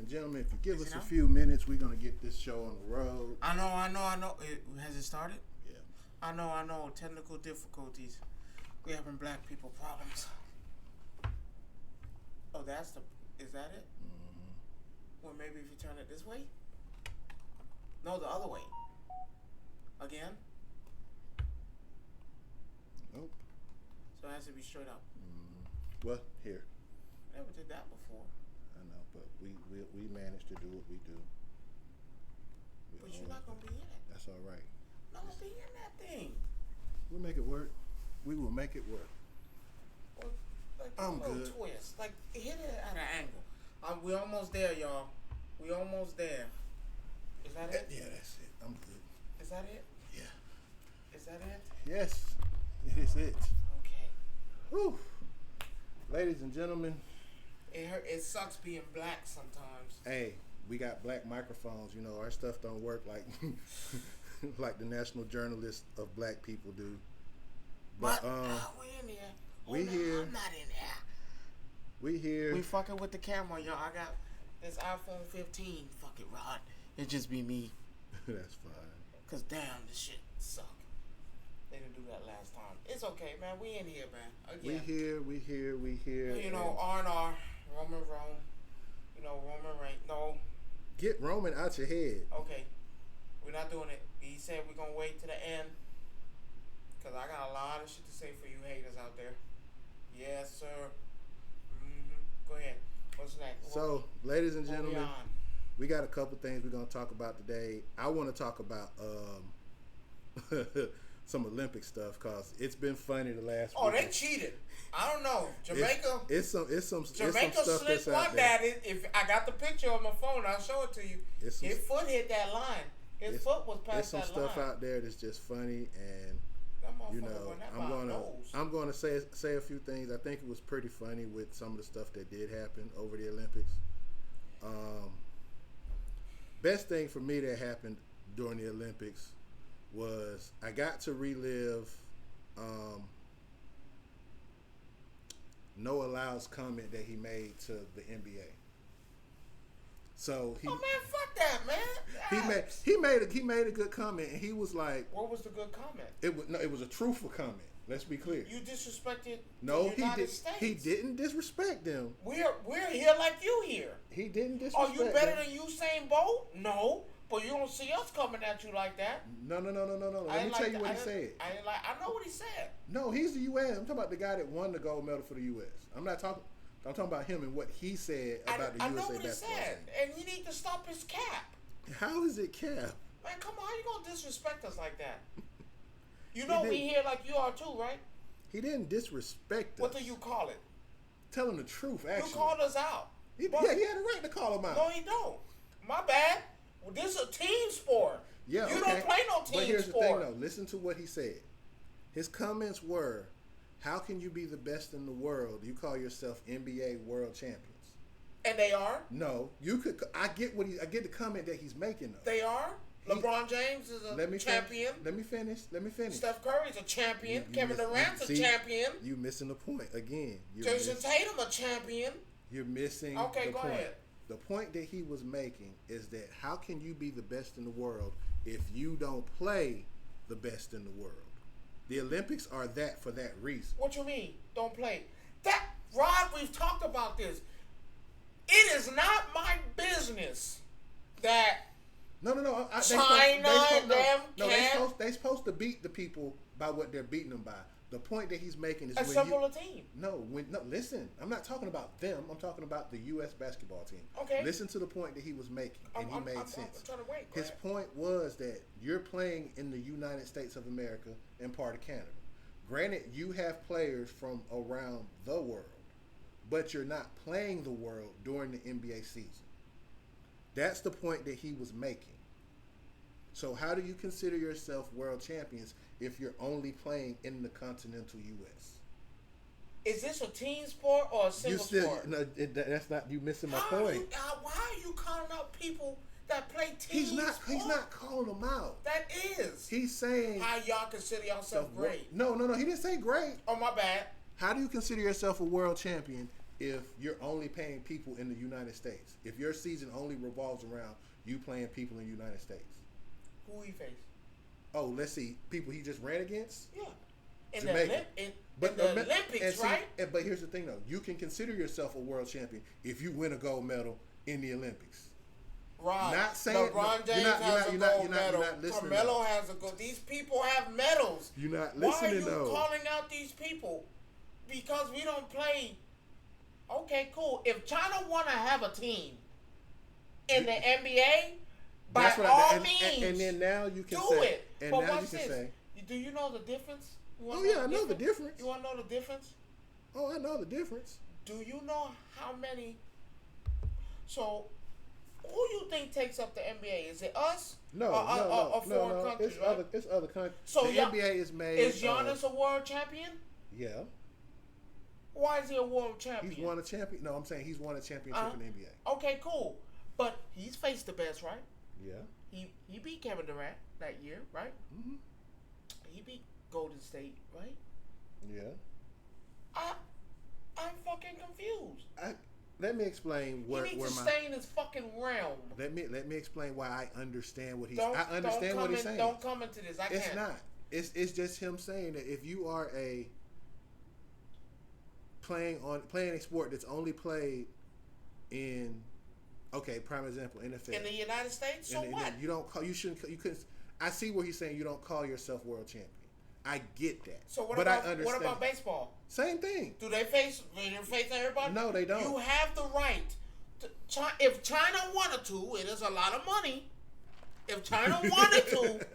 and gentlemen, if you give us a few minutes, we're going to get this show on the road. I know. Has it started? Yeah. I know. Technical difficulties. We're having black people problems. Oh, is that it? Mm-hmm. Well, maybe if you turn it this way? No, the other way. Again? Nope. So it has to be straight up. Mm-hmm. Well, here. Never did that before. I know, but we managed to do what we do. But you're not going to be in it. That's all right. No, I'll be in that thing. We'll make it work. We will make it work. Well, like I'm a little good. twist. Like, hit it at an angle. We're almost there, y'all. We almost there. Is that it? Yeah, that's it. I'm good. Is that it? Yeah. Is that it? Yes, it is it. Okay. Whew. Ladies and gentlemen. It sucks being black sometimes. Hey, we got black microphones. You know, our stuff don't work like like the National Journalist of Black People do. But we in here. We here. I'm not in there. We here. We fucking with the camera, y'all. I got this iPhone 15. Fuck it, Rod. It just be me. That's fine. Cause damn, this shit suck. They didn't do that last time. It's okay, man. We in here, man. Again. We here. You know, R&R, Roman Rome. You know, Roman Reigns. No. Get Roman out your head. Okay. We're not doing it. He said we're gonna wait to the end. Cause I got a lot of shit to say for you haters out there. Yes, sir. Go ahead. What's next? So, ladies and gentlemen, we got a couple things we're gonna talk about today. I want to talk about some Olympic stuff because it's been funny the last. Oh, they cheated. I don't know. Jamaica. It's some Jamaica stuff slipped that's out one there. that if I got the picture on my phone, I'll show it to you. His foot hit that line. His foot was past that line. There's some stuff out there that's just funny, and you know, I'm gonna say a few things. I think it was pretty funny with some of the stuff that did happen over the Olympics. Best thing for me that happened during the Olympics was I got to relive Noah Lyles' comment that he made to the NBA. So man, fuck that, man. He made a good comment, and he was like, "What was the good comment?" It was a truthful comment. Let's be clear. You disrespected the United States. He didn't disrespect them. We're here like you here. He didn't disrespect them. Are you better them. than Usain Bolt? No, but you don't see us coming at you like that. No. Let me tell you what he said. I know what he said. No, he's the U.S. I'm talking about the guy that won the gold medal for the U.S. I'm talking about him and what he said about the USA basketball team. I know what he said, and he need to stop his cap. How is it cap? Man, come on, how you gonna disrespect us like that? You know we here like you are too, right? He didn't disrespect us. What do you call it? Tell him the truth, actually. You called us out. He had a right to call him out. No, he don't. My bad. Well, this is a team sport. Yeah, you don't play no team sport. But here's the thing, though. Listen to what he said. His comments were, how can you be the best in the world? You call yourself NBA world champions. And they are? No. You could. I get the comment that he's making, though. They are? LeBron James is a champion. Let me finish. Steph Curry's a champion. Kevin Durant's a champion. You missing the point again. Jason Tatum a champion. You're missing the point. Okay, go ahead. The point that he was making is that how can you be the best in the world if you don't play the best in the world? The Olympics are that for that reason. What you mean? Don't play? Rod, we've talked about this. It is not my business that No. They're supposed to beat the people by what they're beating them by. The point that he's making is assemble a team. No, listen. I'm not talking about them. I'm talking about the U.S. basketball team. Okay. Listen to the point that he was making, and he made sense. I'm trying to wait. His point was that you're playing in the United States of America and part of Canada. Granted, you have players from around the world, but you're not playing the world during the NBA season. That's the point that he was making. So how do you consider yourself world champions if you're only playing in the continental U.S.? Is this a team sport or a single sport? No, that's not. You missing my point. Why are you calling out people that play team sports? He's not calling them out. That is. He's saying how y'all consider yourself great. No. He didn't say great. Oh, my bad. How do you consider yourself a world champion if you're only paying people in the United States? If your season only revolves around you playing people in the United States? Who he faced? Oh, let's see. People he just ran against? Yeah. In Jamaica. the Olympics, right? But here's the thing, though. You can consider yourself a world champion if you win a gold medal in the Olympics. Right. Not saying LeBron James has a gold medal. Listening, Carmelo has a gold. These people have medals. You're not listening, Why are you though. calling out these people? Because we don't play. Okay, cool. If China want to have a team in the NBA, by all means, and then now you can do say, it. And but now watch you can this. say, Do you know the difference? oh yeah, I know the difference. You want to know the difference? Oh, I know the difference. Do you know how many? So, who you think takes up the NBA? Is it us? No, or foreign countries, it's right? It's other countries. So the NBA is made. Is Giannis a world champion? Yeah. Why is he a world champion? He's won a champion. No, I'm saying he's won a championship in the NBA. Okay, cool. But he's faced the best, right? Yeah. He beat Kevin Durant that year, right? Mm-hmm. He beat Golden State, right? Yeah. I'm fucking confused. Let me explain where he needs to stay in his fucking realm. Let me explain why I understand what he's. I understand what he's saying. Don't come into this. It's can't. Not. It's just him saying that if you are playing a sport that's only played in, prime example, NFL. In the United States, so what? You couldn't. I see where he's saying you don't call yourself world champion. I get that. So what about baseball? Same thing. Do they face everybody? No, they don't. You have the right. If China wanted to, it is a lot of money. If China wanted to,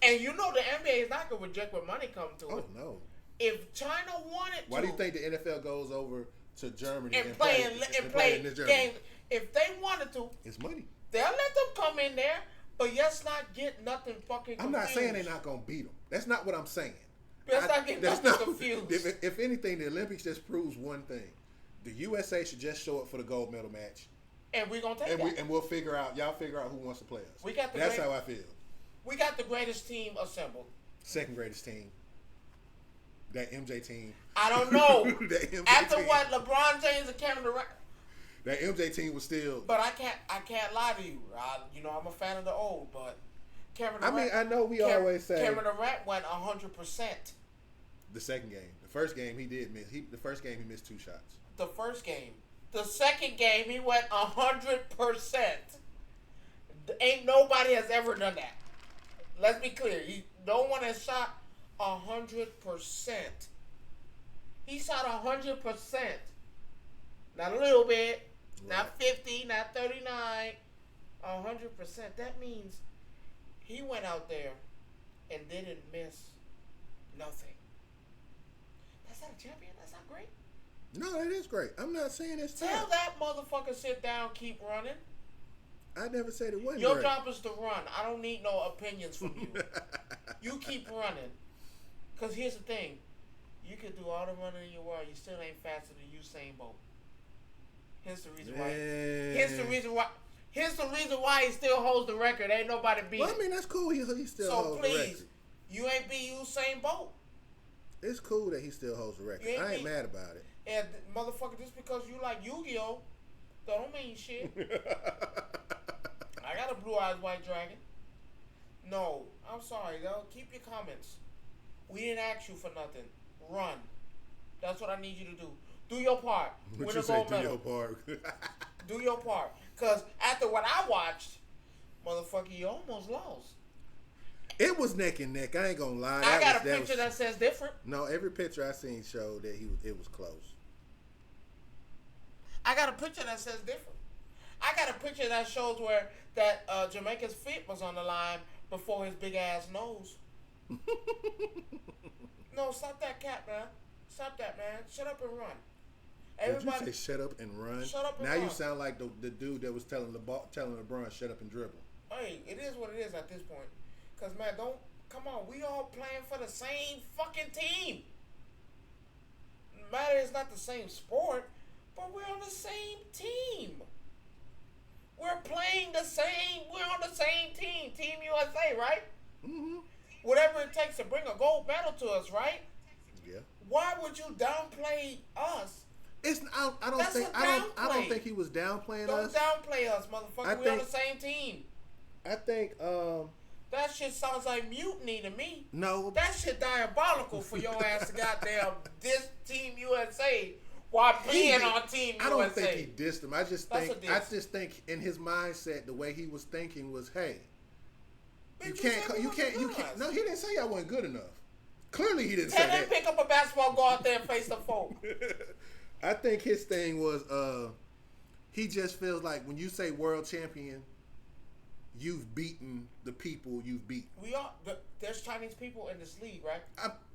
and you know the NBA is not going to reject when money comes to it. Oh, no. If China wanted to. Why do you think the NFL goes over to Germany and play in games? If they wanted to. It's money. They'll let them come in there, but let's not get nothing fucking confused. I'm not saying they're not going to beat them. That's not what I'm saying. Let's not get nothing confused. If anything, the Olympics just proves one thing. The USA should just show up for the gold medal match. And we're going to take that. And we'll figure out who wants to play us. That's how I feel. We got the greatest team assembled. Second greatest team. That MJ team. I don't know. That MJ After team. what LeBron James and Kevin Durant. That MJ team was still. But I can't lie to you. I'm a fan of the old, but Kevin Durant. I know we always say Kevin Durant went 100%. The second game. The first game he did miss. The first game he missed 2 shots. The first game. The second game he went 100%. Ain't nobody has ever done that. Let's be clear. No one has shot 100%. He shot 100%. Not a little bit. Right. Not 50. Not 39. 100%. That means he went out there and didn't miss nothing. That's not a champion. That's not great. No, that is great. I'm not saying it's Tell not. that motherfucker sit down, keep running. I never said it wasn't Your great. job is to run. I don't need no opinions from you. You keep running. Because here's the thing. You can do all the running in your world. You still ain't faster than Usain Bolt. Here's the reason why. Here's the reason why he still holds the record. Ain't nobody beat him. Well, I mean, that's cool. He still holds the record. So please, you ain't beat Usain Bolt. It's cool that he still holds the record. I ain't mad about it. And motherfucker, just because you like Yu-Gi-Oh, don't mean shit. I got a blue-eyed white dragon. No, I'm sorry, though. Keep your comments. We didn't ask you for nothing. Run. That's what I need you to do. Do your part. What you say, do your part? Do your part. Because after what I watched, motherfucker, you almost lost. It was neck and neck. I ain't gonna lie. I got a picture that says different. No, every picture I seen showed that it was close. I got a picture that says different. I got a picture that shows where that Jamaica's feet was on the line before his big ass nose. No, stop that cat, man. Stop that, man. Shut up and run. Everybody, did you say shut up and run? Shut up and run. Now you sound like the dude that was telling LeBron shut up and dribble. Hey, it is what it is at this point. Because, man, come on. We all playing for the same fucking team. No matter it's not the same sport, but we're on the same team. We're playing the same. We're on the same team. Team USA, right? Mm-hmm. Whatever it takes to bring a gold medal to us, right? Yeah. Why would you downplay us? That's think a I don't downplay. think he was downplaying Don't us. downplay us, motherfucker. We on the same team. I think That shit sounds like mutiny to me. no. That shit diabolical for your ass to goddamn diss Team USA while being on Team USA. I don't think he dissed him. I just That's think in his mindset the way he was thinking was, hey, Bitch, you can't. No, he didn't say I wasn't good enough. Clearly, he didn't say Tell that. them pick up a basketball, go out there and face the folk. I think his thing was he just feels like when you say world champion, you've beaten the people you've beaten. There's Chinese people in this league, right?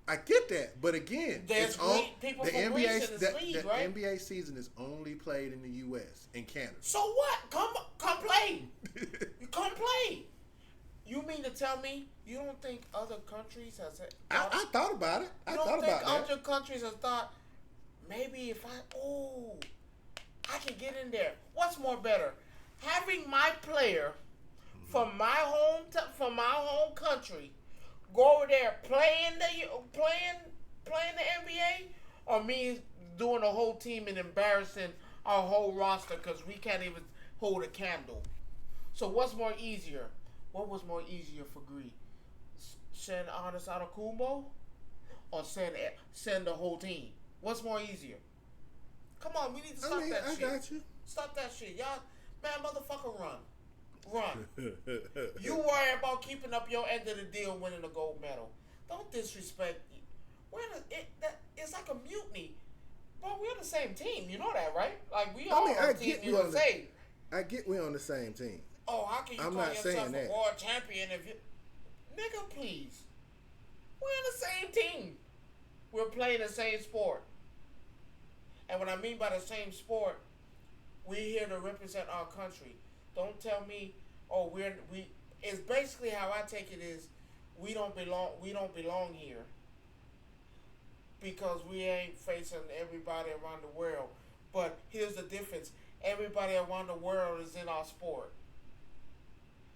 I get that, but again, There's people the from Greece in this league, right? The NBA season is only played in the U.S. and Canada. So what? Come play. You come play. You mean to tell me you don't think other countries has? I thought about it. I thought about that. Other countries have thought maybe if I can get in there. What's more better, having my player from my home country go over there playing the NBA, or me doing a whole team and embarrassing our whole roster because we can't even hold a candle. So what's more easier? What was more easier for Greece? Send Anis Antetokounmpo or send the whole team? What's more easier? Come on, we need to stop that shit. I got you. Stop that shit, y'all. Man, motherfucker, run. You worry about keeping up your end of the deal, winning a gold medal. Don't disrespect. It's like a mutiny. But we're the same team. You know that, right? Like we all on Team USA. I get we're on the same team. Oh, how can you call yourself a world champion if you... Nigga, please. We're on the same team. We're playing the same sport. And what I mean by the same sport, we're here to represent our country. Don't tell me, oh, it's basically how I take it is, we don't belong here. Because we ain't facing everybody around the world. But here's the difference. Everybody around the world is in our sport.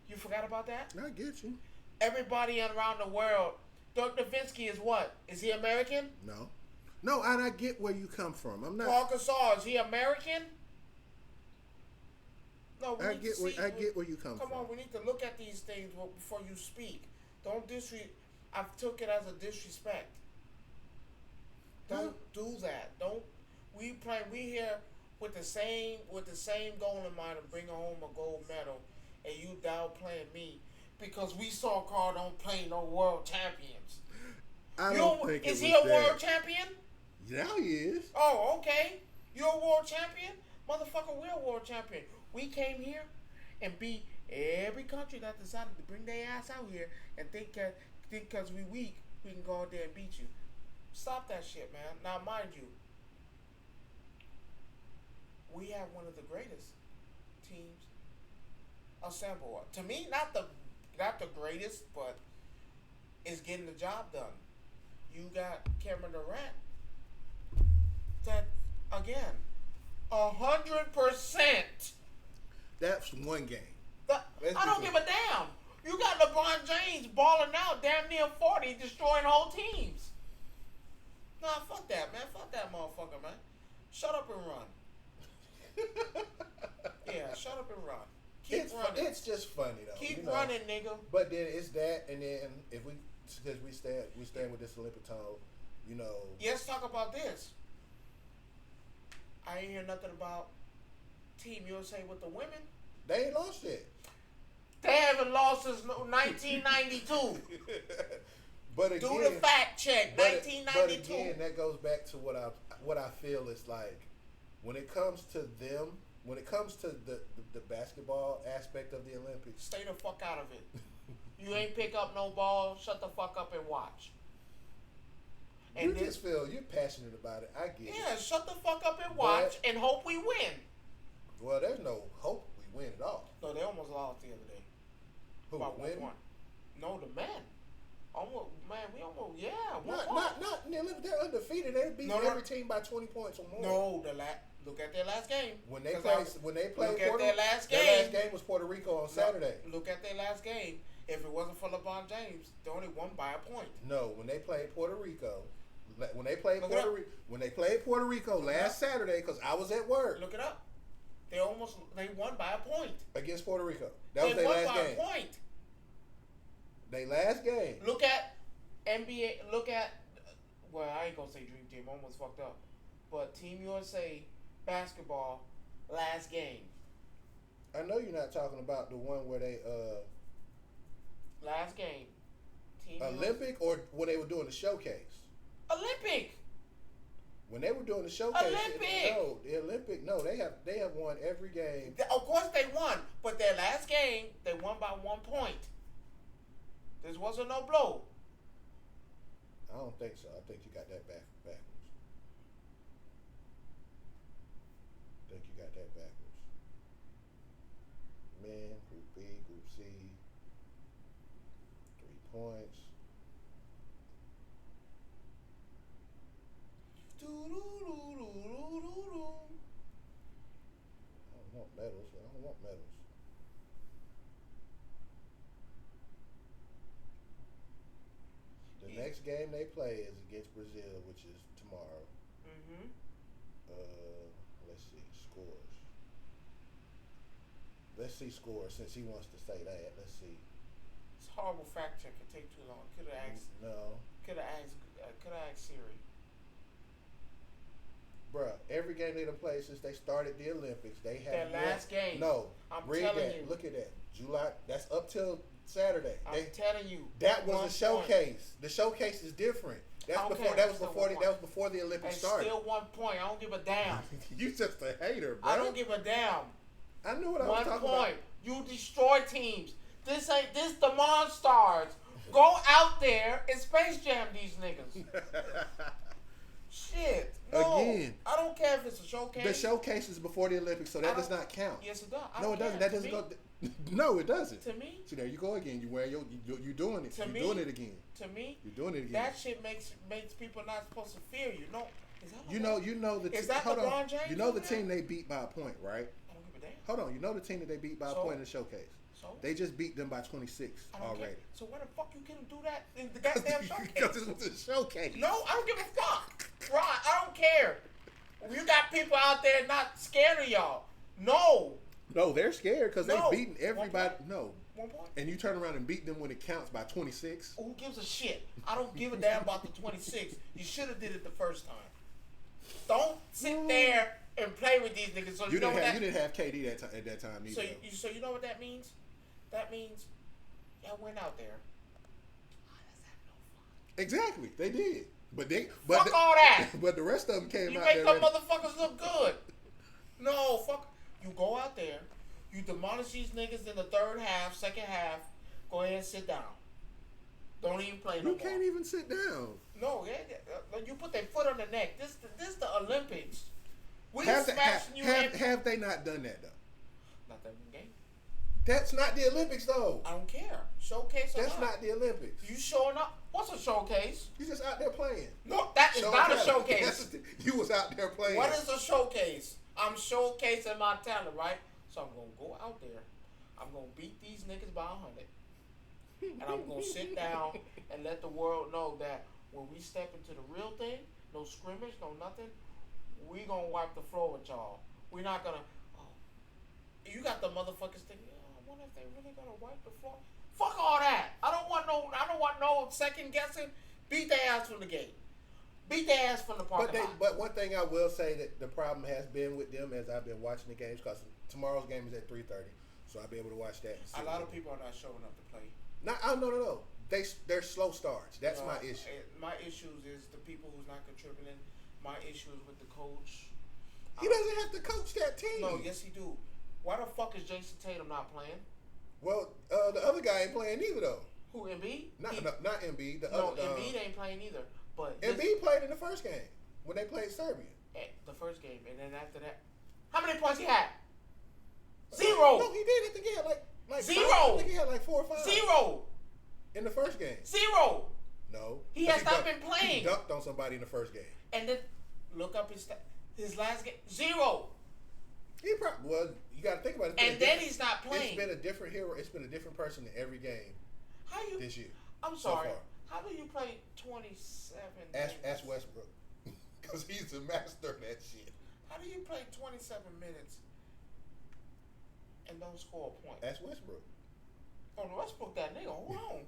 You forgot about that? I get you. Everybody around the world. Dirk Nowitzki is what? Is he American? No. No, and I get where you come from. I'm not. Paul Gasol, is he American? No, I get where you come from. Come on, we need to look at these things before you speak. Don't I took it as a disrespect. Don't do that. We here with the same goal in mind to bring home a gold medal, and you downplaying me because we so-called don't play no world champions. Is he a world champion? Yeah, he is. Oh, okay. You're a world champion? Motherfucker, we're a world champion. We came here and beat every country that decided to bring their ass out here and think because we weak, we can go out there and beat you. Stop that shit, man. Now, mind you, we have one of the greatest teams assembled. To me, not the greatest, but it's getting the job done. You got Kevin Durant. That again, 100%. That's one game. I don't give a damn. You got LeBron James balling out, damn near 40, destroying whole teams. Nah, fuck that, man. Fuck that motherfucker, man. Shut up and run. Yeah, shut up and run. Keep running. It's just funny though. Keep running, nigga. But then it's that, and then if we stand with this Olympic tone, Let's talk about this. I ain't hear nothing about Team USA with the women. They ain't lost yet. They haven't lost since 1992. But again, do the fact check. 1992. But again, that goes back to what I feel is like when it comes to them, when it comes to the basketball aspect of the Olympics. Stay the fuck out of it. You ain't pick up no ball. Shut the fuck up and watch. And just feel you're passionate about it. I get it. Yeah, shut the fuck up and watch and hope we win. Well, there's no hope we win at all. No, they almost lost the other day. Who, about win? 1 point. No, the men. Almost, man, we almost, Not. They're undefeated. They beat every team by 20 points or more. No, look at their last game. When they played their last game. Their last game was Puerto Rico on Saturday. Look at their last game. If it wasn't for LeBron James, they only won by a point. No, when they played Puerto Rico, when they played Puerto Rico last Saturday, because I was at work. Look it up. They won by a point Against Puerto Rico. That was their last game. They won by a point. They last game. Look at NBA. Well, I ain't gonna say Dream Team. I almost fucked up. But Team USA basketball last game. I know you're not talking about the one where they last game. Team Olympic USA. Or when they were doing the showcase. Olympic. When they were doing the showcase, Olympic. the Olympic. No, they have won every game. Of course they won, but their last game they won by 1 point. This wasn't no blow. I don't think so. I think you got that backwards. Men, Group B, Group C, 3 points. I don't want medals. The next game they play is against Brazil, which is tomorrow. Mm-hmm. Let's see scores. Since he wants to say that, let's see. It's a horrible fact check. It take too long. Could have asked. No. Could have asked Siri. Bruh, every game they done played since they started the Olympics, they have their last game. No, I'm read telling that. you. Look at that. July. That's up till Saturday. I'm telling you. That was a showcase. The showcase is different. That was before the Olympics started. Still 1 point. I don't give a damn. You just a hater, bro. I don't give a damn. I knew what I was talking 1 point. about. You destroy teams. This the Monstars. Go out there and Space Jam these niggas. Shit. No. Again. I don't care if it's a showcase. The showcase is before the Olympics, so that does not count. Yes, it does. No, it doesn't. That doesn't go. No, it doesn't. To me. See, there you go again. You wear you're doing it. You're doing it again. To me. You're doing it again. That shit makes people not supposed to fear you. No. Is that LeBron James? You know the team they beat by a point, right? I don't give a damn. Hold on. You know the team that they beat by a point in the showcase. So? They just beat them by 26 already. Care. So why the fuck you couldn't do that in the goddamn showcase? Because it was a showcase. No, I don't give a fuck. Right, I don't care. You got people out there not scared of y'all. No, they're scared because they've beaten everybody. 1 point. And you turn around and beat them when it counts by 26. Who gives a shit? I don't give a damn about the 26. You should have did it the first time. Don't sit there and play with these niggas. So you didn't have KD at that time either. So you know what that means? That means y'all went out there. Exactly, they did. Fuck all that. But the rest of them came you out there. You make them motherfuckers look good. No, fuck. You go out there. You demolish these niggas in the second half. Go ahead and sit down. Don't even play no more. You can't even sit down. No, you put their foot on the neck. This the Olympics. Have they not done that though? Not that game. That's not the Olympics though. I don't care. Showcase or That's not the Olympics. You showing up? What's a showcase? You just out there playing. No, that is not a showcase. You was out there playing. What is a showcase? I'm showcasing my talent, right? So I'm gonna go out there. I'm gonna beat these niggas by 100, and I'm gonna sit down and let the world know that when we step into the real thing, no scrimmage, no nothing, we gonna wipe the floor with y'all. We're not gonna. Oh, you got the motherfuckers thinking, I wonder if they really gonna wipe the floor. Fuck all that. I don't want no second guessing. Beat their ass from the gate. Beat their ass from the parking lot. But one thing I will say that the problem has been with them as I've been watching the games, because tomorrow's game is at 3:30, so I'll be able to watch that. A lot of people are not showing up to play. No. They're slow starts. That's my issue. My issues is the people who's not contributing. My issue is with the coach. He doesn't have to coach that team. No, yes he do. Why the fuck is Jason Tatum not playing? Well, the other guy ain't playing either though. Who, Embiid? Not Embiid. Embiid ain't playing either. But Embiid played in the first game when they played Serbia. The first game, and then after that, how many points he had? 0. No, he did. I think he had like 0. I think he had like 4 or 5. 0. In the first game. 0. No. He has not been playing. He dunked on somebody in the first game. And then look up his last game. 0. You got to think about it. And then he's not playing. It's been a different hero. It's been a different person in every game. This year. I'm sorry. So How do you play 27 Ask minutes? Westbrook. Because he's the master of that shit. How do you play 27 minutes and don't score a point? Ask Westbrook. Oh, no, Westbrook, that nigga. Hold on.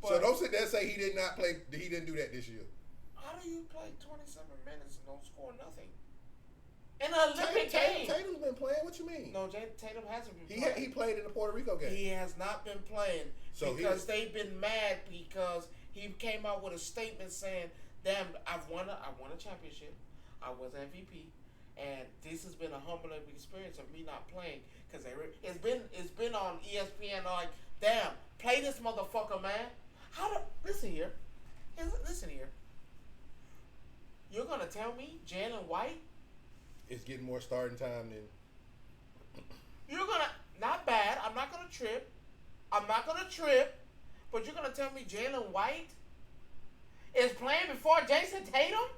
So don't sit there and say he did not play. He didn't do that this year. How do you play 27 minutes and don't score nothing? In an Olympic game. Tatum's been playing. What you mean? No, Tatum hasn't been playing. He played in the Puerto Rico game. He has not been playing because they've been mad because he came out with a statement saying, "Damn, I won a championship. I was MVP, and this has been a humbling experience of me not playing because it's been on ESPN like, damn, play this motherfucker, man. Listen here. You're gonna tell me Jalen White is getting more starting time than you're gonna not bad. I'm not gonna trip, but you're gonna tell me Jalen White is playing before Jason Tatum?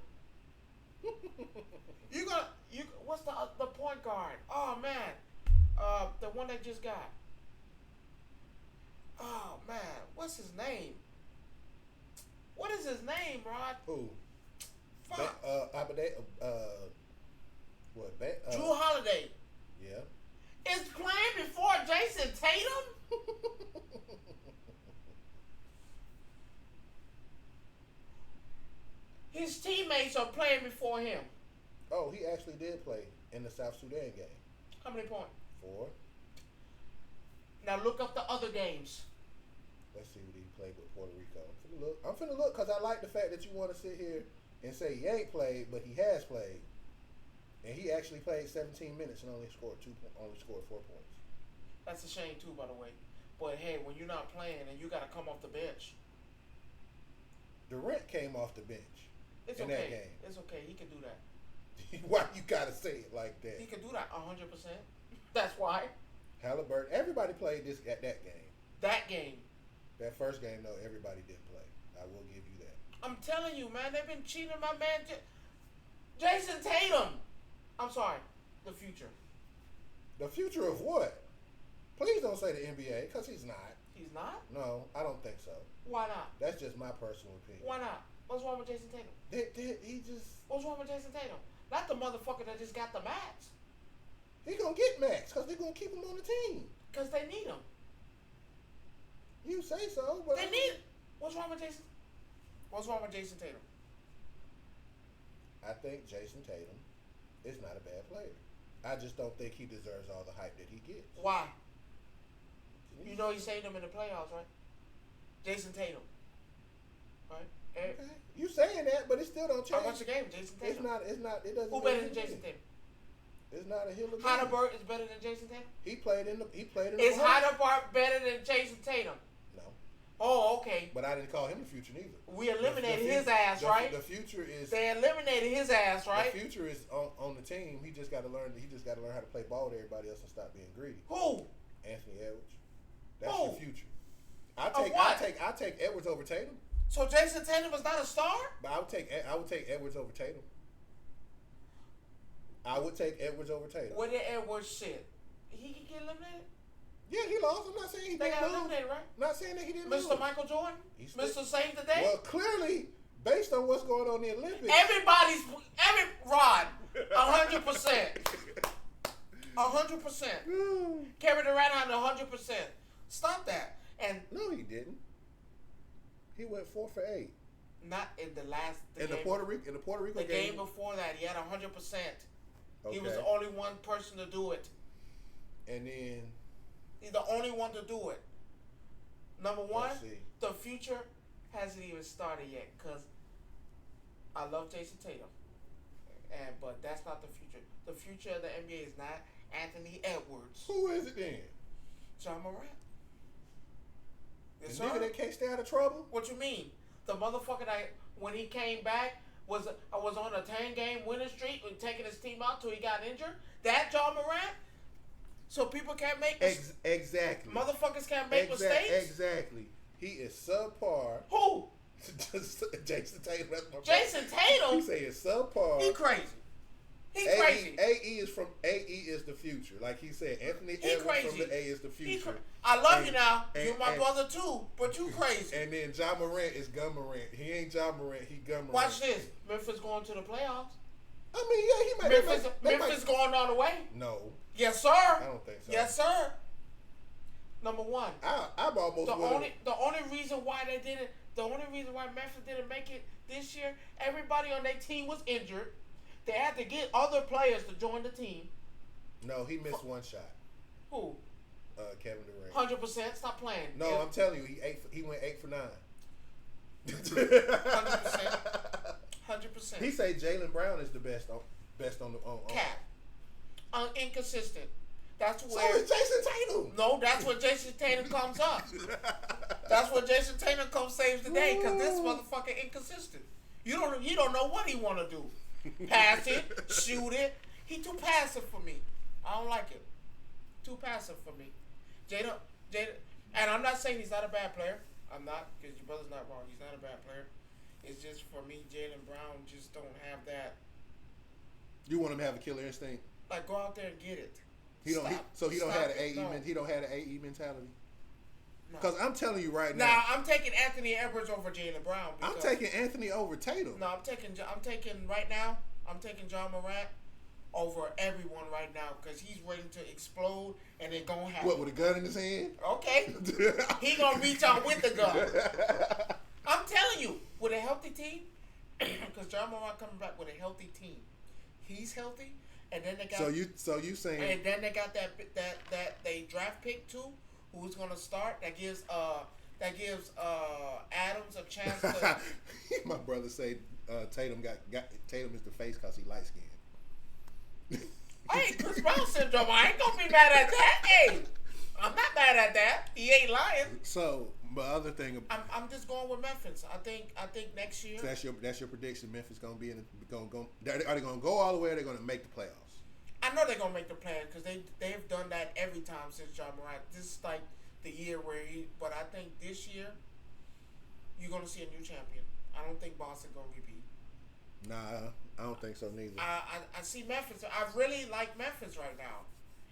What's the point guard? Oh man, the one they just got. Oh man, what's his name? What is his name, Rod? Who? Fuck. Drew Holiday. Yeah. Is playing before Jason Tatum? His teammates are playing before him. Oh, he actually did play in the South Sudan game. How many points? 4. Now look up the other games. Let's see what he played with Puerto Rico. I'm finna look because I like the fact that you want to sit here and say he ain't played, but he has played, and he actually played 17 minutes and only scored 4 points. That's a shame too, by the way. But hey, when you're not playing and you got to come off the bench, Durant came off the bench in that game. It's okay. He can do that. Why you gotta say it like that? He can do that 100%. That's why. Halliburton. Everybody played this at that game. That game. That first game, though, everybody didn't play. I will give you that. I'm telling you, man, they've been cheating my man, Jason Tatum. I'm sorry, the future. The future of what? Please don't say the NBA, because he's not. He's not? No, I don't think so. Why not? That's just my personal opinion. Why not? What's wrong with Jason Tatum? What's wrong with Jason Tatum? Not the motherfucker that just got the max. He gonna get max, because they're gonna keep him on the team. Because they need him. You say so, but they need. What's wrong with Jason? What's wrong with Jason Tatum? I think Jason Tatum is not a bad player. I just don't think he deserves all the hype that he gets. Why? You know he saved them in the playoffs, right? Jason Tatum. Right? Okay. You saying that, but it still don't change. I watched the game, Jason Tatum. It doesn't. Who better than Jason Tatum? It's not a hill of Heidelberg is better than Jason Tatum? He played in the Is Heidelberg better than Jason Tatum? No. Oh, okay. But I didn't call him the future neither. We eliminated his ass, right? The future is. They eliminated his ass, right? The future is on the team. He just got to learn. He just got to learn how to play ball with everybody else and stop being greedy. Who? Anthony Edwards. That's Who? your future. I take Edwards over Tatum. So Jason Tatum was not a star? But I would take Edwards over Tatum. I would take Edwards over Tatum. Where did Edwards sit? He can get eliminated? Yeah, he lost. I'm not saying he didn't got lose. eliminated, right? I'm not saying that he didn't lose. Mr. Michael Jordan? Mr. Save the Day? Well, clearly, based on what's going on in the Olympics. Rod, 100%. 100%. Kevin Durant had 100%. Stop that. And no, he didn't. He went 4 for 8. Not in the last. The Puerto Rico the game before that, he had 100%. Okay. He was the only one person to do it. And then he's the only one to do it. Number one, let's see. The future hasn't even started yet. Cause I love Jason Tatum, but that's not the future. The future of the NBA is not Anthony Edwards. Who is it then? John Morant. The nigga that can't stay out of trouble? What you mean? The motherfucker that when he came back was on a 10-game winning streak and taking his team out till he got injured? That John Morant? So people can't make exactly. Motherfuckers can't make mistakes? Exactly. He is subpar. Who? Jason Tatum. Jason Tatum? You say it's subpar. He crazy. He crazy. AE is the future. Like he said, Anthony Edwards crazy. from the A is the future. I love you now. You're my brother too, but you crazy. And then John Morant is Gun Morant. He ain't John Morant. He Gun Morant. Watch this. Memphis going to the playoffs. I mean, yeah, he might. Memphis going all the way. No. Yes, sir. I don't think so. Yes, sir. Number one. I'm almost the only reason why they didn't. The only reason why Memphis didn't make it this year, everybody on their team was injured. They had to get other players to join the team. No, he missed one shot. Who? Kevin Durant. 100%. Stop playing. No, I'm telling you, he went 8 for 9. 100%. 100%. He say Jaylen Brown is the best on the Cap. Inconsistent. That's where. So is Jason Tatum. No, that's where Jason Tatum comes up. That's where Jason Tatum comes saves the day because this motherfucker inconsistent. You don't know what he want to do. Pass it, shoot it. He too passive for me. I don't like it. Too passive for me. Jada, and I'm not saying he's not a bad player. I'm not, because your brother's not wrong. He's not a bad player. It's just for me, Jaylen Brown just don't have that. You want him to have a killer instinct? Like go out there and get it. He don't have an AE. He don't have an AE mentality. Because I'm telling you right now. Now I'm taking Anthony Edwards over Jaylen Brown. I'm taking Anthony over Tatum. No, I'm taking right now. I'm taking John Morant over everyone right now because he's ready to explode and then gonna happen. What, with a gun in his hand? Okay, he gonna reach out with the gun. I'm telling you, with a healthy team, because John Morant coming back with a healthy team, he's healthy, and then they got. So you saying? And then they got that they draft pick too. Who's gonna start? That gives Adams a chance to. My brother say Tatum Tatum is the face because he light skinned. Hey, Chris Brown syndrome. I ain't gonna be mad at that. Hey, I'm not mad at that. He ain't lying. So, but other thing, I'm just going with Memphis. I think next year. So that's your prediction. Memphis gonna be Are they gonna go all the way? Or are they gonna make the playoffs? I know they're gonna make the playoffs because they've done that every time since John Morant. This is like the year where but I think this year you're gonna see a new champion. I don't think Boston gonna repeat. Nah, I don't think so neither. I see Memphis. I really like Memphis right now,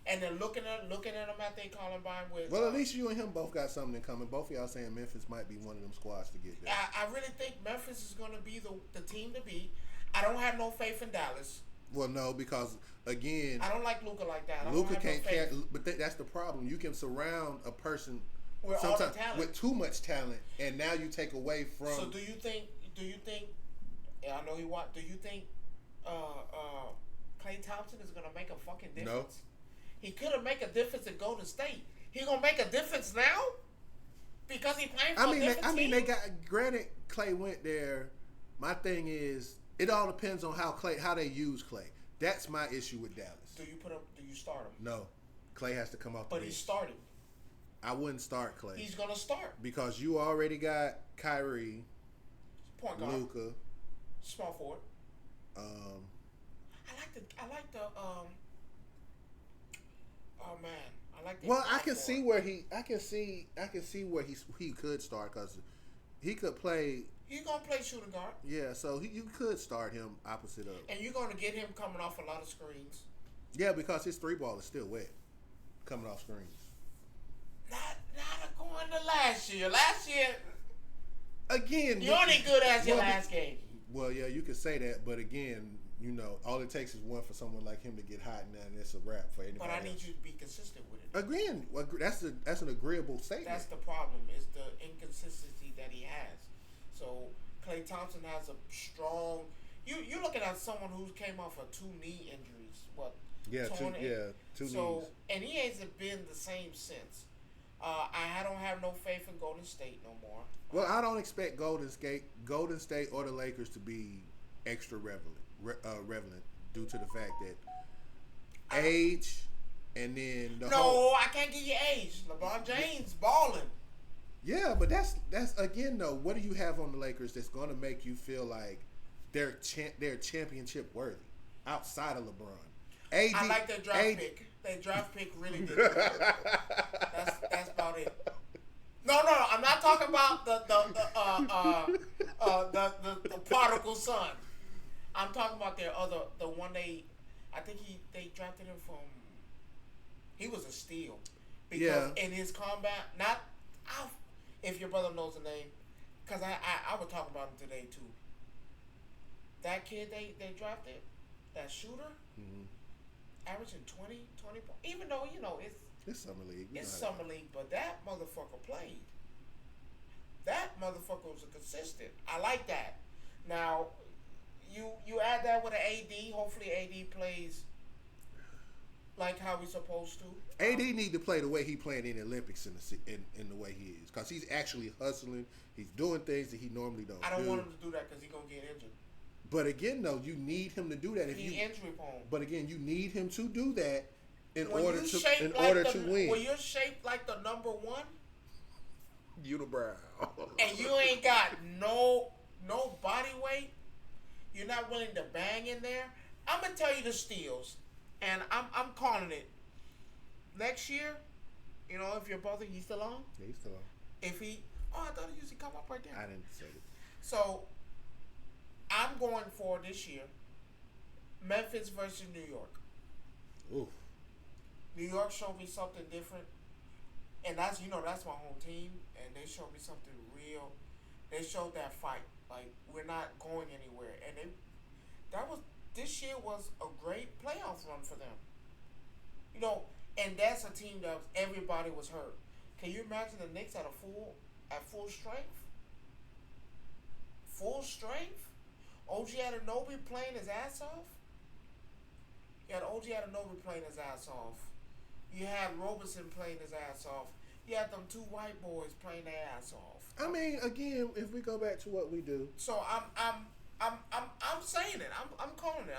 and they're looking at them at their Columbine with. Well, at least you and him both got something in common. Both of y'all saying Memphis might be one of them squads to get there. I really think Memphis is going to be the team to beat. I don't have no faith in Dallas. Well, no, because again, I don't like Luka like that. Luka can't carry, but that's the problem. You can surround a person with all the talent, with too much talent, and now you take away from. So do you think? Yeah, I know he want. Do you think Klay Thompson is gonna make a fucking difference? No. He couldn't make a difference at Golden State. He gonna make a difference now because he playing for a different team? They got. Granted, Klay went there. My thing is, it all depends on how they use Klay. That's my issue with Dallas. Do you start him? No, Klay has to come off. But he's starting. I wouldn't start Klay. He's gonna start because you already got Kyrie, point guard, Luka, small forward. I like the. Oh man, I like the. Well, I can see where he could start because he could play. He's gonna play shooting guard. Yeah, so you could start him opposite of. And you're gonna get him coming off a lot of screens. Yeah, because his three ball is still wet, coming off screens. Not according to last year. Last year. Again, you only good as your last game. Well, yeah, you could say that, but again, all it takes is one for someone like him to get hot, and then it's a wrap for anybody. But I need you to be consistent with it. Again, that's an agreeable statement. That's the problem. Is the inconsistency that he has. So Klay Thompson has a strong. You're looking at someone who came off of 2 knee injuries. What? Yeah, two knees. And he hasn't been the same since. I don't have no faith in Golden State no more. Well, I don't expect Golden State or the Lakers to be extra relevant due to the fact that age and then I can't give you age. LeBron James balling. Yeah, but that's again though. What do you have on the Lakers that's going to make you feel like they're championship worthy outside of LeBron? I like their draft pick. Their draft pick really did. That's about it. No, I'm not talking about the prodigal son. I'm talking about the one they I think they drafted him from. He was a steal because in his combat, not if your brother knows the name, because I was talking about him today too. That kid they drafted, that shooter, averaging 20 points. Even though it's summer league. It's summer league, but that motherfucker played. That motherfucker was a consistent. I like that. Now, you add that with an AD. Hopefully, AD plays like how he's supposed to. AD need to play the way he playing in the Olympics in the way he is, because he's actually hustling. He's doing things that he normally don't. I don't want him to do that because he's gonna get injured. But again, though, you need him to do that. He's injury prone. But again, you need him to do that in when order to win. When you're shaped like the number one, unibrow, and you ain't got no body weight, you're not willing to bang in there. I'm gonna tell you the steals, and I'm calling it. Next year, if your brother, he's still on. Yeah, he's still on. If he, I thought he usually come up right there. I didn't say it. So, I'm going for this year, Memphis versus New York. Oof. New York showed me something different, and that's my home team, and they showed me something real. They showed that fight, like we're not going anywhere, and this year was a great playoff run for them. And that's a team that everybody was hurt. Can you imagine the Knicks at full strength? Full strength. OG Anunoby playing his ass off. You had OG Anunoby playing his ass off. You had Roberson playing his ass off. You had them two white boys playing their ass off. I mean, again, if we go back to what we do. So I'm saying it. I'm calling it.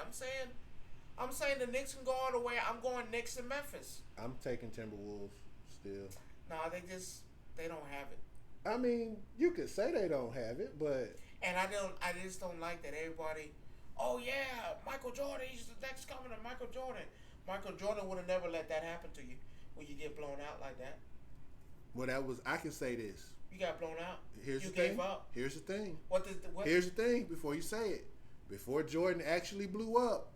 I'm saying the Knicks can go all the way. I'm going Knicks in Memphis. I'm taking Timberwolves still. Nah, they don't have it. I mean, you could say they don't have it, but and I just don't like that everybody. Oh yeah, Michael Jordan. He's the next coming of Michael Jordan. Michael Jordan would have never let that happen to you when you get blown out like that. Well, I can say this. You got blown out. Here's you the gave thing. up. Here's the thing. What? Here's the thing. Before you say it, before Jordan actually blew up,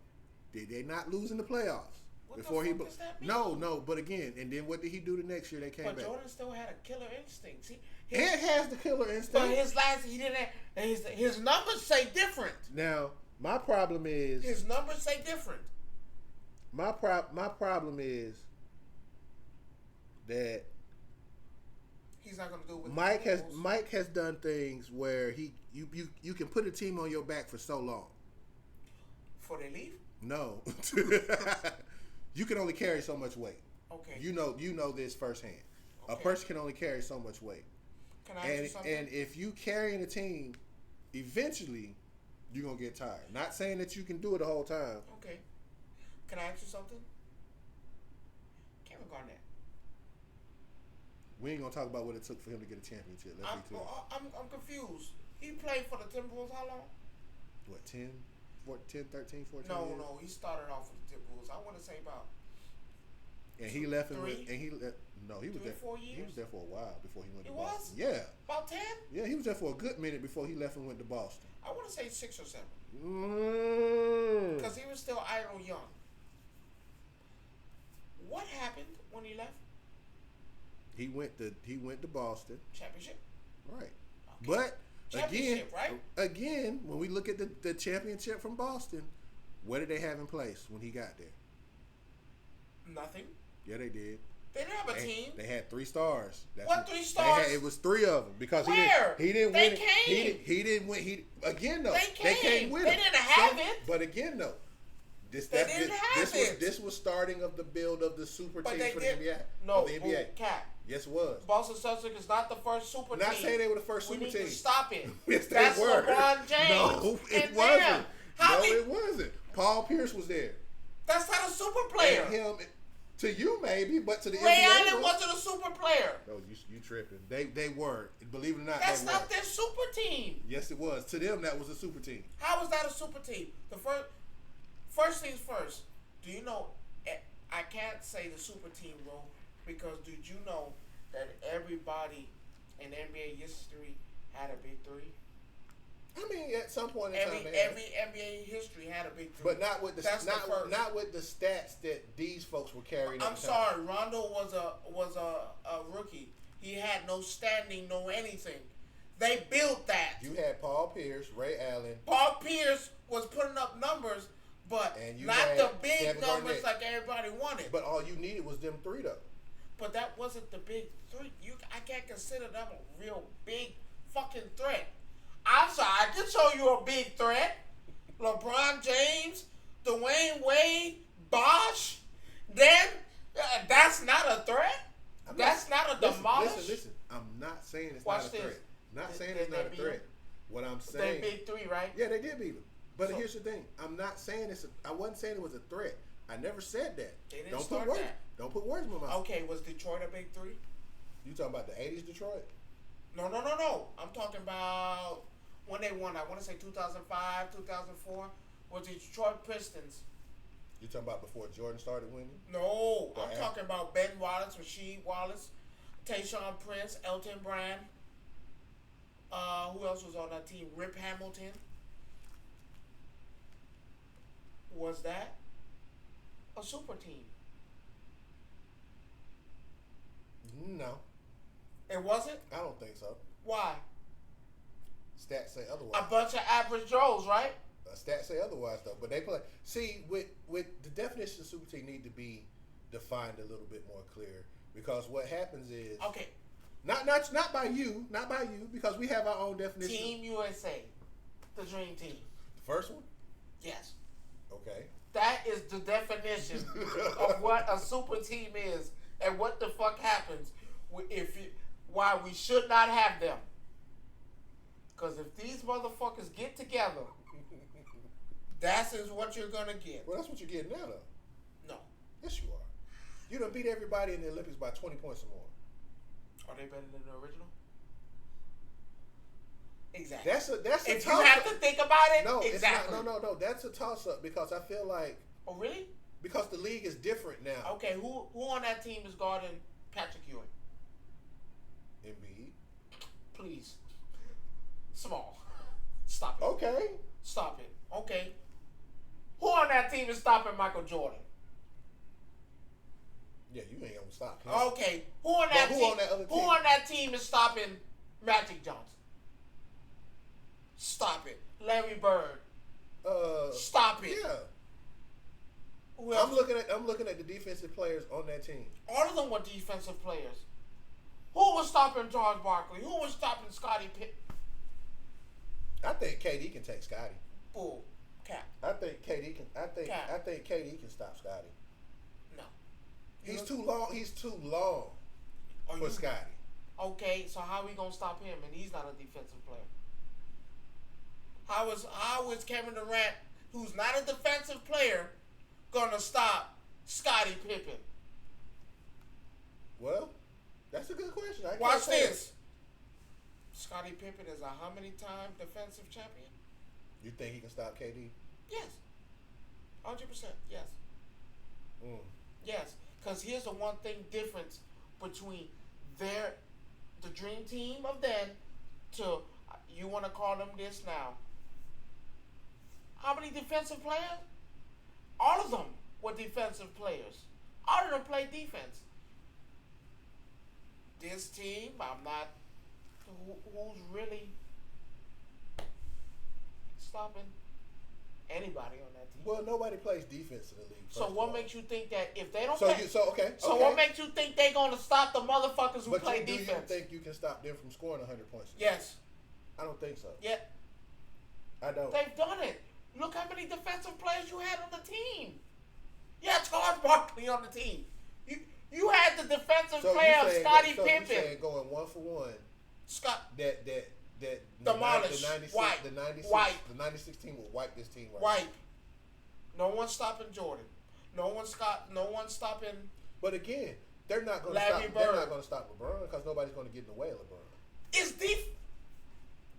did they not lose in the playoffs? What before the fuck does that mean? No. But again, and then what did he do the next year? They came back. But Jordan still had a killer instinct. See, it has the killer instinct. But he didn't. His numbers say different. Now, my problem is his numbers say different. My problem is that he's not going to do it with Mike has done things where you can put a team on your back for so long. Before they leave? No. You can only carry so much weight. Okay. You know this firsthand. Okay. A person can only carry so much weight. Can I ask you something? And if you carrying a team, eventually you're going to get tired. Not saying that you can do it the whole time. Okay. Can I ask you something? Kevin Garnett. We ain't gonna talk about what it took for him to get a championship. I'm confused. He played for the Timberwolves how long? What, 10, 13, 14 No, years? he started off with the Timberwolves. I want to say about. And he left he was 3, there. 4 years. He was there for a while before he went to was? Boston. Yeah. About 10? Yeah, he was there for a good minute before he left and went to Boston. I want to say 6 or 7. Because he was still idle young. What happened when he left? He went to Boston. Championship. Right. Okay. But again, when we look at the championship from Boston, what did they have in place when he got there? Nothing. Yeah, they did. They didn't have a team. They had 3 stars. What 3 stars? It was 3 of them because Where? he didn't they win. Came. He didn't win. They came with they him. Didn't have it. But again, though, this was starting of the build of the super team for the NBA. No, the NBA. Cap. Yes, it was. Boston Celtics is not the first super team. Not saying they were the first super team. We need to stop it. Yes, That's they were. LeBron James. No, it wasn't. It wasn't. Paul Pierce was there. That's not a super player. And him, to you maybe, but to the Ray NBA Allen wasn't a super player. No, you tripping. They were. Believe it or not, that's not their super team. Yes, it was. To them, that was a super team. How was that a super team? The first things first. Do you know? I can't say the super team, bro, because did you know that everybody in NBA history had a big 3? I mean, at some point in Every time, NBA history had a big three. but not with the not with the stats that these folks were carrying. I'm sorry, Rondo was a rookie. He had no standing, no anything. They built that. You had Paul Pierce, Ray Allen. Paul Pierce was putting up numbers, but not the big Kevin numbers Garnett. Like everybody wanted. But all you needed was them three, though. But that wasn't the big three. I can't consider them a real big fucking threat. I'm sorry, I can show you a big threat. LeBron James, Dwayne Wade, Bosh. Then that's not a threat. That's not a demolish. Listen. I'm not saying it's not a threat. Not saying it's not a threat. What I'm saying. They big three, right? Yeah, they did beat them. But here's the thing. I'm not saying I wasn't saying it was a threat. I never said that. They didn't start that. Don't put words in my mouth. Okay, was Detroit a big three? You talking about the '80s Detroit? No. I'm talking about when they won. I want to say 2005, 2004. Was the Detroit Pistons? You talking about before Jordan started winning? No, I'm talking about Ben Wallace, Rasheed Wallace, Tayshaun Prince, Elton Brand. Who else was on that team? Rip Hamilton. Was that a super team? No. It wasn't? I don't think so. Why? Stats say otherwise. A bunch of average Joes, right? Stats say otherwise, though. But they play. See, with the definition of super team need to be defined a little bit more clear, because what happens is not by you, because we have our own definition. Team USA, the dream team. The first one? Yes. Okay. That is the definition of what a super team is and what the fuck happens why we should not have them. Because if these motherfuckers get together, that is what you're going to get. Well, that's what you're getting now, though. No. Yes, you are. You done beat everybody in the Olympics by 20 points or more. Are they better than the original? Exactly. That's a if you have to think about it, no, exactly. It's not, no. That's a toss-up, because I feel like... Oh, really? Because the league is different now. Okay, who on that team is guarding Patrick Ewing? Embiid. Please. Small. Stop it. Okay. Stop it. Okay. Who on that team is stopping Michael Jordan? Yeah, you ain't gonna stop him. Okay. Who on that team? Who on that team is stopping Magic Johnson? Stop it. Larry Bird. Stop it. Yeah. Who else? I'm looking at the defensive players on that team. All of them were defensive players. Who was stopping Charles Barkley? Who was stopping Scottie Pippen? I think KD can take Scottie. Bull. Cap. I think KD can. I think KD can stop Scottie. No. He's too long. He's too long for Scottie. Okay, so how are we gonna stop him? And he's not a defensive player. How is Kevin Durant, who's not a defensive player, gonna stop Scottie Pippen? Well, that's a good question. Watch this. Scottie Pippen is a how many time defensive champion? You think he can stop KD? Yes. 100%. Yes. Yes. Because here's the one thing difference between the dream team of then to, you want to call them this now. How many defensive players? All of them were defensive players. All of them played defense. This team, I'm not... Who's really stopping anybody on that team? Well, nobody plays defense in the league. So what makes you think that if they don't what makes you think they're going to stop the motherfuckers who play defense? Do you think you can stop them from scoring 100 points? Yes. I don't think so. Yeah. I don't. They've done it. Look how many defensive players you had on the team. You had Charles Barkley on the team. You had the defensive player of Scottie Pippen. So you saying going 1-for-1. Scott. That demolish. The 96 team will wipe this team right. Wipe. No one's stopping Jordan. No one's stopping. But again, they're not going to stop. They're not going to stop LeBron because nobody's going to get in the way of LeBron. It's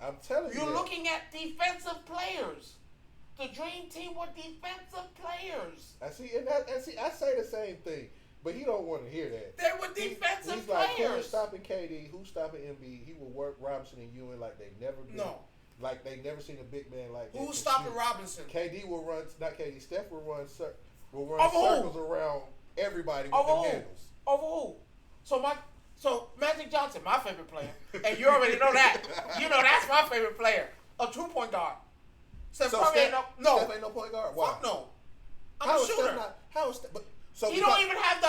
I'm telling you. You're looking at defensive players. The dream team were defensive players. I see. I say the same thing. But he don't want to hear that. They were defensive he's players. Like, who's stopping KD? Who's stopping Embiid? He will work Robinson and Ewing like they never did. No. Like they never seen a big man like that. Who's stopping Robinson? KD will run, not KD. Steph will run Over circles who? around everybody with Over them who? handles. Over who? So Magic Johnson, my favorite player, and you already know that. You know that's my favorite player, a true point guard. Steph Curry ain't no. Steph ain't no point guard. Why? Fuck no. I'm a shooter. How is Steph? So He don't even have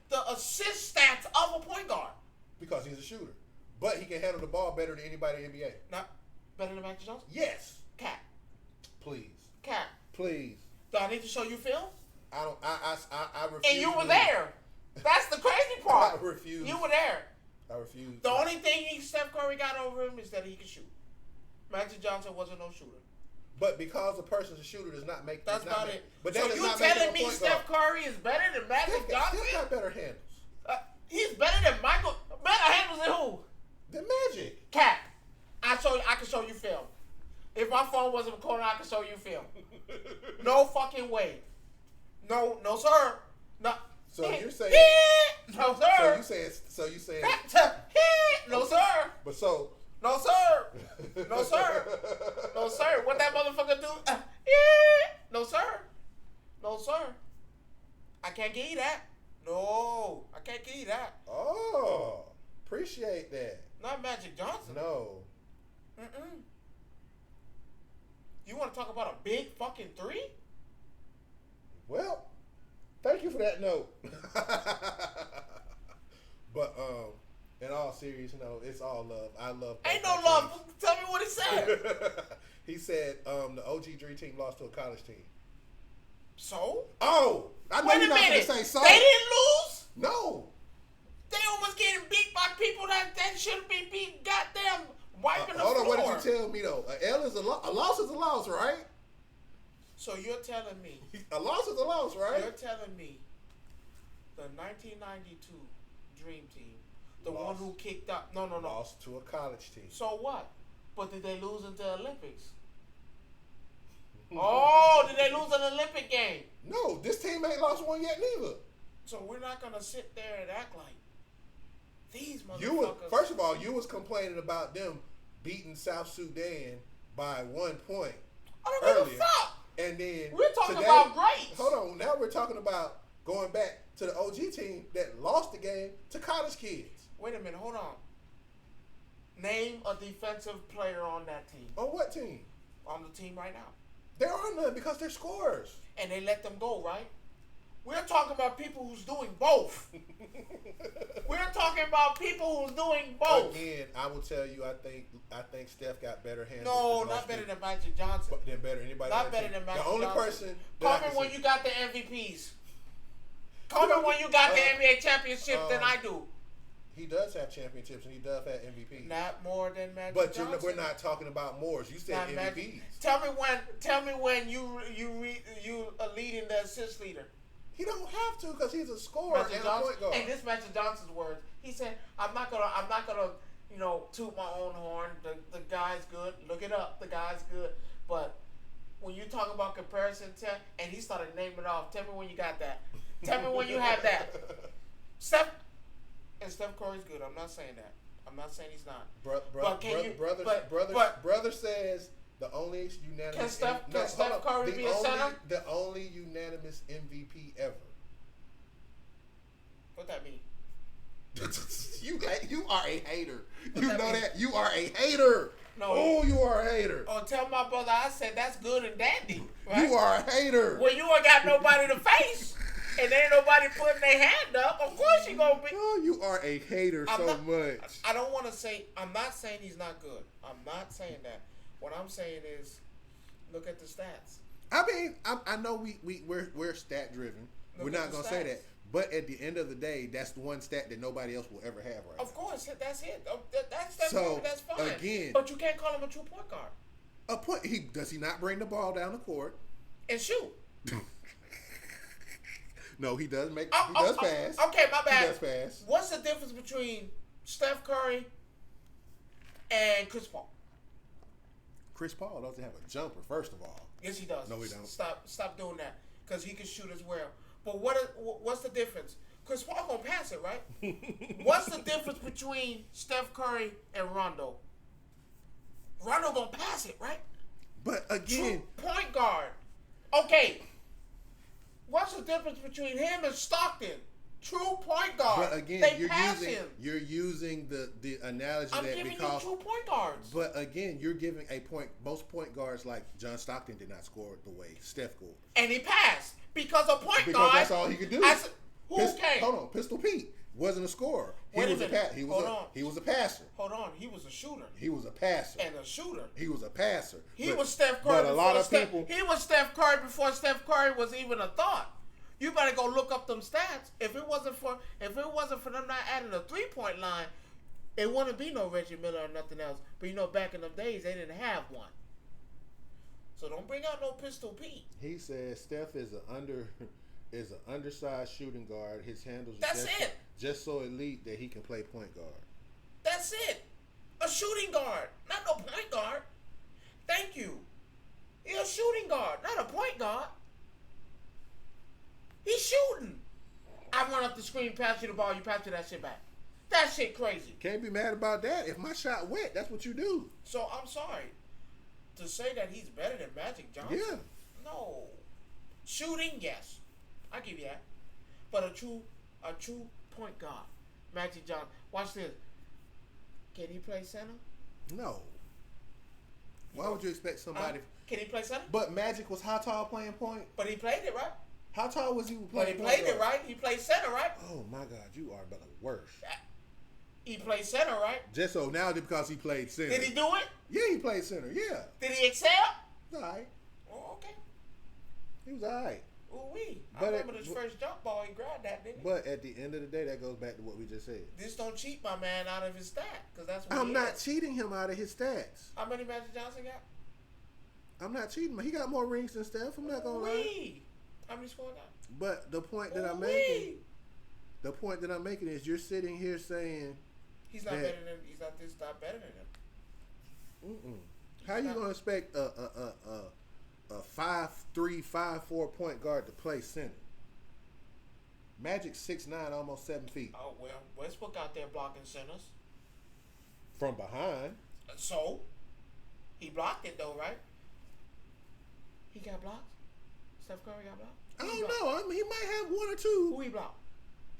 the assist stats of a point guard. Because he's a shooter, but he can handle the ball better than anybody in the NBA. Not better than Magic Johnson. Yes. Cat. Please. Cat. Please. Do I need to show you film? I don't. I refuse. And you were there. That's the crazy part. I refuse. You were there. I refuse. The only thing Steph Curry got over him is that he can shoot. Magic Johnson wasn't no shooter. But because a person's a shooter does not make. That's not it. But so you telling me Steph Curry is better than Magic Johnson? He's got better handles. He's better than Michael. Better handles than who? The Magic. Cap. I can show you film. If my phone wasn't recording, I can show you film. No fucking way. No, sir. No. So you're saying no, sir. So you saying no, sir. But so no, sir. No, sir. No, sir. What that motherfucker do? No, sir. No, sir. I can't give you that. No, I can't give you that. Oh, appreciate that. Not Magic Johnson. No. You want to talk about a big fucking three? Well, thank you for that note. But in all seriousness, it's all love. I love. Ain't no love. Teams. Tell me what he said. He said the OG Dream Team lost to a college team. So? Oh, I know you're not going to say so. They didn't lose? No. They almost getting beat by people that shouldn't be beat. Goddamn, wiping the floor. Hold on, what did you tell me though? A loss is a loss, right? So you're telling me a loss is a loss, right? You're telling me the 1992 Dream Team, the one who kicked up, no, lost to a college team. So what? But did they lose in the Olympics? Oh, did they lose an Olympic game? No, this team ain't lost one yet neither. So we're not gonna sit there and act like these motherfuckers. First of all, you was complaining about them beating South Sudan by 1 point. I don't give a fuck. And then we're talking about greats. Hold on, now we're talking about going back to the OG team that lost the game to college kids. Wait a minute, hold on. Name a defensive player on that team. On what team? On the team right now. There are none because they're scorers. And they let them go, right? We're talking about people who's doing both. We're talking about people who's doing both. Again, I will tell you, I think Steph got better hands. No, not better than Magic Johnson. Then better than anybody. Not better than Magic Johnson. The only person. Call me when you got the MVPs. Call me when you got the NBA championship than I do. He does have championships and he does have MVPs. Not more than Magic Johnson. But we're not talking about more. You said not MVPs. Tell me when you are leading the assist leader. He don't have to because he's a scorer and a point guard. And this Magic Johnson's words. He said, "I'm not gonna, toot my own horn. The guy's good. Look it up. The guy's good. But when you talk about comparison, and he started naming it off. Tell me when you got that. Tell me when you have that. Steph Curry's good. I'm not saying that. I'm not saying he's not. Brother says the only unanimous. Can Steph Curry be a center? The only unanimous MVP ever. What that mean? You are a hater. You know that? You are a hater. No. Oh, you are a hater. Oh, tell my brother I said that's good and dandy. Right? You are a hater. Well, you ain't got nobody to face. And ain't nobody putting their hand up. Of course you gonna be. Oh, you are a hater much. I don't want to say. I'm not saying he's not good. I'm not saying that. What I'm saying is, look at the stats. I mean, I know we're stat driven. We're not gonna say that. But at the end of the day, that's the one stat that nobody else will ever have, right? Of course, that's it. That's fine. Again, but you can't call him a true point guard. A point. Does he not bring the ball down the court and shoot? No, he does make. He does pass. Okay, my bad. He does pass. What's the difference between Steph Curry and Chris Paul? Chris Paul doesn't have a jumper, first of all. Yes, he does. No, he don't. Stop doing that because he can shoot as well. But what's the difference? Chris Paul gonna pass it, right? What's the difference between Steph Curry and Rondo? Rondo gonna pass it, right? But again, True point guard. Okay. What's the difference between him and Stockton? True point guard. but again, They pass him. you're using the analogy I'm that giving because you true point guards. but again, you're giving a point. Most point guards like John Stockton did not score the way Steph scored. And he passed because a point Because guard. that's all he could do. Who Pistol, came? hold on, Pistol Pete wasn't a scorer. He Wait a was minute. he Hold was on. he was a passer. Hold on, he was a shooter. He was a passer. And a shooter. He was a passer. He was Steph Curry. But a lot of people. He was Steph Curry before Steph Curry was even a thought. You better go look up them stats. If it wasn't for them not adding a 3-point line, it wouldn't be no Reggie Miller or nothing else. But you know, back in them days, they didn't have one. So don't bring out no Pistol Pete. He says Steph is an undersized shooting guard. His handles That's are it. just so elite that he can play point guard. That's it. A shooting guard, not no point guard. Thank you. He's a shooting guard, not a point guard. He's shooting. I run up the screen, pass you the ball, you pass me that shit back. That shit crazy. Can't be mad about that. If my shot went, that's what you do. So I'm sorry to say that he's better than Magic Johnson. Yeah. No. Shooting, yes, I give you that. But a true point guard, Magic Johnson. Watch this. Can he play center? No. Why would you expect somebody? Can he play center? But Magic was how tall playing point? But he played it right. How tall was he But playing he point? played it right. He played center right. Oh my God, you are the worst. He played center right. Just so now because he played center. Did he do it? Yeah, he played center. Yeah. Did he excel? All right. Oh, okay. He was all right. Ooh wee. I But remember his first jump ball. He grabbed that, didn't he? But at the end of the day, that goes back to what we just said. This don't cheat my man out of his stat, because that's what I'm he not is. cheating him out of his stats. How many Magic Johnson got? I'm not cheating him. He got more rings than Steph. I'm not gonna lie. Wee. How many scored got? But the point that I'm Ooh-wee. making, is you're sitting here saying He's not that- better than. He's not this. Not better than him. how you gonna expect a 5'3", 5'4" point guard to play center? Magic 6'9", almost 7 feet. Oh well, Westbrook out there blocking centers. From behind. So he blocked it though, right? He got blocked. Steph Curry got blocked. I Who he don't blocked? know. I mean, he might have one or two. Who he blocked?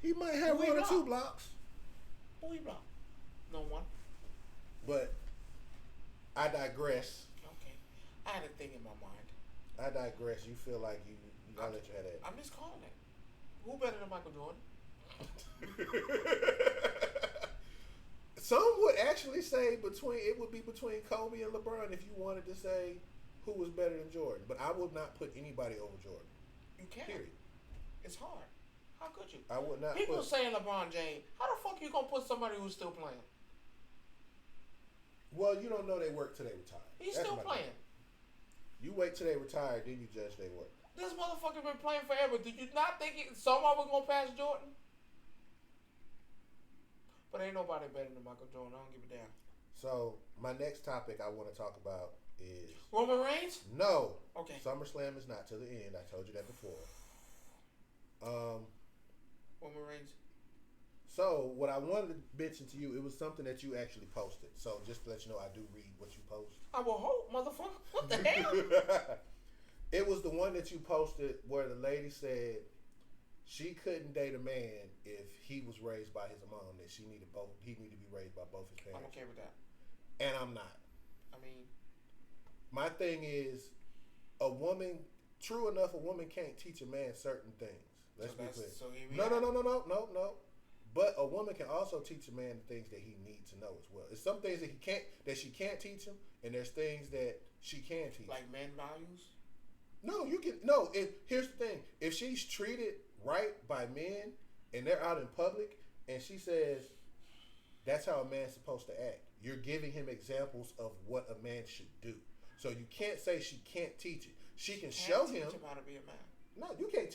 He might have Who he one or two blocked? blocks. Who he blocked? No one. But I digress. Okay. I had a thing in my mind. I digress. You feel like you gotta let you have that. I'm just calling it. Who better than Michael Jordan? Some would actually say it would be between Kobe and LeBron if you wanted to say who was better than Jordan. But I would not put anybody over Jordan. You can't. Period. It's hard. How could you? I would not. People put, saying LeBron James. How the fuck you gonna put somebody who's still playing? Well, you don't know they work till they retire. He's That's still my playing. thing. You wait till they retire, then you judge their work. This motherfucker been playing forever. Did you not think somebody was gonna pass Jordan? But ain't nobody better than Michael Jordan. I don't give a damn. So my next topic I want to talk about is Roman Reigns? no. Okay. SummerSlam is not till the end. I told you that before. Roman Reigns. So what I wanted to mention to you, it was something that you actually posted. So just to let you know, I do read what you post. I will hope, motherfucker. What the hell? It was the one that you posted where the lady said she couldn't date a man if he was raised by his mom. That he needed to be raised by both his I'm parents. okay with that. And I'm not. I mean, My thing is, a woman can't teach a man certain things. Let's be clear. So here we No. are. But a woman can also teach a man the things that he needs to know as well. There's some things that she can't teach him, and there's things that she can teach. Like men values. No, you can no. Here's the thing: if she's treated right by men, and they're out in public, and she says that's how a man's supposed to act, you're giving him examples of what a man should do. So you can't say she can't teach it. She can show him. Teach him how to be a man. No, you can't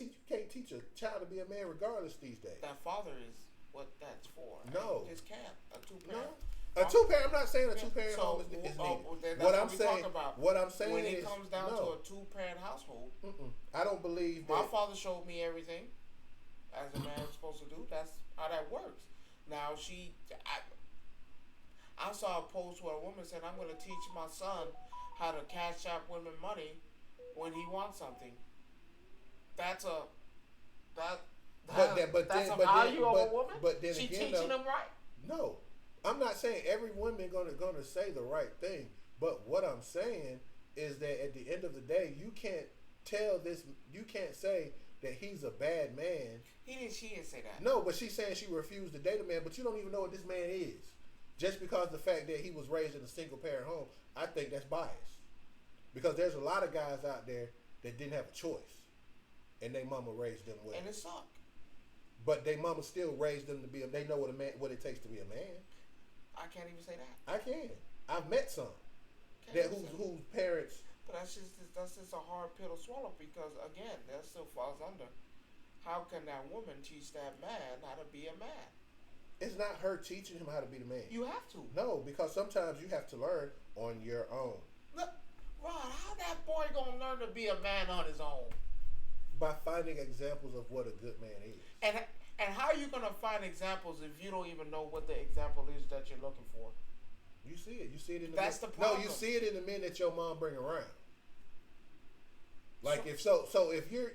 teach a child to be a man regardless these days. That father is what that's for. No. I just can't. A No. two-parent. A two-parent. I'm not saying a two-parent So, home is needed. that's What I'm we saying. talk about. What I'm saying when is it comes down no. to a two-parent household, I don't believe my that. father showed me everything as a man is supposed to do. That's how that works. Now I saw a post where a woman said, "I'm going to teach my son how to cash out women money when he wants something." That's a that, that's a value of a woman. but then She again, teaching though, them right. no, I'm not saying every woman gonna say the right thing. But what I'm saying is that at the end of the day, you can't tell this. You can't say that he's a bad man. She didn't say that. No, but she's saying she refused to date a man, but you don't even know what this man is. Just because the fact that he was raised in a single parent home, I think that's biased. Because there's a lot of guys out there that didn't have a choice, and their mama raised them well. And it sucked. But their mama still raised them to be. They know what it takes to be a man. I can't even say that. I can. I've met some whose parents. But that's just a hard pill to swallow because again, that still falls under. How can that woman teach that man how to be a man? It's not her teaching him how to be the man. You have to. No, because sometimes you have to learn on your own. Look, Rod, how that boy gonna learn to be a man on his own? By finding examples of what a good man is. And how are you gonna find examples if you don't even know what the example is that you're looking for? You see it. You see it in the That's men. the problem. No, you see it in the men that your mom bring around. Like so, if you're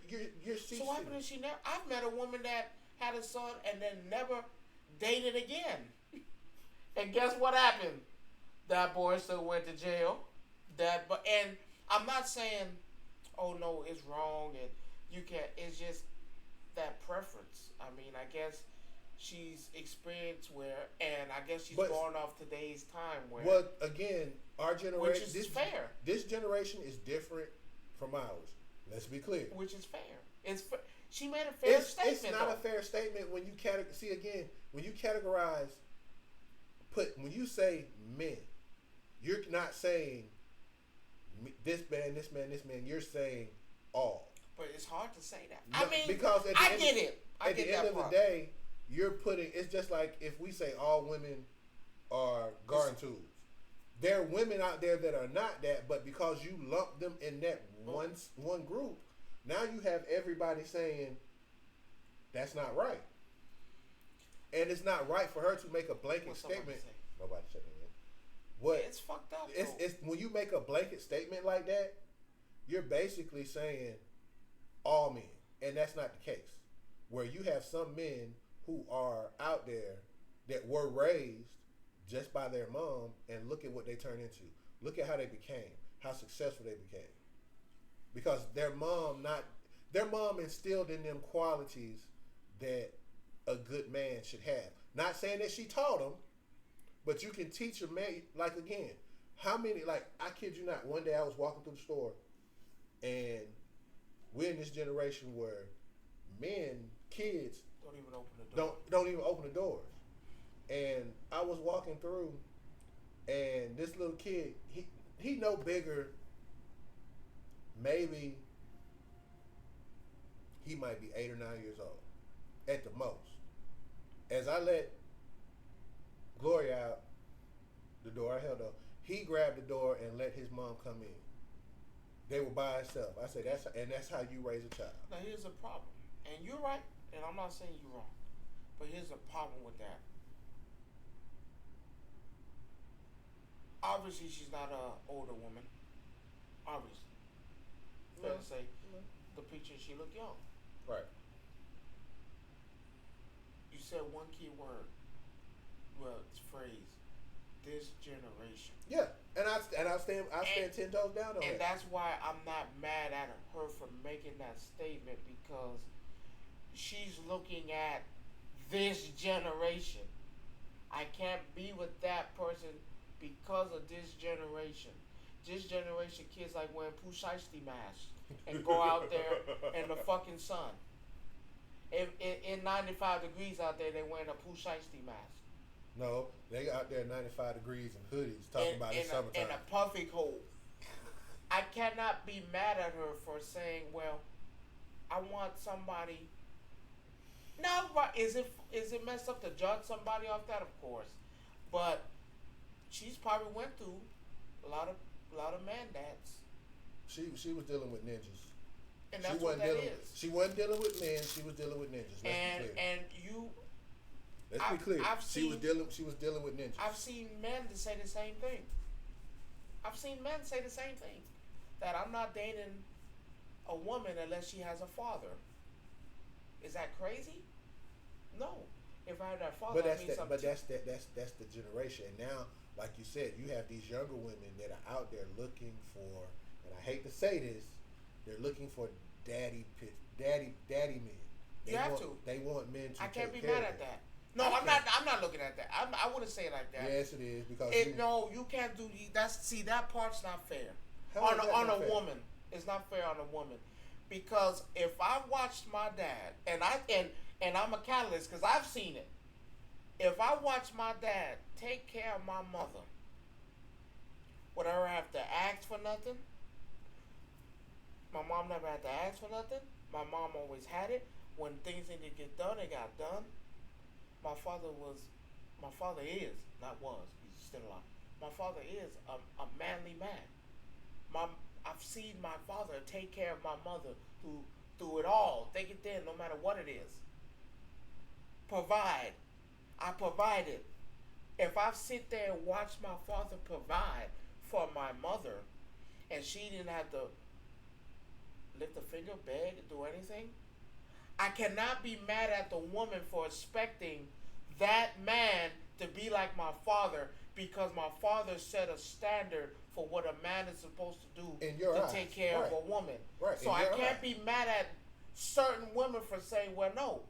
so what happened if she never? I've met a woman that had a son and then never dated again. And guess what happened? That boy still went to jail. And I'm not saying, oh no, it's wrong and you can't. It's just that preference. I mean, I guess she's experienced where, and I guess she's born off today's time where. Well, again, our generation, which is fair. This generation is different from ours. Let's be clear. Which is fair. She made a fair statement. It's not a fair statement when you when you categorize. When you say men, you're not saying this man, this man, this man. You're saying all. But it's hard to say that. No, I mean, because I get it. At the end of the day, you're putting. It's just like if we say all women are garden tools. There are women out there that are not that, but because you lump them in that one group, now you have everybody saying that's not right. And it's not right for her to make a blanket statement. Nobody checking in. What? Yeah, it's fucked up. It's when you make a blanket statement like that, you're basically saying all men, and that's not the case. Where you have some men who are out there that were raised just by their mom, and look at what they turned into. Look at how they became, how successful they became, because their mom instilled in them qualities that a good man should have. Not saying that she taught them, but you can teach a man. Like again, how many? Like I kid you not. One day I was walking through the store, and we're in this generation where kids don't even open the door. Don't even open the doors. And I was walking through, and this little kid, he no bigger. Maybe he might be 8 or 9 years old, at the most. As I let Gloria out the door, I held up. He grabbed the door and let his mom come in. They were by herself. I said, that's how you raise a child. Now here's a problem, and you're right, and I'm not saying you're wrong, but here's a problem with that. Obviously, she's not an older woman. Obviously. Fair to say, the picture, she looked young. Right. You said one key word. Well, it's phrase. This generation. Yeah, and I stand 10 toes down on that. And that's why I'm not mad at her for making that statement, because she's looking at this generation. I can't be with that person because of this generation. This generation, kids like wearing Pusheisty masks and go out there in the fucking sun. In 95 degrees out there, they wearing a Pusheisty mask. No, they out there 95 degrees in hoodies talking about the summertime. In a puffy cold. I cannot be mad at her for saying, well, I want somebody. No, but is it messed up to judge somebody off that? Of course. But she's probably went through a lot of mandates. She was dealing with ninjas. And that's what that is. She wasn't dealing with men. She was dealing with ninjas. Let's be clear. And Let's be clear. She was dealing with ninjas. I've seen men to say the same thing. I've seen men say the same thing. That I'm not dating a woman unless she has a father. Is that crazy? No. If I had that father, That's the generation. And now, like you said, you have these younger women that are out there looking for, and I hate to say this, they're looking for daddy men. They want men to. I can't be care mad at that. No, I'm not. I'm not looking at that. I wouldn't say it like that. Yes, it is because you can't do that part's not fair on a woman. It's not fair on a woman because if I watched my dad and I'm a catalyst because I've seen it. If I watched my dad take care of my mother, would I ever have to ask for nothing? My mom never had to ask for nothing. My mom always had it. When things needed to get done, they got done. My father is, not was, he's still alive. My father is a manly man. I've seen my father take care of my mother through it all. Take it in, no matter what it is. Provide. I provided. If I sit there and watch my father provide for my mother, and she didn't have to lift a finger, beg, do anything, I cannot be mad at the woman for expecting that man to be like my father because my father set a standard for what a man is supposed to do to take care of a woman. Right. So I can't be mad at certain women for saying, well, no.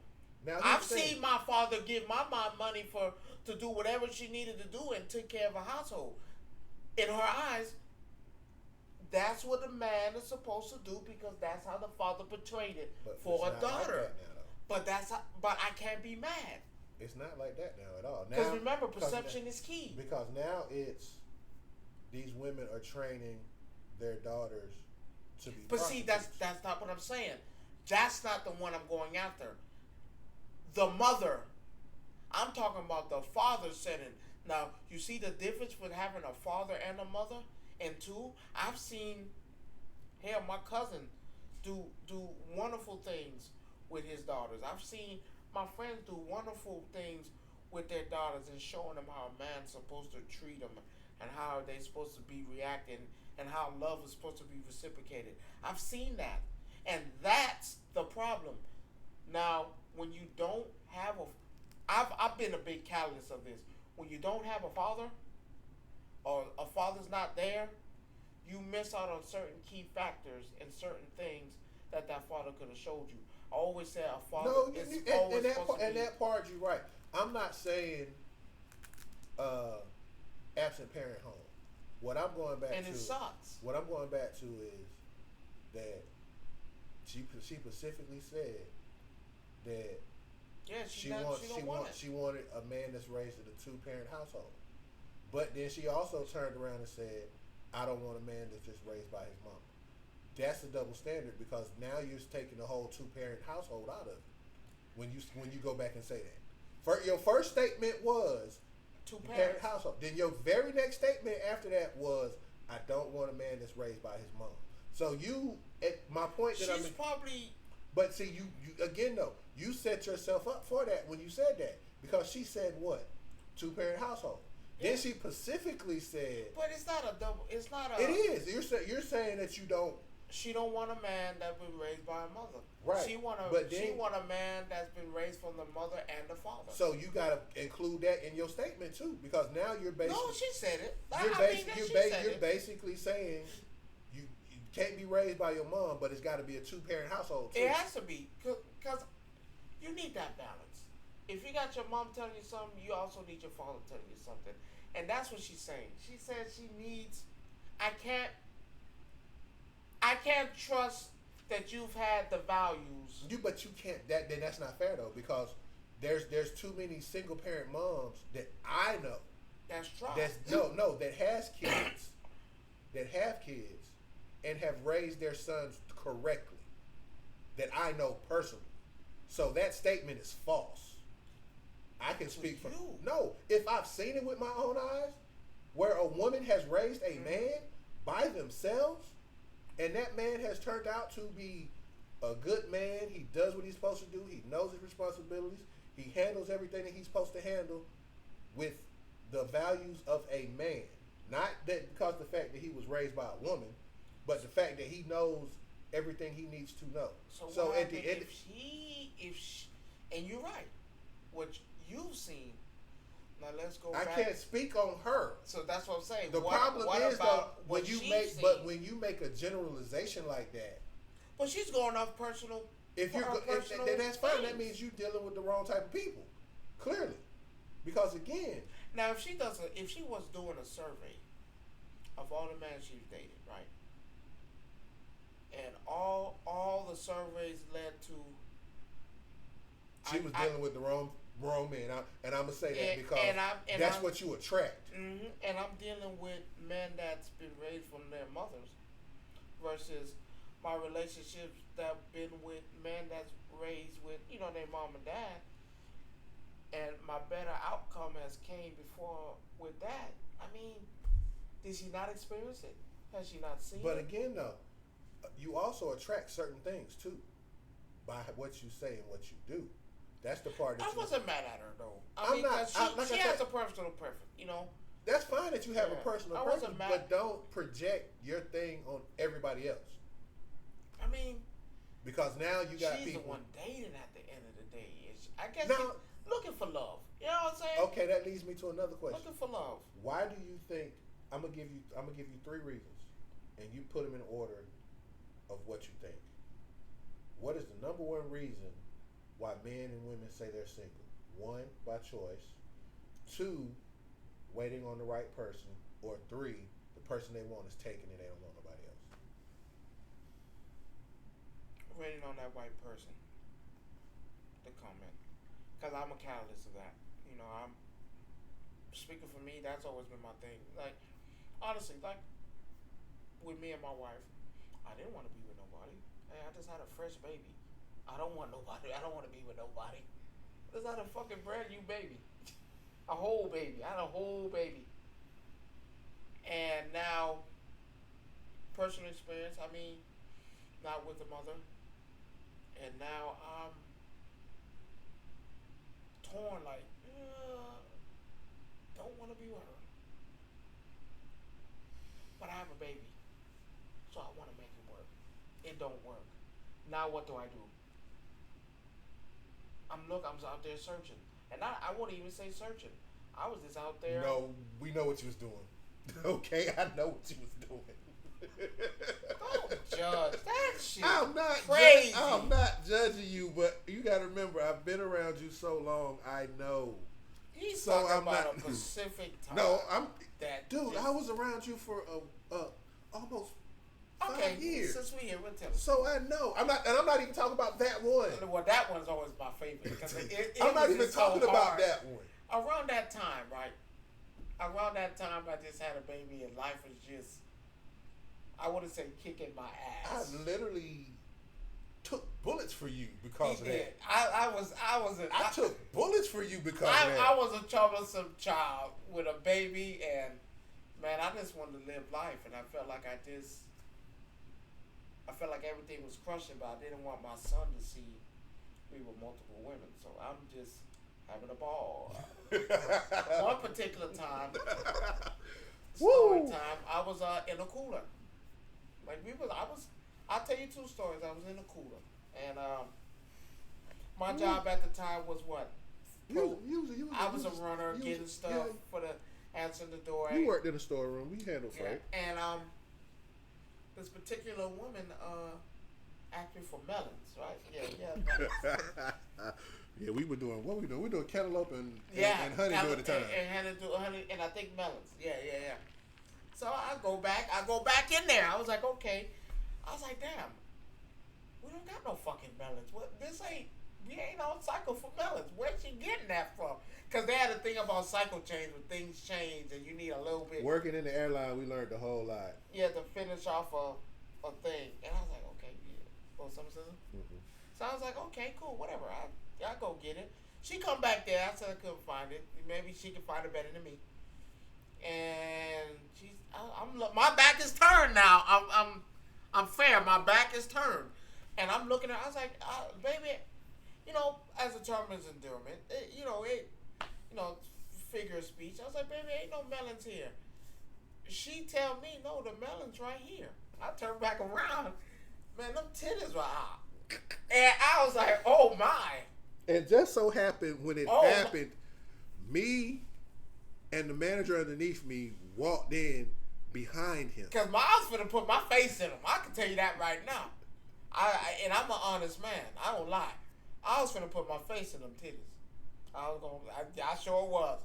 Now, I've seen my father give my mom money to do whatever she needed to do and took care of a household. In her eyes, that's what a man is supposed to do because that's how the father portrayed it for a daughter. Like but I can't be mad. It's not like that now at all. Because remember, perception is key. Because now these women are training their daughters to be. But see, that's not what I'm saying. That's not the one I'm going after. The mother. I'm talking about the father setting. Now, you see the difference with having a father and a mother? And two, I've seen my cousin do wonderful things with his daughters. I've seen my friends do wonderful things with their daughters and showing them how a man's supposed to treat them and how they're supposed to be reacting and how love is supposed to be reciprocated. I've seen that. And that's the problem. Now, when you don't have I've been a big catalyst of this. When you don't have a father, or a father's not there, you miss out on certain key factors and certain things that father could have showed you. I always say a father is always supposed to be. And that part, you're right. I'm not saying absent parent home. What I'm going back and to, it sucks. What I'm going back to is that she specifically said that she wanted a man that's raised in a 2-parent household. But then she also turned around and said, I don't want a man that's just raised by his mom. That's a double standard because now you're taking the whole 2-parent household out of it when you go back and say that. Your first statement was 2-parent household. Then your very next statement after that was, I don't want a man that's raised by his mom. So my point that she's probably. But see, you again though, you set yourself up for that when you said that because she said what? 2-parent household. Then she specifically said. But it's not a double. It's not a. It is. You're saying that you don't. She don't want a man that's been raised by a mother. Right. She want a man that's been raised from the mother and the father. So you gotta include that in your statement too, because now you're basically. No, she said it. You're basically saying you can't be raised by your mom, but it's got to be a 2-parent household too. It has to be, because you need that balance. If you got your mom telling you something, you also need your father telling you something. And that's what she's saying. She says she needs. I can't trust that you've had the values. But you can't. That's not fair though, because there's too many single parent moms that I know. That's right. That has kids, that have kids, and have raised their sons correctly. That I know personally. So that statement is false. I can speak for you. No, if I've seen it with my own eyes, where a woman has raised a man by themselves, and that man has turned out to be a good man, he does what he's supposed to do, he knows his responsibilities, He handles everything that he's supposed to handle with the values of a man. Not that because the fact that he was raised by a woman, but the fact that he knows everything he needs to know. So at the end, if she, and you're right, what you've seen. Now let's go. I back. can't speak on her. So that's what I'm saying. The problem is though when you make a generalization like that. Well, she's going off personal. If you're then that's fine. Things. That means you're dealing with the wrong type of people. Clearly, because again. Now, if she was doing a survey of all the men she's dated, right, and all the surveys led to. She was dealing with the wrong man, and I'm gonna say that because that's what you attract. Mm-hmm, and I'm dealing with men that's been raised from their mothers, versus my relationships that been with men that's raised with their mom and dad, and my better outcome has came before with that. I mean, did she not experience it? Has she not seen it? But again, though, you also attract certain things too by what you say and what you do. That's the part that I wasn't mad at her though. She has a personal preference, That's fine that you have a personal preference, but don't project your thing on everybody else. I mean, because now you got she's people. The one dating at the end of the day. I guess now, looking for love. You know what I'm saying? Okay, that leads me to another question. Looking for love. Why do you think I'm gonna give you 3 reasons, and you put them in order of what you think? What is the number one reason why men and women say they're single? 1, by choice. 2, waiting on the right person. Or 3, the person they want is taken and they don't want nobody else. Waiting on that right person. The comment. Because I'm a catalyst of that. I'm speaking for me, that's always been my thing. Like, honestly, like, with me and my wife, I didn't want to be with nobody. Hey, I just had a fresh baby. I don't want nobody. I don't want to be with nobody. I just had a fucking brand new baby. A whole baby. I had a whole baby. And now, personal experience, I mean, not with the mother. And now I'm torn, like, don't want to be with her. But I have a baby. So I want to make it work. It don't work. Now what do I do? I'm out there searching. And I won't even say searching. I was just out there. No, we know what you was doing. Okay, I know what you was doing. Don't judge that shit. I'm not crazy. I'm not judging you, but you got to remember, I've been around you so long. I know. He's talking about a Pacific time. No, I was around you for almost 5 years. Since we here, we'll tell so I know. I'm not even talking about that one. Well, that one's always my favorite because I'm not even talking about that one. Around that time, right? Around that time, I just had a baby, and life was just, I wouldn't say kicking my ass. I literally took bullets for you because of that. I took bullets for you because of that. I was a troublesome child with a baby, and man, I just wanted to live life, and I felt like everything was crushing, but I didn't want my son to see me with multiple women, so I'm just having a ball. One particular time, story time, I was in a cooler. I'll tell you 2 stories. I was in a cooler, and my job at the time was what? I was a runner, getting stuff for the answering the door. You worked in a storeroom. We handled freight. And this particular woman asked me for melons, right? Yeah. Yeah, we were doing what we doing. We were doing cantaloupe and honey at the time. And I think melons. Yeah. So I go back in there. I was like, okay. I was like, damn, we don't got no fucking melons. We ain't on cycle for melons. Where's she getting that from? Because they had a thing about cycle change when things change and you need a little bit. Working in the airline, we learned a whole lot. Yeah, to finish off a thing. And I was like, okay, yeah. Oh, Summerslam? Mm-hmm. So I was like, okay, cool, whatever. I go get it. She come back there. I said I couldn't find it. Maybe she can find it better than me. And my back is turned now. I'm fair. My back is turned. And I'm looking at her. I was like, baby, as a determines endearment. Figure of speech. I was like, baby, ain't no melons here. She tell me, no, the melon's right here. I turn back around, man, them titties were out. And I was like, oh my. And just so happened when it happened, me and the manager underneath me walked in behind him. Because I was finna put my face in them. I can tell you that right now. And I'm an honest man. I don't lie. I was finna put my face in them titties. I sure was.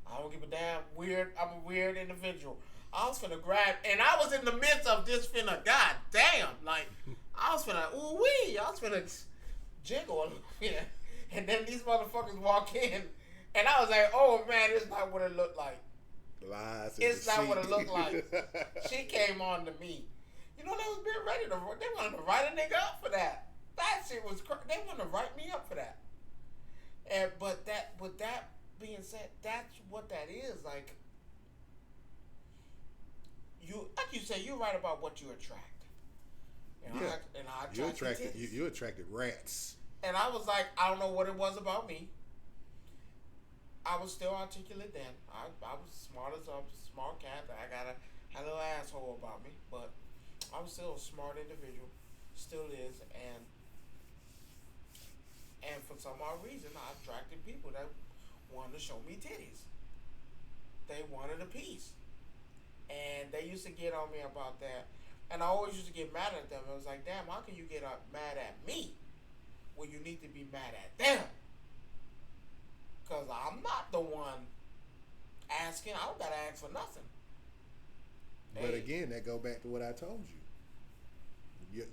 I don't give a damn. I'm a weird individual. I was finna grab, and I was in the midst of this finna, god damn, like, I was finna, ooh wee, I was finna jiggle a little bit. And then these motherfuckers walk in, and I was like, oh man, it's not what it looked like. Lies it's not what it looked like. She came on to me. You know, they was being ready to, they wanted to write a nigga up for that. That shit was, they wanted to write me up for that. And, but that being said, that's what that is, like you say, you're right about what you attract. You attracted rats. And I was like, I don't know what it was about me. I was still articulate then. I was smart as a smart cat. I had a little asshole about me, but I was still a smart individual. Still is, and for some odd reason, I attracted people that wanted to show me titties. They wanted a piece. And they used to get on me about that. And I always used to get mad at them. I was like, damn, how can you get mad at me when you need to be mad at them? Because I'm not the one asking. I don't got to ask for nothing. But again, that go back to what I told you.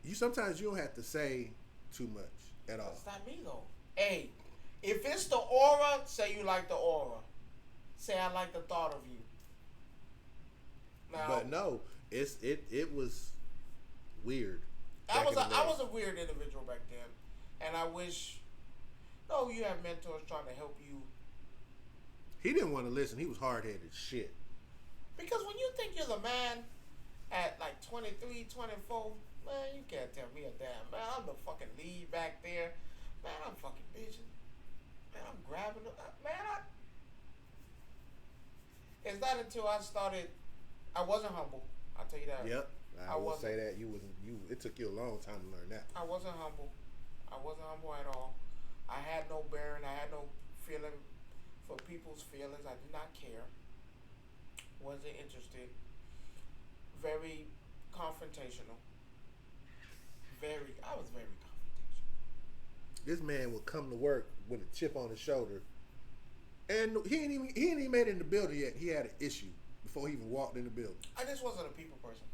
You sometimes you don't have to say too much at all. That's not me, though. Hey, if it's the aura, say you like the aura. Say I like the thought of you. Now, but no, it was weird. I was a weird individual back then, and I wish. No, you have mentors trying to help you. He didn't want to listen. He was hard headed shit. Because when you think you're the man at like 23, 24, man, you can't tell me a damn. Man, I'm the fucking lead back there. Man, I'm fucking bitching. Man, I'm grabbing it. Man, it's not until I started. I wasn't humble. I'll tell you that. Yep. I will say that you wasn't. It took you a long time to learn that. I wasn't humble. I wasn't humble at all. I had no bearing. I had no feeling for people's feelings. I did not care. Wasn't interested. Very confrontational. I was very confrontational. This man would come to work with a chip on his shoulder, and he ain't even made it in the building yet. He had an issue before he even walked in the building. I just wasn't a people person.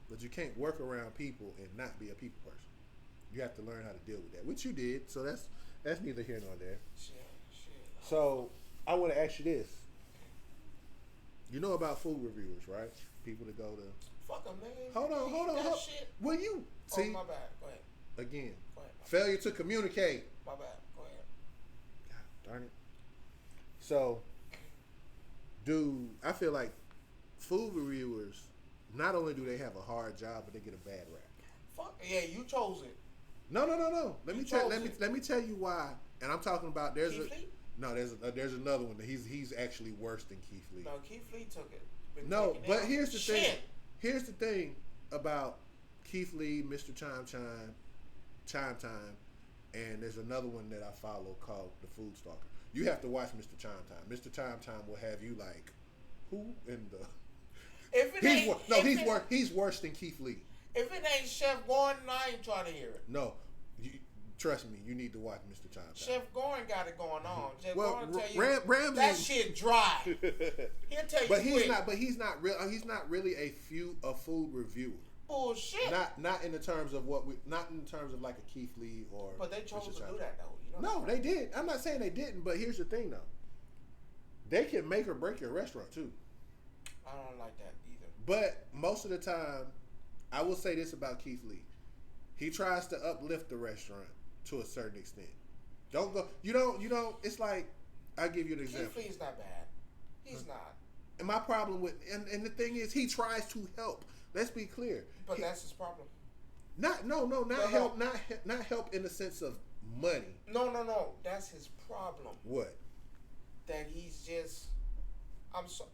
But you can't work around people and not be a people person. You have to learn how to deal with that, which you did. So that's neither here nor there. Shit. So I want to ask you this. You know about food reviewers, right? People that go to. Fuck them, nigga. Hold on. Shit. Will you see? Oh, my bad. Go ahead. Again. Go ahead. Failure to communicate. My bad. Go ahead. God darn it. So, I feel like food reviewers, not only do they have a hard job, but they get a bad rap. Fuck yeah, you chose it. No. Let me tell you why. And I'm talking about there's another one. He's actually worse than Keith Lee. No, Keith Lee took it. But here's the thing. Here's the thing about Keith Lee, Mr. Chime Time, and there's another one that I follow called The Food Stalker. You have to watch Mr. Chime Time. Mr. Chime Time will have you like, who in the? He's worse than Keith Lee. If it ain't Chef Gordon, I ain't trying to hear it. No, trust me, you need to watch Mr. Chime Time. Chef Gordon got it going on. Chef Gordon tell you Ramsay, that shit dry. He'll tell you. But he's not really a food reviewer. Bullshit. Not in the terms of not in terms of like a Keith Lee or. But they chose to do that though. No, they did. I'm not saying they didn't, but here's the thing though. They can make or break your restaurant too. I don't like that either. But most of the time, I will say this about Keith Lee. He tries to uplift the restaurant to a certain extent. Don't go. You don't. It's like, I'll give you an example. Keith Lee's not bad. He's not. And my problem with and the thing is, he tries to help. Let's be clear. But that's his problem. Not help in the sense of money. No. That's his problem. What? That he's just. I'm so.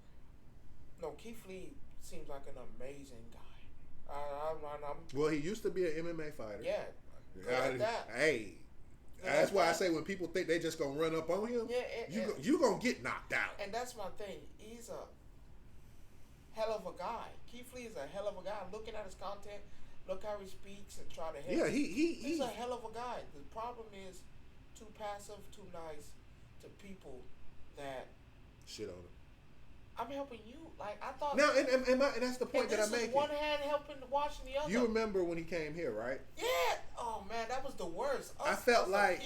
No, Keith Lee seems like an amazing guy. I'm Well, he used to be an MMA fighter. yeah. Good at that. Hey, Good that's at why I that. say when people think they just gonna run up on him, Yeah, you gonna get knocked out. and that's my thing. He's a hell of a guy. Keith Lee is a hell of a guy. Looking at his content, look how he speaks and try to help. Yeah, he's a hell of a guy. The problem is too passive, too nice to people that shit on him. I'm helping you. Like I thought. Now, and that's the point that I'm making. One hand helping watching the other. You remember when he came here, right? Yeah. Oh man, that was the worst. I felt like,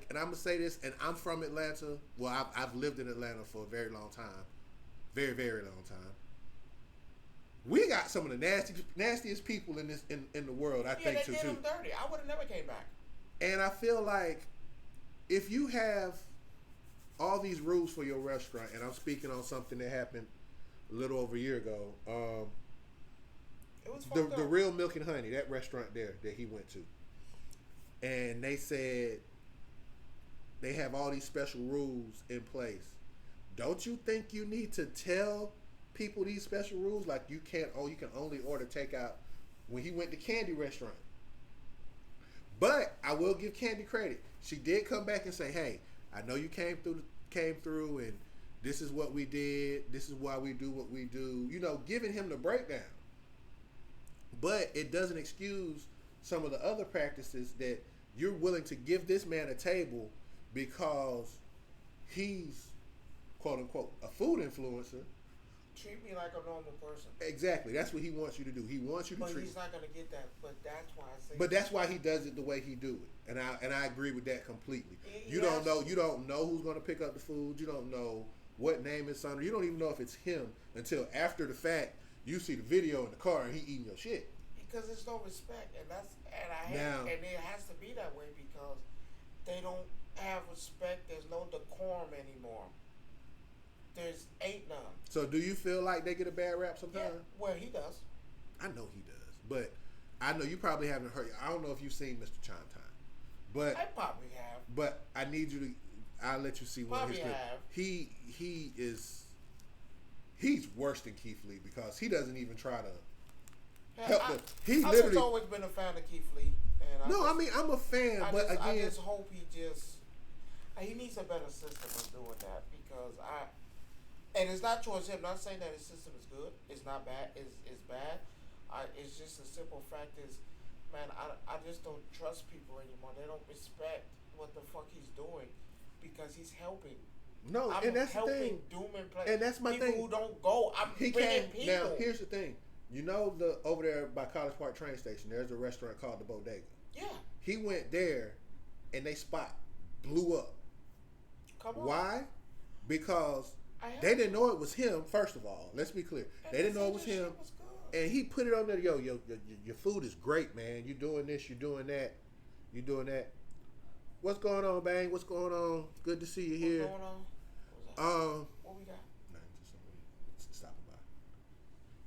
and I'm gonna say this, and I'm from Atlanta. Well, I've lived in Atlanta for a very long time, very, very long time. We got some of the nastiest people in the world. I think they did him dirty. I would have never came back. And I feel like if you have all these rules for your restaurant, and I'm speaking on something that happened a little over a year ago. It was the Real Milk and Honey, that restaurant there that he went to, and they said they have all these special rules in place. Don't you think you need to tell people these special rules? Like you can only order takeout when he went to Candy restaurant. But I will give Candy credit. She did come back and say, "Hey, I know you came through, and this is what we did. This is why we do what we do." You know, giving him the breakdown. But it doesn't excuse some of the other practices that you're willing to give this man a table because he's, quote unquote, a food influencer. Treat me like a normal person. Exactly. That's what he wants you to do. He wants you to treat. But he's not gonna get that. But that's why I say. But that's why he does it the way he do it, and I agree with that completely. You don't know who's gonna pick up the food. You don't know what name it's under. You don't even know if it's him until after the fact. You see the video in the car and he eating your shit. Because there's no respect, and it has to be that way because they don't have respect. There's no decorum anymore. There's ain't none. So do you feel like they get a bad rap sometimes? Yeah, well, he does. I know he does, but I know you probably haven't heard. I don't know if you've seen Mr. Chime Time, but I probably have. But I need you to. I'll let you see one of his clips. He's worse than Keith Lee because he doesn't even try to help them. I've just always been a fan of Keith Lee. And I'm a fan, I just hope he needs a better system of doing that because and it's not towards him. Not saying that his system is good. It's not bad. It's bad. It's just a simple fact is, man, I just don't trust people anymore. They don't respect what the fuck he's doing because he's helping. No, and that's the thing. And that's my people thing. Who don't go. I'm bringing people. Now, here's the thing. You know, over there by College Park train station, there's a restaurant called the Bodega. Yeah. He went there, and they spot blew up. Come on. Why? Because they didn't know it was him. First of all, let's be clear. They didn't know it was him. And he put it on there. Yo, your food is great, man. You doing this, you doing that, you doing that. What's going on, Bang? What's going on? Good to see you here. What's going on? What we got? Nothing. Just stopping by.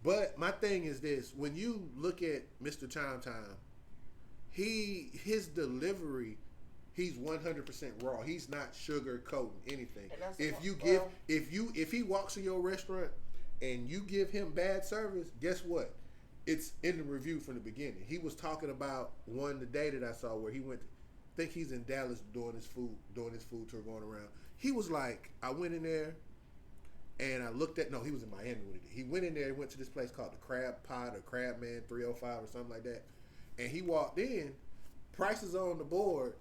But my thing is this: when you look at Mr. Chime Time, his delivery, he's 100% raw. He's not sugarcoating anything. If he walks in your restaurant and you give him bad service, guess what? It's in the review from the beginning. He was talking about one today that I saw where he went. I think he's in Dallas doing his food tour going around. He was like, I went in there and I looked at, no, he was in Miami with it. He went in there and went to this place called the Crab Pot or Crab Man 305 or something like that. And he walked in, prices on the board.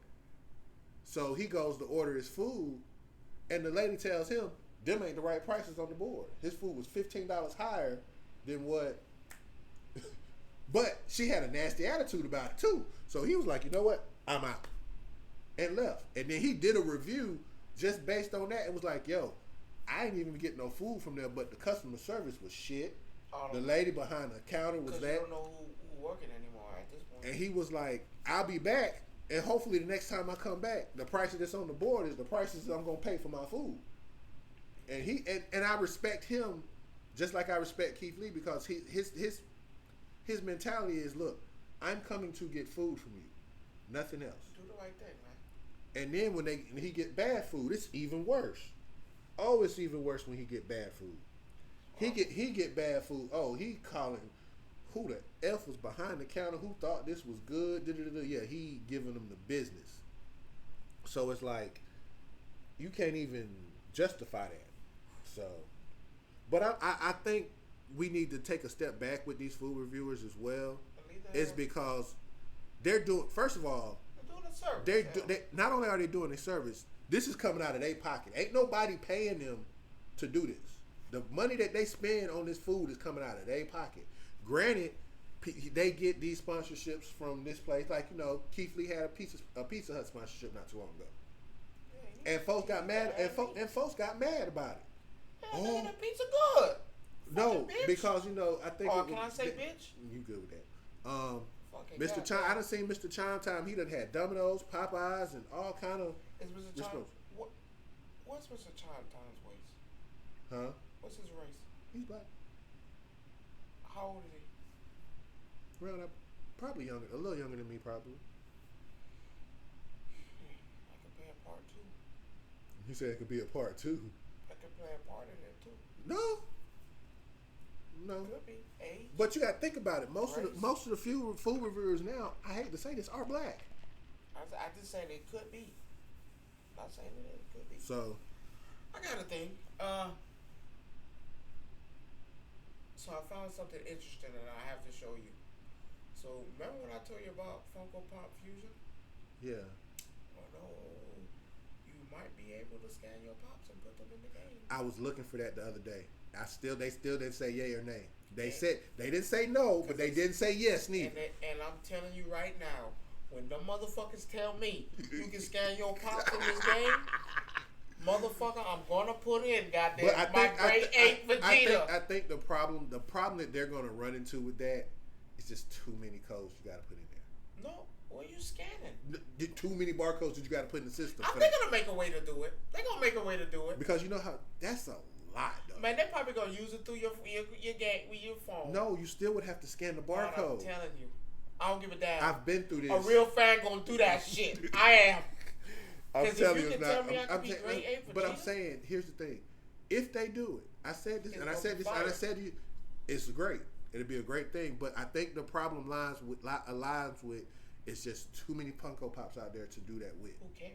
So he goes to order his food and the lady tells him, them ain't the right prices on the board. His food was $15 higher than what, but she had a nasty attitude about it too. So he was like, you know what? I'm out. And left. And then he did a review just based on that and was like, yo, I ain't even get no food from there, but the customer service was shit. The lady behind the counter was that. You don't know who working anymore at this point. And he was like, I'll be back, and hopefully the next time I come back, the prices that's on the board is the prices I'm going to pay for my food. And I respect him just like I respect Keith Lee because his mentality is, look, I'm coming to get food from you. Nothing else. right there, man. And then when he get bad food, it's even worse. Oh, it's even worse when he get bad food. He get bad food. Oh, he calling who the F was behind the counter, who thought this was good. Yeah, he giving them the business. So it's like you can't even justify that. So, but I think we need to take a step back with these food reviewers as well. It's because they're doing. First of all, they're doing a service. Not only are they doing a service, this is coming out of their pocket. Ain't nobody paying them to do this. The money that they spend on this food is coming out of their pocket. Granted, they get these sponsorships from this place. Like, Keith Lee had a Pizza Hut sponsorship not too long ago. Yeah, and folks got mad. And folks got mad about it. Yeah, the pizza good. No, because I think. Oh, can I say bitch? You good with that? Mr. Chime, I done seen Mr. Chime Time. He done had Domino's, Popeyes, and all kind of. Is Mr. Chime? What's Mr. Chime Time's race? Huh? What's his race? He's black. How old is he? Well, probably younger, a little younger than me, probably. I could play a part two. You said it could be a part two. I could play a part in it too. No. Could be age. But you got to think about it. Most of the few food reviewers now, I hate to say this, are black. I just said it could be. I'm not saying it could be. So, I got a thing. So I found something interesting that I have to show you. So remember when I told you about Funko Pop Fusion? Yeah. Oh no, you might be able to scan your pops and put them in the game. I was looking for that the other day. They still didn't say yay or nay. They didn't say no, but they didn't say yes neither. And I'm telling you right now, when the motherfuckers tell me you can scan your pops in this game, motherfucker, I'm gonna put in goddamn my grade 8 Vegeta. I think the problem that they're gonna run into with that is just too many codes you gotta put in there. No, what are you scanning? Too many barcodes that you gotta put in the system. They're gonna make a way to do it. They're gonna make a way to do it. Because you know how that's a lot though. Man, they're probably gonna use it through your game with your phone. No, you still would have to scan the barcode. I'm telling you, I don't give a damn. I've been through this. A real fan gonna do that shit. I am. I'm telling you, tell me I can be grade 8 for but Vegeta? I'm saying, here's the thing: if they do it, I said this, and I said to you, it's great. It'll be a great thing. But I think the problem aligns with it's just too many Funko Pops out there to do that with. Who cares?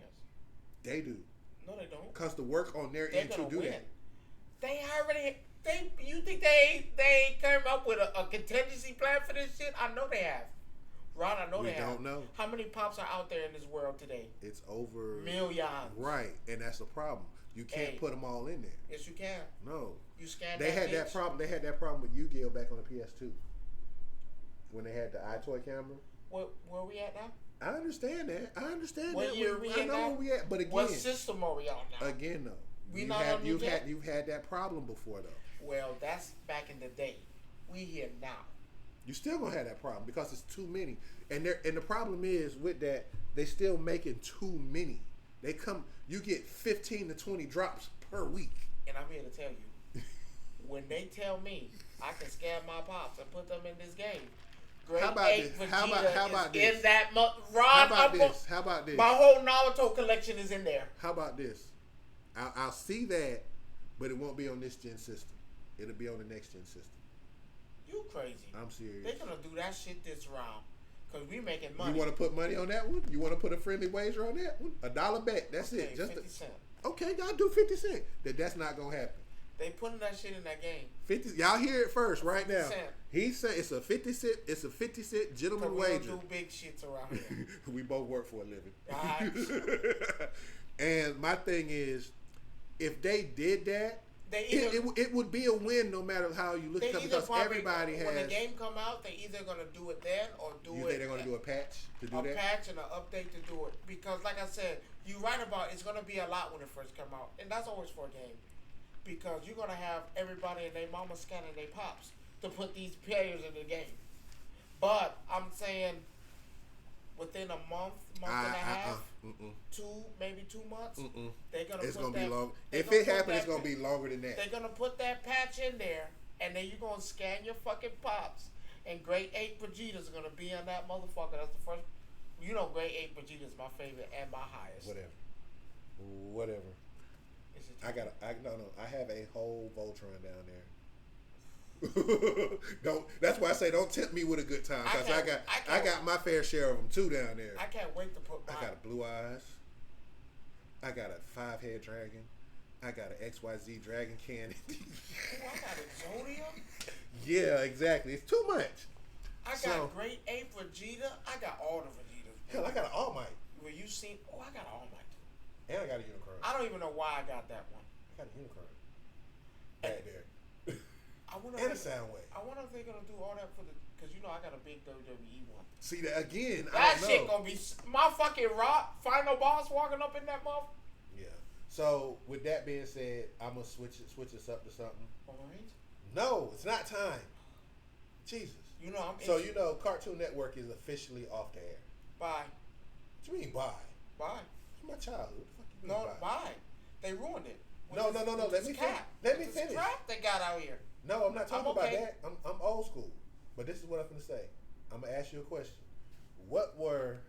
They do. No, they don't. Cause the work on their end to do win. that. They already. You think they came up with a contingency plan for this shit? I know they have. Ron, I know they have. We don't know. How many pops are out there in this world today? It's over millions. Right, and that's the problem. You can't put them all in there. Yes, you can. No. You scan. They had that problem. They had that problem with Yu-Gi-Oh back on the PS2 when they had the iToy camera. Where we at now? I understand that. I understand what that. Year we I know now? where we at, but again, what system are we on now? Again, though, you've had that problem before, though. Well, that's back in the day. We here now. You still gonna have that problem because it's too many, and the problem is with that they still making too many. You get 15 to 20 drops per week. And I'm here to tell you, when they tell me I can scan my pops and put them in this game, How about this? In that Ron, how about this? My whole Naruto collection is in there. How about this? I'll see that, but it won't be on this gen system. It'll be on the next gen system. You crazy? I'm serious. They're gonna do that shit this round because we making money. You want to put money on that one? You want to put a friendly wager on that one? $1 bet. That's it. Just 50 cents. Okay, y'all do 50 cents. That's not gonna happen. They putting that shit in that game. 50. Y'all hear it first right now. Cent. He said it's a 50 cent. It's a 50 cent gentleman wager. We don't do big shits around here. We both work for a living. Right. And my thing is, if they did that, it would be a win no matter how you look at it because everybody has. When the game come out, they either gonna do it then or do it. You think they're gonna do a patch to do that? A patch and an update to do it because, like I said, you're right about it's gonna be a lot when it first come out, and that's always for a game because you're gonna have everybody and their mama scanning their pops to put these players in the game. But I'm saying within a month and a half, 2 months, they're gonna. It's gonna be long. If it happens, it's gonna be longer than that. They're gonna put that patch in there, and then you're gonna scan your fucking pops, and grade 8 Vegeta's gonna be on that motherfucker. That's the first You know, grade 8 Vegeta is my favorite and my highest. Whatever. I have a whole Voltron down there. Don't. That's why I say don't tempt me with a good time, because I got my fair share of them too down there. I can't wait to put. I got a Blue Eyes. I got a 5-head dragon. I got an XYZ dragon cannon. Oh, I got a Zodiac. Yeah, exactly. It's too much. I got grade 8 Vegeta. I got all the Vegetas. Hell, I got an All Might. Well, you seen? Oh, I got an All Might too. And I got a Unicron. I don't even know why I got that one. I got a Unicron. Right there. I wonder and a Soundwave. I wonder if they're gonna do all that for the, because you know I got a big WWE one. See that again? That shit gonna be my fucking final boss walking up in that mouth. Yeah. So with that being said, I'm gonna switch this up to something. Orange? No, it's not time. Jesus. You know Cartoon Network is officially off the air. Bye. What you mean bye? Bye. It's my childhood. What the fuck you mean No, bye? bye. They ruined it. No. Let me finish. Let me finish. Crap they got out here. No, I'm not talking about that. I'm old school. But this is what I'm going to say. I'm going to ask you a question. What were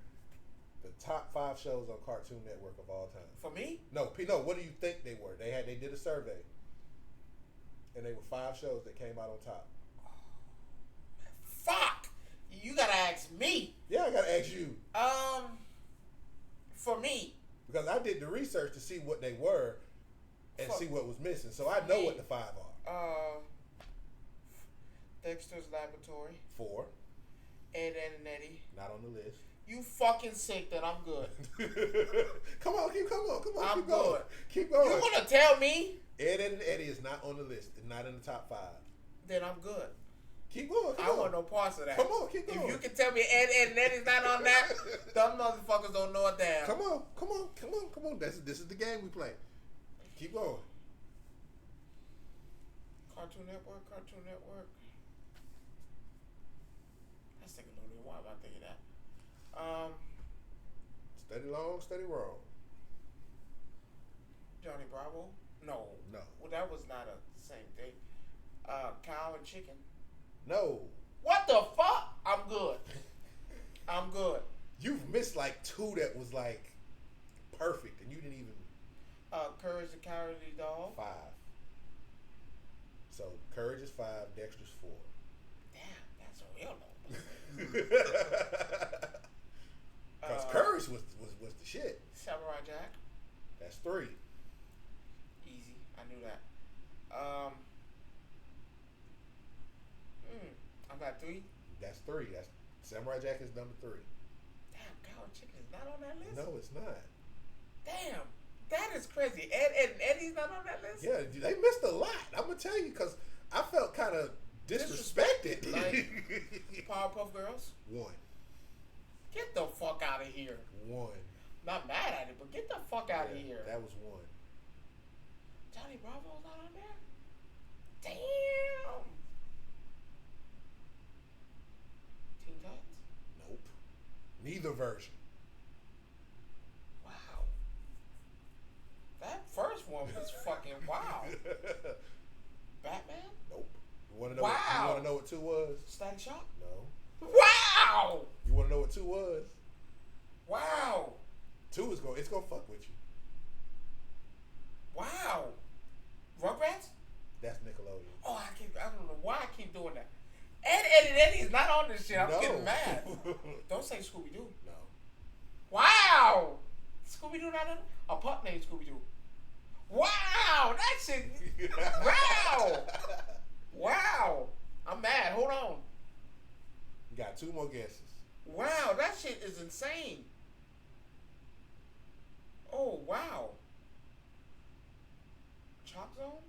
the top 5 shows on Cartoon Network of all time? For me? No. What do you think they were? They did a survey, and they were 5 shows that came out on top. Fuck! You gotta ask me. Yeah, I gotta ask you. For me, because I did the research to see what they were and see what was missing, so I know what the 5 are. Dexter's Laboratory. 4. Ed, Edd and Eddie. Not on the list. You fucking sick that I'm good. Come on, keep going. I'm keep good. Going. Keep going. You wanna tell me? Ed, Edd and Eddie is not on the list. It's not in the top 5. Then I'm good. Keep going. I want no parts of that. Come on, keep going. If you can tell me Ed, Edd and Eddie's not on that, them motherfuckers don't know a damn. Come on. This is the game we play. Keep going. Cartoon Network. That's thinking no. Why am I thinking that? Steady long, steady wrong. Johnny Bravo? No. Well, that was not a same thing. Cow and chicken? No. What the fuck? I'm good. You've missed like 2 that was like perfect, and you didn't even. Courage the Cowardly Dog. 5. So Courage is 5, Dexter's 4. Damn, that's a real low. Because Courage was the shit. Samurai Jack. That's 3. Easy, I knew that. I got 3. That's 3. That's Samurai Jack is number 3. Damn, Cow and Chicken is not on that list. No, it's not. Damn, that is crazy. Ed and Eddie's not on that list. Yeah, they missed a lot. I'm gonna tell you because I felt kind of disrespected. Like Powerpuff Girls. 1. Get the fuck out of here. 1. Not mad at it, but get the fuck out of here. That was 1. Johnny Bravo's not on there? Damn. Teen Titans? Nope. Neither version. Wow. That first one was fucking wow. Batman? Nope. You want to know? Wow. You want to know what 2 was? Static Shock? No. Wow. You want to know what 2 was? Wow. 2 is it's gonna fuck with you. Wow. Rugrats? That's Nickelodeon. Oh, I don't know why I keep doing that. Ed, Eddie is not on this shit. I'm getting mad. Don't say Scooby Doo. No. Wow. Scooby Doo not on? A pup named Scooby Doo. Wow, that shit. Wow. Wow. I'm mad. Hold on. You got 2 more guesses. Wow, that shit is insane. Oh, wow. Chop Zone?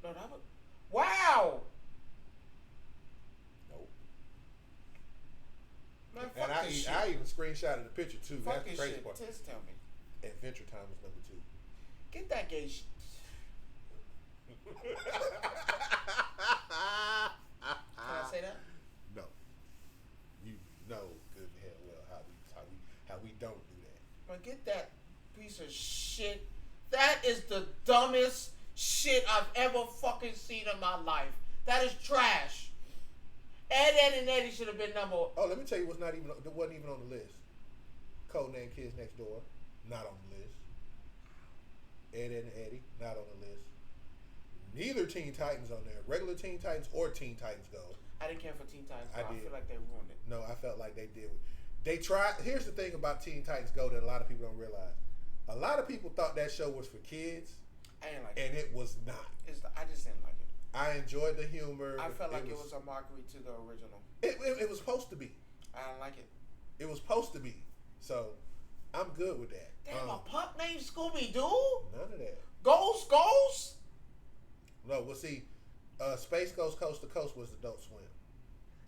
No, that was... Wow! Nope. Man, fuck and this shit. I even screenshotted the picture too. Fuck That's the this crazy shit. part. Just tell me. Adventure Time was number 2. Get that gay shit. Can I say that? No. You know good and hell well how we don't do that. But get that piece of shit. That is the dumbest shit I've ever fucking seen in my life. That is trash. Ed, Edd and Eddie should have been number. Oh, let me tell you what's not even. That wasn't even on the list. Codename Kids Next Door, not on the list. Ed, Edd and Eddie, not on the list. Neither Teen Titans on there. Regular Teen Titans or Teen Titans Go. I didn't care for Teen Titans. I did. feel like they ruined it. No, I felt like they did. They tried. Here's the thing about Teen Titans Go that a lot of people don't realize. A lot of people thought that show was for kids. I didn't like and it was not. I just didn't like it. I enjoyed the humor. I felt like it was a mockery to the original. It was supposed to be. I don't like it. It was supposed to be. So, I'm good with that. Damn, a pup named Scooby-Doo? None of that. Ghost? No, well, see, Space Ghost Coast to Coast was Adult Swim.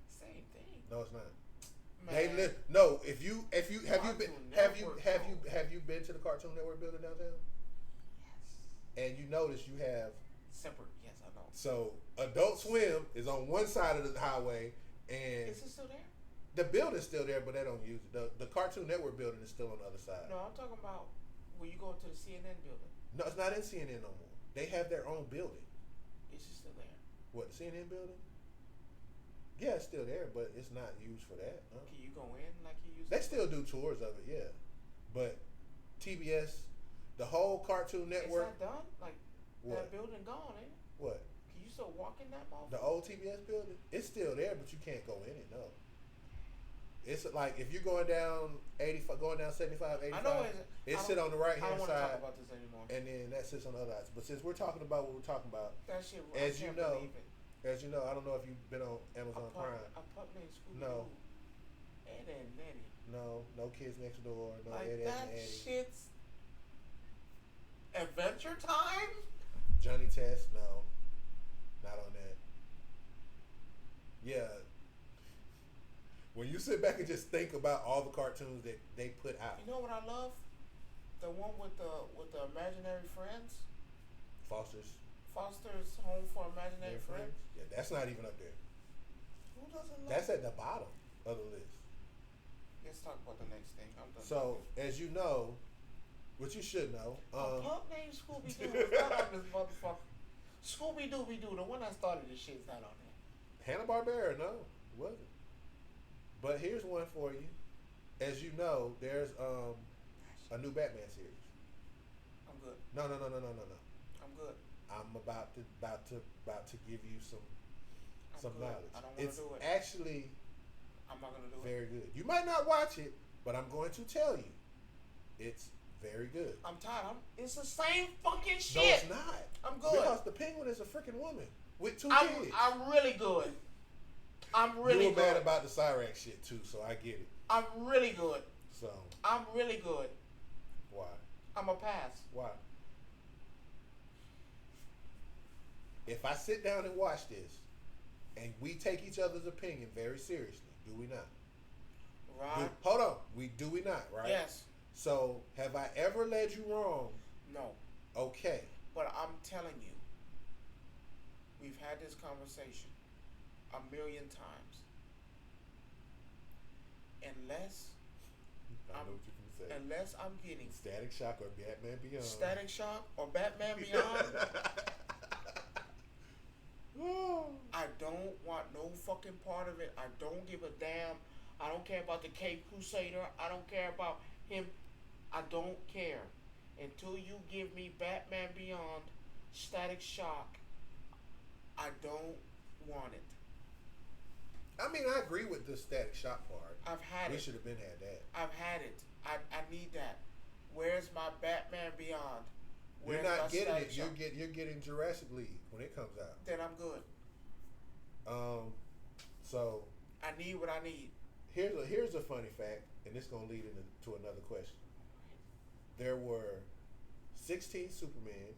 Same thing. No, it's not. Man. They live. No, have you been to the Cartoon Network building downtown? Yes. And you notice you have separate. Yes, I know. So Adult Swim is on one side of the highway, and is it still there? The building's still there, but they don't use it. The Cartoon Network building is still on the other side. No, I'm talking about when you go to the CNN building. No, it's not in CNN no more. They have their own building. Is it still there? What, the CNN building? Yeah, it's still there, but it's not used for that. Huh? Can you go in like you used to? They still do tours of it, yeah. But TBS, the whole Cartoon Network. Is that done? Like, what? That building gone, ain't it? What? Can you still walk in that motherfucker? The old TBS building? It's still there, but you can't go in it, no. It's like if you're going down 75, 85, I know it sit on the right hand side. I don't want to talk about this anymore. And then that sits on the other side. But since we're talking about what we're talking about, that shit, as you know, I don't know if you've been on Amazon Prime. A pup named Scooby-Doo. No. Ed and Eddie. No Kids Next Door. No like Ed, that and Eddie. Shit's Adventure Time. Johnny Test. No, not on that. Yeah. When you sit back and just think about all the cartoons that they put out. You know what I love? The one with the imaginary friends. Foster's Home for Imaginary Friends. Yeah, that's not even up there. Who doesn't love That's at the bottom of the list. Let's talk about the next thing. I'm done. So, as you know, what you should know. A pup named Scooby-Doo is not on this motherfucker. Scooby-Dooby-Doo, the one that started this shit, is not on there. Hanna-Barbera, no, it wasn't. But here's one for you. As you know, there's a new Batman series. I'm good. No. I'm good. I'm about to give you some good. knowledge. I don't want to do it. Actually, I'm not gonna do it. Very good. You might not watch it, but I'm going to tell you, it's very good. I'm tired. It's the same fucking shit. No, it's not. I'm good. Because the Penguin is a freaking woman with two kids. I'm really good. I'm really good. You were mad about the Cyrax shit too, so I get it. I'm really good. So. I'm really good. Why? I'm a pass. Why? If I sit down and watch this, and we take each other's opinion very seriously, do we not? Right. Hold on. Do we not, right? Yes. So, have I ever led you wrong? No. Okay. But I'm telling you, we've had this conversation 1,000,000 times. Unless I'm getting Static Shock or Batman Beyond. Static Shock or Batman Beyond. I don't want no fucking part of it. I don't give a damn. I don't care about the Cape Crusader. I don't care about him. I don't care. Until you give me Batman Beyond, Static Shock, I don't want it. I mean, I agree with the Static Shock part. I've had it. We should have been had that. I've had it. I need that. Where's my Batman Beyond? You're not getting it. You're getting Jurassic League when it comes out. Then I'm good. So I need what I need. Here's a funny fact, and this gonna lead into another question. There were 16 Superman.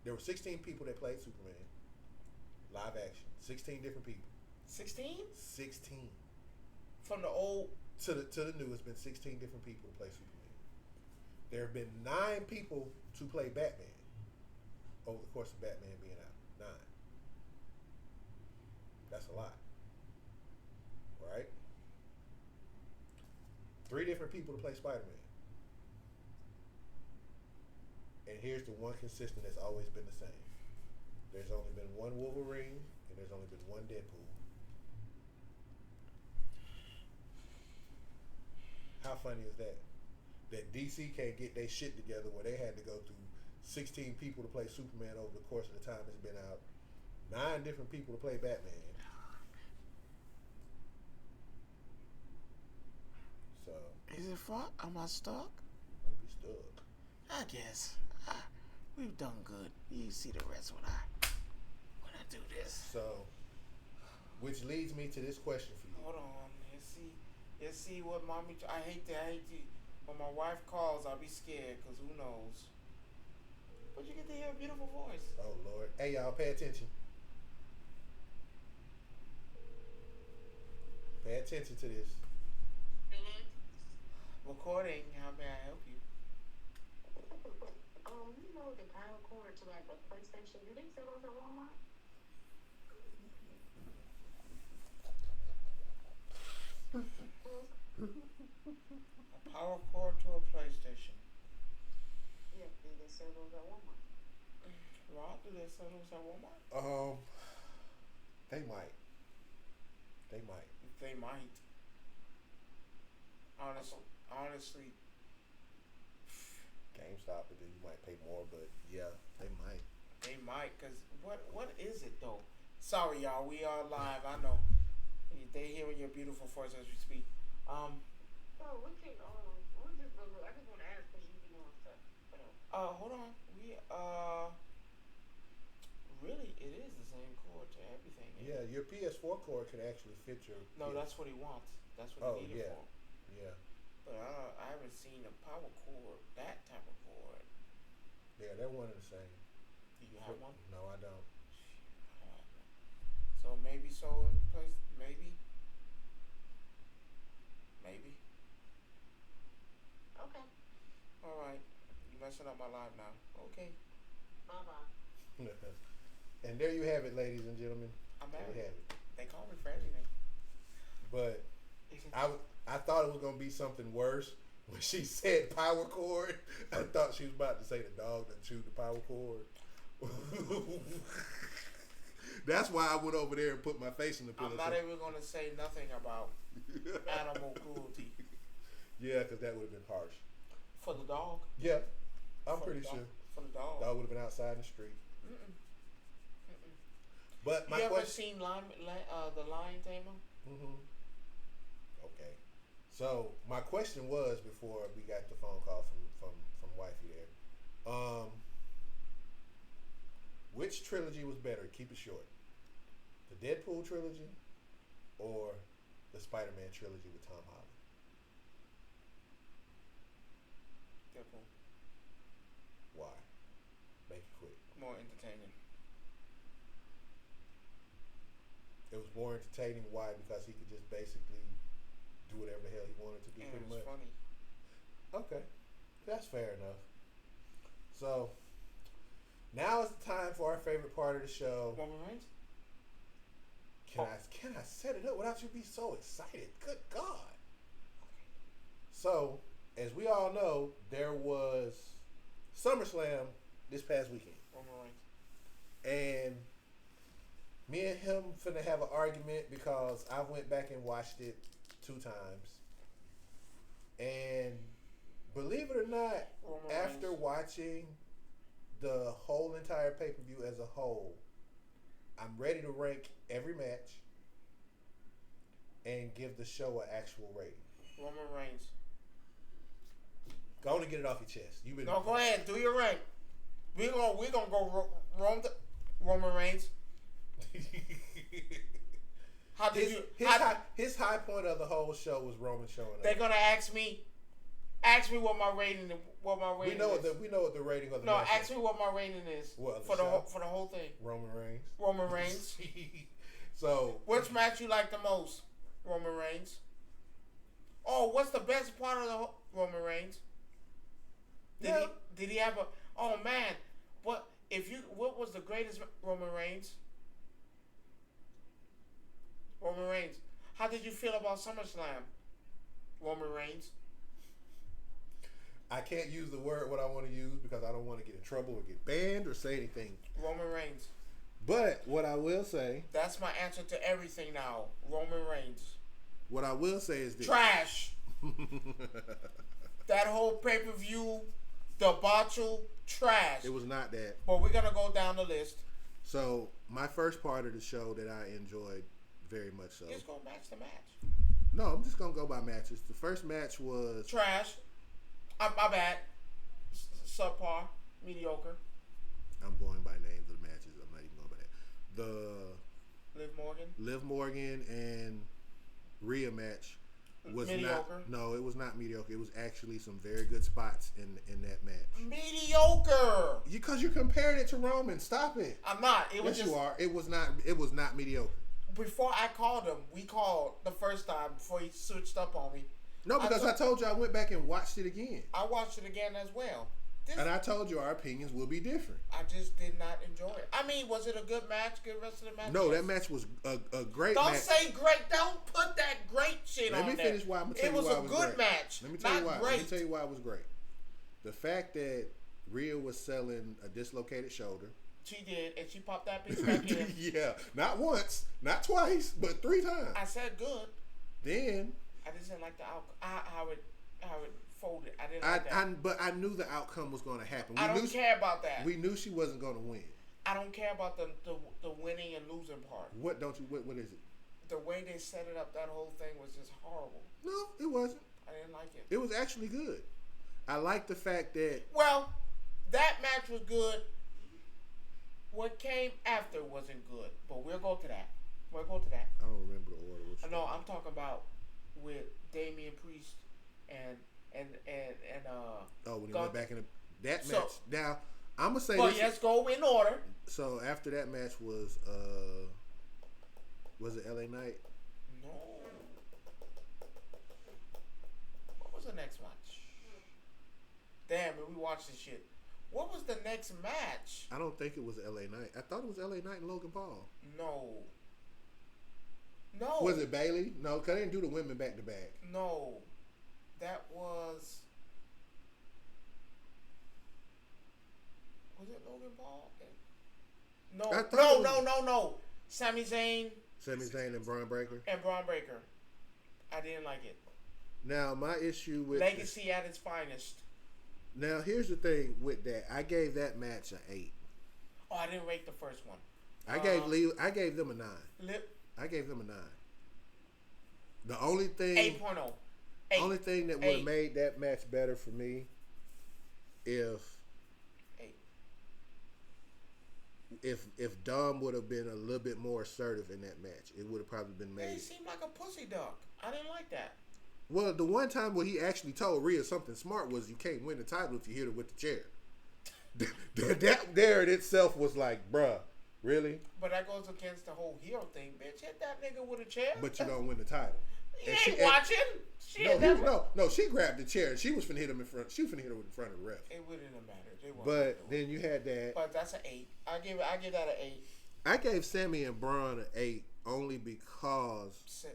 There were 16 people that played Superman. Live action. 16 different people. 16? 16. From the old to the new, it's been 16 different people to play Superman. There have been 9 people to play Batman over the course of Batman being out. 9. That's a lot. Right? 3 different people to play Spider-Man. And here's the one consistent that's always been the same. There's only been one Wolverine, and there's only been one Deadpool. How funny is that? that DC can't get their shit together where they had to go through 16 people to play Superman over the course of the time it's been out. 9 different people to play Batman. So. Is it fuck? Am I stuck? Might be stuck. I guess. We've done good. You see the rest when I do this. So, which leads me to this question for you. Hold on. You see what mommy... I hate to... When my wife calls, I'll be scared because who knows. But you get to hear a beautiful voice. Oh, Lord. Hey, y'all, pay attention. Pay attention to this. Recording. How may I help you? You know the power cord to like a PlayStation. Do they sell those at Walmart? A power cord to a PlayStation. Yeah, do they sell those at Walmart? Rob, do they sell those at Walmart? They might. They might. They might. Honestly. GameStop, but then you might pay more, but yeah, they might. They might, because what is it, though? Sorry, y'all. We are live. I know. They hearing your beautiful voice as we speak. Oh, we can, I just want to ask because you be doing stuff. Hold on. Really, it is the same cord to everything. Yeah, your PS4 cord can actually fit your... No, that's what he wants. That's what he needed for. Yeah. But I haven't seen a power cord, that type of cord. Yeah, they're one and the same. Do you have one? No, I don't. So maybe in place, maybe. Okay. All right. You messing up my life now. Okay. Bye-bye. And there you have it, ladies and gentlemen. I'm married. There you have it. They call me for everything. But I thought it was going to be something worse. When she said power cord, I thought she was about to say the dog that chewed the power cord. That's why I went over there and put my face in the pillow. I'm not even going to say nothing about animal cruelty. Yeah, because that would have been harsh. For the dog? Yeah, I'm pretty sure. For the dog. Dog would have been outside in the street. Mm-mm. But my you ever seen the Lion Tamer? Mm-hmm. Okay. So my question was before we got the phone call from wifey there. Which trilogy was better? Keep it short. The Deadpool trilogy or the Spider-Man trilogy with Tom Holland? Deadpool. Why? Make it quick. More entertaining. It was more entertaining. Why? Because he could just basically do whatever the hell he wanted to do. And pretty it was much. funny. Okay, that's fair enough. So now is the time for our favorite part of the show. Roman Reigns? Can I set it up without you being so excited? Good God! So, as we all know, there was Summerslam this past weekend. Roman Reigns. And me and him finna have an argument because I went back and watched it 2 times. And believe it or not, Roman after Reigns. watching the whole entire pay-per-view as a whole, I'm ready to rank every match and give the show an actual rating. Roman Reigns. Go on and get it off your chest. No, go ahead. Do your rank. We're gonna go Roman Reigns. How did his high point of the whole show was Roman showing up. They're gonna ask me what my rating is. We know what the rating of the No, match ask me what my rating is for the whole thing. Roman Reigns. Roman Reigns. So which match you like the most? Roman Reigns. Oh, what's the best part of the Roman Reigns? Did he have a? Oh man, what was the greatest Roman Reigns? Roman Reigns. How did you feel about SummerSlam? Roman Reigns. I can't use the word what I want to use because I don't want to get in trouble or get banned or say anything. Roman Reigns. But what I will say. That's my answer to everything now. Roman Reigns. What I will say is this. Trash. That whole pay-per-view debacle trash. It was not that. But we're gonna go down the list. So my first part of the show that I enjoyed very much so. Just go match to match. No, I'm just gonna go by matches. The first match was trash. My bad. Subpar, mediocre. I'm going by names of the matches. I'm not even going by that. The Liv Morgan and Rhea match was mediocre. No, it was not mediocre. It was actually some very good spots in that match. Mediocre. Because you're comparing it to Roman. Stop it. I'm not. It was yes, just, you are. It was not mediocre. Before I called him, we called the first time before he switched up on me. No, because I told you I went back and watched it again. I watched it again as well. And I told you our opinions will be different. I just did not enjoy it. I mean, was it a good match? Good rest of the match? No, that match was a great Don't match. say great. Don't put that great shit on there. Let me finish why I'm going to tell you why it was great. It was a good match. Let me tell you why. Great. Let me tell you why it was great. The fact that Rhea was selling a dislocated shoulder. She did, and she popped that bitch back in. Yeah, not once, not twice, but 3 times. I said good. Then I just didn't like the outcome. How it folded. I didn't like that. But I knew the outcome was going to happen. I don't care about that. We knew she wasn't going to win. I don't care about the winning and losing part. What don't you? What is it? The way they set it up, that whole thing was just horrible. No, it wasn't. I didn't like it. It was actually good. I like the fact that. Well, that match was good. What came after wasn't good, but we'll go to that. I don't remember the order. No, I'm talking about with Damian Priest and when he went back in that match. Now I'm gonna say. But let's go in order. So after that match was it LA Knight? No. What was the next match? Damn, we watched this shit. What was the next match? I don't think it was LA Knight. I thought it was LA Knight and Logan Paul. No. Was it Bailey? No, because they didn't do the women back to back. No. That was. Was it Logan Paul? No. Sami Zayn and Braun Breaker. I didn't like it. Now, my issue with Legacy at its finest. Now, here's the thing with that. I gave that match an 8. Oh, I didn't rate the first one. I gave them a 9. I gave them a 9. The only thing 8.0. Only thing that would have made that match better for me if Dom would have been a little bit more assertive in that match, it would have probably been made. He seemed like a pussy duck. I didn't like that. Well, the one time where he actually told Rhea something smart was, you can't win the title if you hit her with the chair. that there in itself was like, bruh, really? But that goes against the whole heel thing. Bitch, hit that nigga with a chair. But you don't win the title. You ain't watching. No, she grabbed the chair and she was finna hit him in front. She was finna hit her in front of the ref. It wouldn't have mattered. But then you had that. But that's an 8. I give that an 8. I gave Sammy and Braun an 8 only because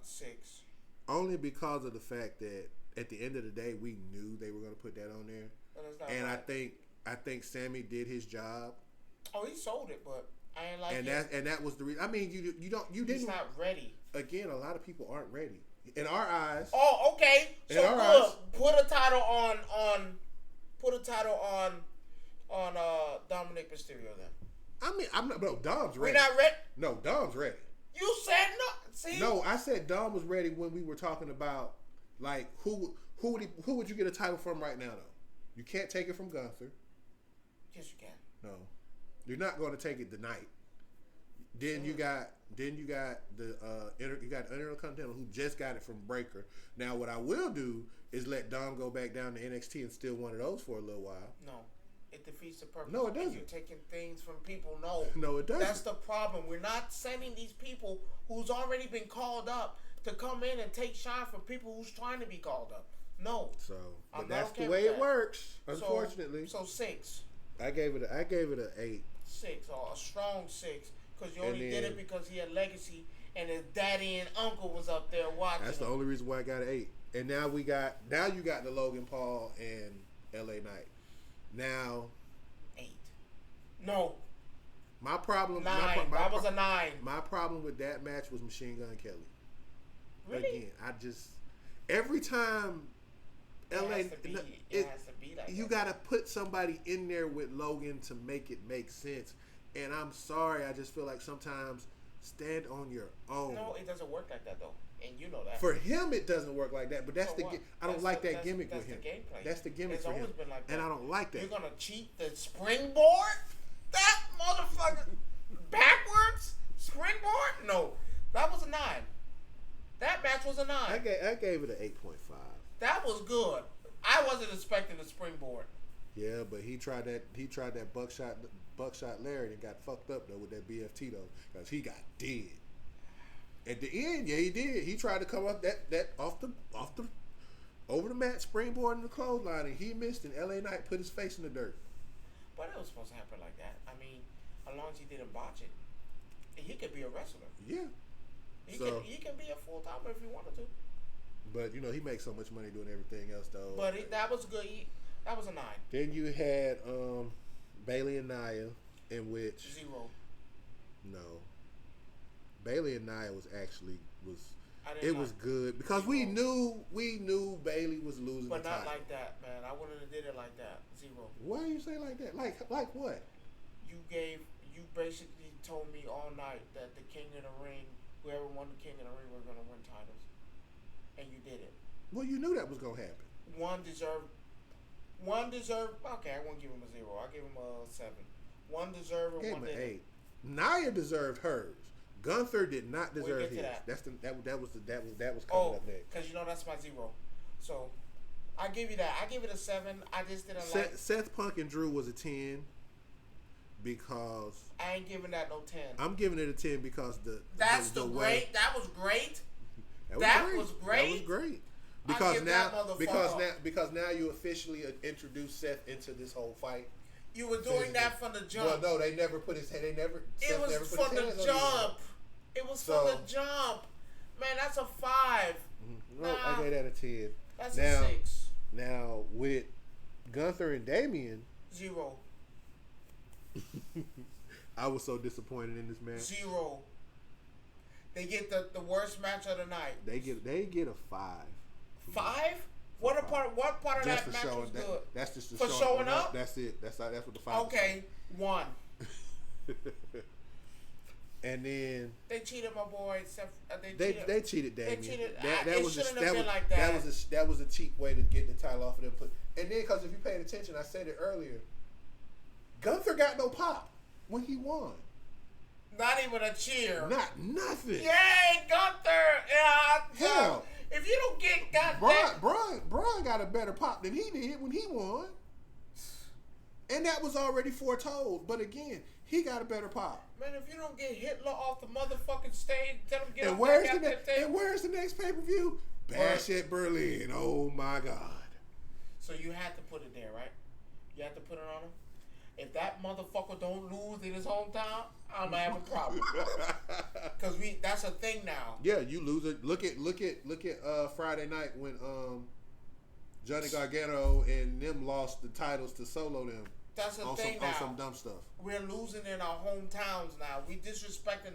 6. Only because of the fact that at the end of the day we knew they were gonna put that on there. And right. I think Sammy did his job. Oh, he sold it, but I ain't like it. And that was the reason. I mean, you didn't. He's not ready. Again, a lot of people aren't ready in our eyes. Oh, okay. So good. Put a title on Dominic Mysterio then. I mean, I'm not. No, Dom's ready. We're not ready. No, Dom's ready. You said no. See? No, I said Dom was ready when we were talking about like who would you get a title from right now though? You can't take it from Gunther. Yes, you can. No, you're not going to take it tonight. Then you got the Intercontinental who just got it from Breaker. Now what I will do is let Dom go back down to NXT and steal one of those for a little while. No. It defeats the purpose. No, it doesn't. You're taking things from people. No, it doesn't. That's the problem. We're not sending these people who's already been called up to come in and take shine from people who's trying to be called up. No. So, but that's the way it works. Unfortunately. So 6. I gave it an 8. 6 or a strong 6 because you only did it because he had legacy and his daddy and uncle was up there watching. That's the only reason why I got an 8. And now you got the Logan Paul and LA Knight. Now, 8. No. My problem. 9. That was a 9. My problem with that match was Machine Gun Kelly. Really? Again, every time LA, It has to be like you that. gotta put somebody in there with Logan to make it make sense. And I'm sorry, I just feel like sometimes stand on your own. No, it doesn't work like that though, and you know that. For him, it doesn't work like that. But that's So the what? I don't That's like the- that gimmick with him. That's the gameplay. That's the gimmick It's for him, always been like that. and I don't like that. You're gonna cheat the springboard? That motherfucker backwards springboard? No, that was a 9. That match was a 9. I gave it an 8.5. That was good. I wasn't expecting a springboard. Yeah, but he tried that buckshot Larry and got fucked up though with that BFT though, because he got dead. At the end, yeah, he did. He tried to come up that off the over the mat springboard in the clothesline, and he missed. And LA Knight put his face in the dirt. But it was supposed to happen like that. I mean, as long as he didn't botch it, he could be a wrestler. Yeah. He So- can be a full timer if he wanted to. But you know he makes so much money doing everything else though. But that was good. That was a 9. Then you had Bailey and Nia, in which 0. no, Bailey and Nia was I didn't like good because we knew Bailey was losing But the not title. like that, man. I wouldn't have did it like that. 0. Why you say like that? Like what? You basically told me all night that the King of the Ring, whoever won the King of the Ring, were gonna win titles, and you did it. Well, you knew that was gonna happen. One deserved. Okay, I won't give him a 0. I'll give him a 7. One deserved and Gave one him an didn't. 8. Nia deserved hers. Gunther did not We'll deserve get to his. that. That was coming Oh, up next. because you know that's my 0. So I give you that. I give it a 7. I just didn't like. Seth Punk and Drew was a 10 because I ain't giving that no 10. I'm giving it a 10 because That's the the way great. That was great. that that was was great. That was great. great. I'll Because give now, that because now you officially introduced Seth into this whole fight. You were doing that from the jump. Well, no, they never put his head. They never. It Seth was never put from his the hands on jump. It was from So- the jump. Man, that's a 5. you. No, I Nah. gave that a 10. That's Now- a 6. Now with Gunther and Damian, 0. I was so disappointed in this match. 0. They get the worst match of the night. They get a 5. 5? What part of Just that for match showing was that. good? That's just For showing up? That's it. That's what the 5. Okay, 1. And then They cheated my boy. they cheated Damian. cheated. That It was shouldn't that have been was like that that. was a cheap way to get the title off of them. And then because if you paid attention, I said it earlier. Gunther got no pop when he won. Not even a cheer. Not nothing. Yay, Gunther! Yeah. Hell. If you don't get goddamn. Braun got a better pop than he did when he won. And that was already foretold. But again, he got a better pop. Man, if you don't get Hitler off the motherfucking stage, tell him get And off where's that the goddamn table. and where's the next pay-per-view? Bash at Berlin. Oh my God. So you had to put it there, right? You had to put it on him. If that motherfucker don't lose in his hometown, I'm gonna have a problem. Cause that's a thing now. Yeah, you lose it. Look at Friday night when Johnny Gargano and them lost the titles to Solo them. That's the on thing some, now. on some dumb stuff. We're losing in our hometowns now. We disrespecting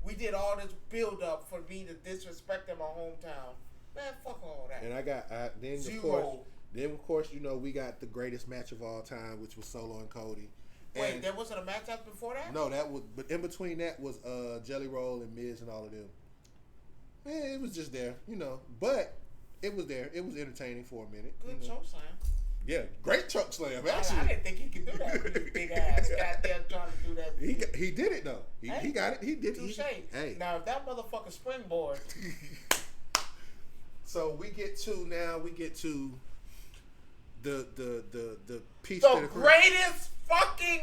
we did all this build up for me to disrespect in my hometown. Man, fuck all that. And I got then 0. of course you know we got the greatest match of all time, which was Solo and Cody. Wait, And there wasn't a match out before that? no, that was but in between that was Jelly Roll and Miz and all of them. It was just there, you know, but it was there. It was entertaining for a minute. Good you know. choke slam. Yeah, great choke slam. I Actually, didn't think he could do that with his big ass. Goddamn trying to do that. he did it though. He Hey, got it. He did. Touche. Hey. Now if that motherfucker springboard, So we get to the piece the to the crew. greatest fucking.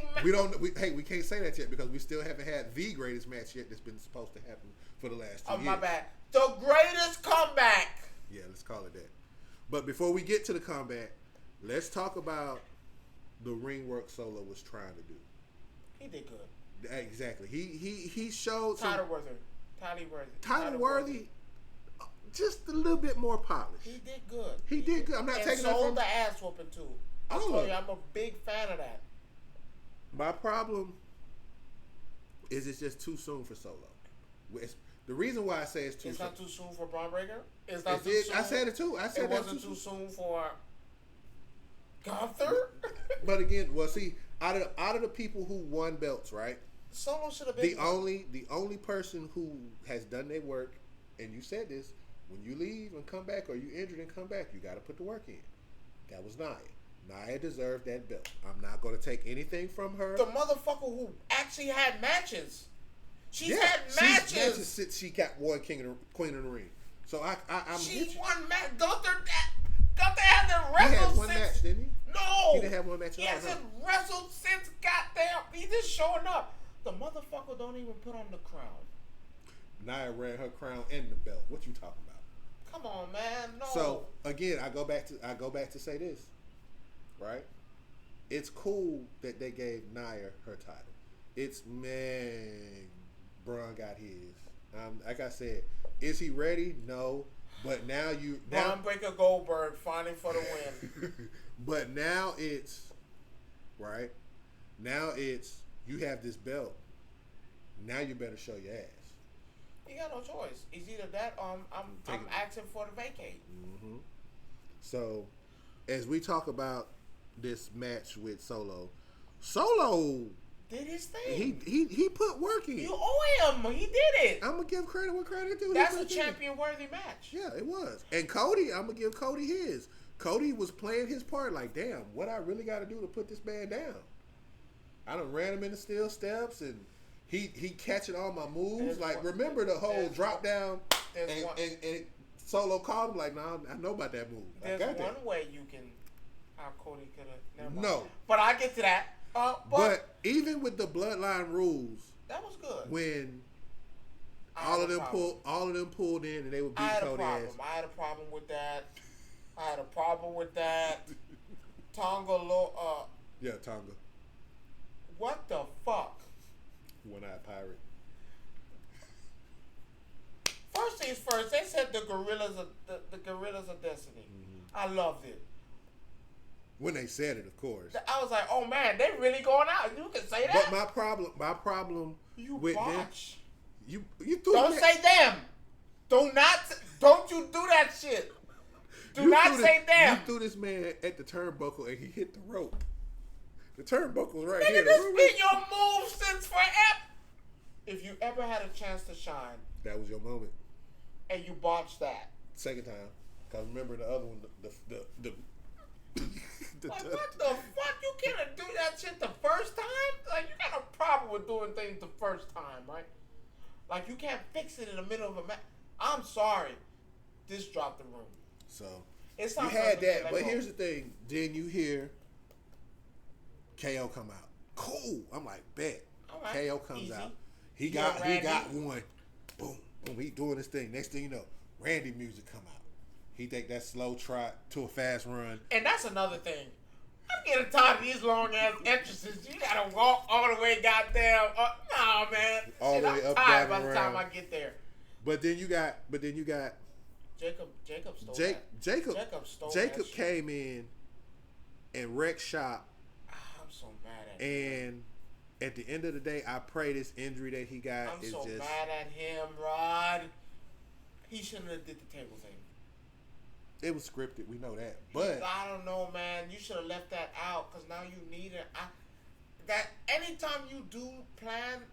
We can't say that yet because we still haven't had the greatest match yet that's been supposed to happen for the last 2 Oh years. my bad. The greatest comeback. Yeah, let's call it that. But before we get to the comeback, let's talk about the ring work Solo was trying to do. He did good. Exactly. He showed some Tyler Worthy. just a little bit more polished. He did good. He did good. I'm not and taking that sold from the ass whooping too. I All told of you it. I'm a big fan of that. My problem is it's just too soon for Solo. The reason why I say it's too It's soon. not too soon for Braun Breaker. It's not too soon. I said it too. I said It that wasn't too too soon. soon for Gunther. But again, well, see, out of the people who won belts, right? Solo should have been the only person who has done their work, and you said this, when you leave and come back, or you injured and come back, you got to put the work in. That was Nia. Nia deserved that belt. I'm not going to take anything from her. The motherfucker who actually had matches. She's had matches. Since she got one Queen of the Ring. So I'm. She won match. Gunther hasn't wrestled He had one since. match, didn't he? No. He didn't have one match at He all. hasn't wrestled since goddamn. He just showing up. The motherfucker don't even put on the crown. Nia ran her crown and the belt. What you talking about? Come on, man. No. So again, I go back to say this, right? It's cool that they gave Nia her title. It's man, Braun got his. Like I said, is he ready? No. But now Braun Breaker Goldberg fighting for the win. But now it's right. Now it's you have this belt. Now you better show your ass. You got no choice. It's either that or I'm asking for the vacate. Mm-hmm. So, as we talk about this match with Solo did his thing. He put work in. You owe him. He did it. I'm gonna give credit where credit due. That's a champion worthy match. Yeah, it was. And Cody, I'm gonna give Cody his. Cody was playing his part like, damn, what I really got to do to put this man down. I done ran him in the steel steps and. He catching all my moves. Remember the whole drop down and Solo called him like, nah, I know about that move. There's one way you can how Cody could have. No. But I get to that. But even with the bloodline rules, that was good. When all of them pulled in and they would beat Cody's ass. I had a problem with that. Tonga yeah, Tonga. What the fuck? One-eyed pirate. First things first, they said the Gorillas of Destiny. Mm-hmm. I loved it. When they said it, of course. I was like, oh man, they really going out. You can say that. But my problem you with botch. them, you threw don't say them. Don't you do that shit. Do not say them. You threw this man at the turnbuckle and he hit the rope. The turnbuckle was right Nigga, here. this been your move since forever. If you ever had a chance to shine, that was your moment. And you botched that. Second time, cause remember the other one, the like what the fuck? You can't do that shit the first time? Like you got a problem with doing things the first time, right? Like you can't fix it in the middle of a match. I'm sorry, this dropped the room. So it's you had that, but here's the thing. Then you hear KO come out. Cool. I'm like, bet. Right. KO comes out. He got one. Boom. Boom. He doing his thing. Next thing you know, Randy music come out. He take that slow trot to a fast run. And that's another thing. I'm getting tired of these long ass entrances. You gotta walk all the way goddamn up. Nah, man. All the way I'm up, tired down, by the time I get there. But then you got Jacob stole that. Jacob came in and wrecked shop. I'm so mad at him. And at the end of the day, I pray this injury that he got I'm so mad at him, Rod. He shouldn't have did the table thing. It was scripted, we know that. But I don't know, man. You should have left that out because now you need it. That anytime you do plan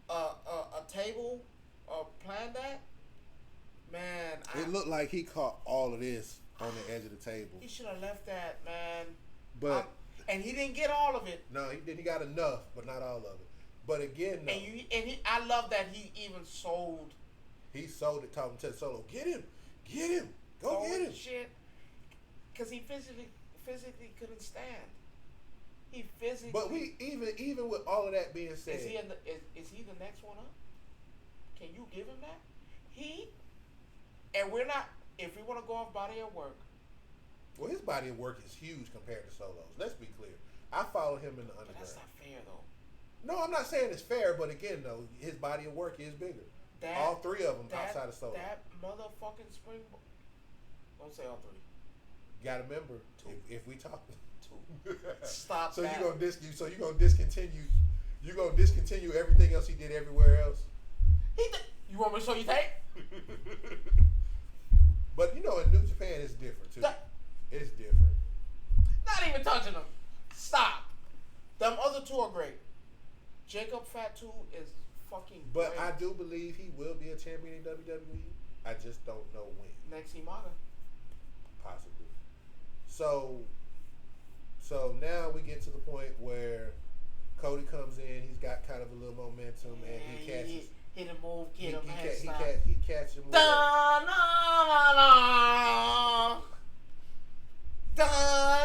a table or plan that, man. It looked like he caught all of this on the edge of the table. He should have left that, man. But and he didn't get all of it. No, he did. He got enough, but not all of it. But again, no. I love that he even sold. He sold it, talking to Solo. Get him, go get him. Shit, because he physically couldn't stand. He physically. But we even with all of that being said, is he the next one up? Can you give him that? And we're not. If we want to go off body of work. Well, his body of work is huge compared to Solo's. Let's be clear. I follow him in the underground. But that's not fair, though. No, I'm not saying it's fair, but again, though, his body of work is bigger. All three of them outside of Solo. That motherfucking spring. Don't say all three. You gotta remember, if we talk two. Stop. So you're gonna discontinue everything else he did everywhere else. You want me to show you tape? But you know, in New Japan, it's different too. It's different. Not even touching them. Stop. Them other two are great. Jacob Fatu is fucking But great. I do believe he will be a champion in WWE. I just don't know when. Next Imada. Possibly. So now we get to the point where Cody comes in. He's got kind of a little momentum, and he catches. Hit a move, get him, head He stop. catches him. Da na na na. Da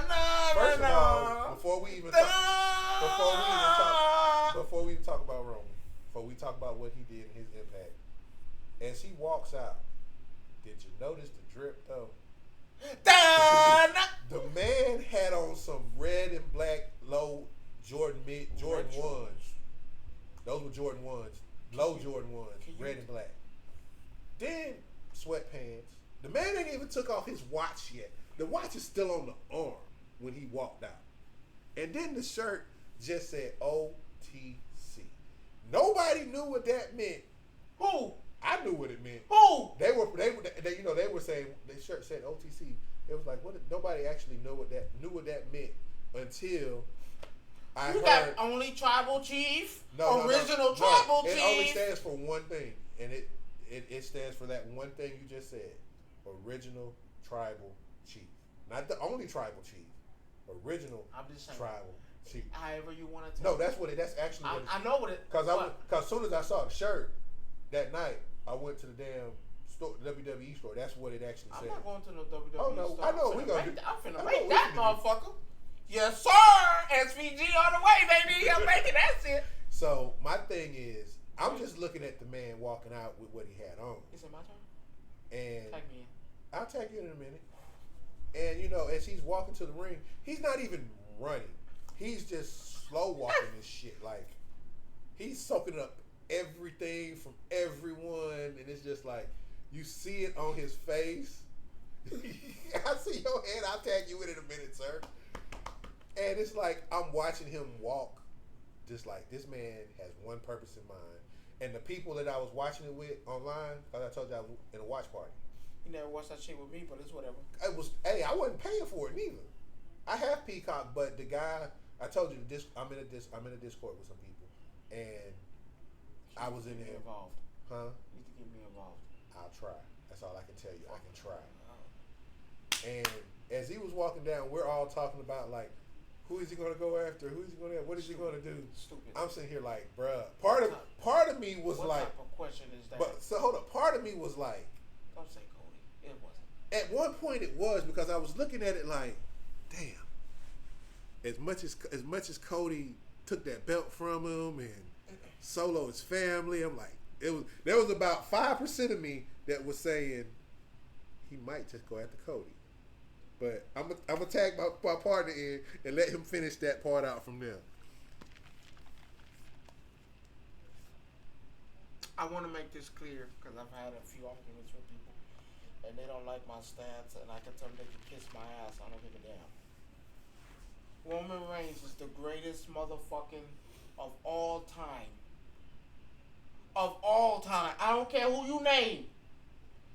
na First of na. all, before we even talk about Roman, before we talk about what he did in his impact, as he walks out, did you notice the drip though? The man had on some red and black low Jordan ones. Those were Jordan ones. Low Jordan ones, red and black. Then sweatpants. The man ain't even took off his watch yet. The watch is still on the arm when he walked out. And then the shirt just said OTC. Nobody knew what that meant. Who? I knew what it meant. Who? They were saying the shirt said OTC. It was like nobody actually knew what that meant until I heard. Got only tribal chief. Tribal chief. It only stands for one thing, and it stands for that one thing you just said. Original tribal chief, not the only tribal chief. Original tribal chief. However you want to. No, that's actually. I know what it. Because as soon as I saw the shirt that night, I went to the damn store, WWE store. That's what it actually said. I'm not going to no WWE Oh no, store. I know we gonna. I'm finna make that motherfucker. Yes, sir. SVG on the way, baby. I'm making that shit. So my thing is, I'm just looking at the man walking out with what he had on. Is it my turn? And Tag me in. I'll tag you in a minute. And as he's walking to the ring, he's not even running. He's just slow walking this shit. Like he's soaking up everything from everyone, and it's just like you see it on his face. I see your head. I'll tag you in a minute, sir. And it's like I'm watching him walk, just like this man has one purpose in mind. And the people that I was watching it with online, because I told you I was in a watch party. You never watched that shit with me, but it's whatever. I wasn't paying for it neither. I have Peacock, but the guy I told you I'm in a Discord with some people, and I was in there. Involved. Huh? You need to get me involved. I'll try. That's all I can tell you. I can try. And as he was walking down, we're all talking about like, who is he going to go after? Who is he going to? What is he going to do? Stupid. I'm sitting here like, bruh. Part of me was what like, type of question is that? but so hold up. Part of me was like, don't say Cody. It wasn't. at one point it was because I was looking at it like, damn. As much as Cody took that belt from him and Solo his family, I'm like, there was about 5% of me that was saying he might just go after Cody. But I'm gonna tag my partner in and let him finish that part out from there. I want to make this clear because I've had a few arguments with people, and they don't like my stance, and I can tell them they can kiss my ass. I don't give a damn. Roman Reigns is the greatest motherfucking of all time. Of all time. I don't care who you name.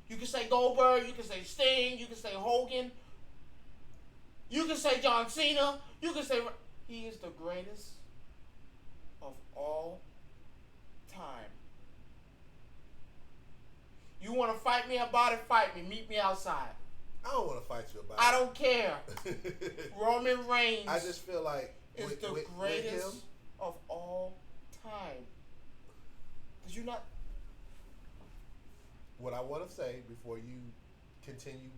You can say Goldberg, you can say Sting, you can say Hogan, you can say John Cena, you can say... He is the greatest of all time. You want to fight me about it, fight me. Meet me outside. I don't want to fight you about it. I don't care. Roman Reigns I just feel like is the greatest of all time. Did you not... What I want to say before you continue,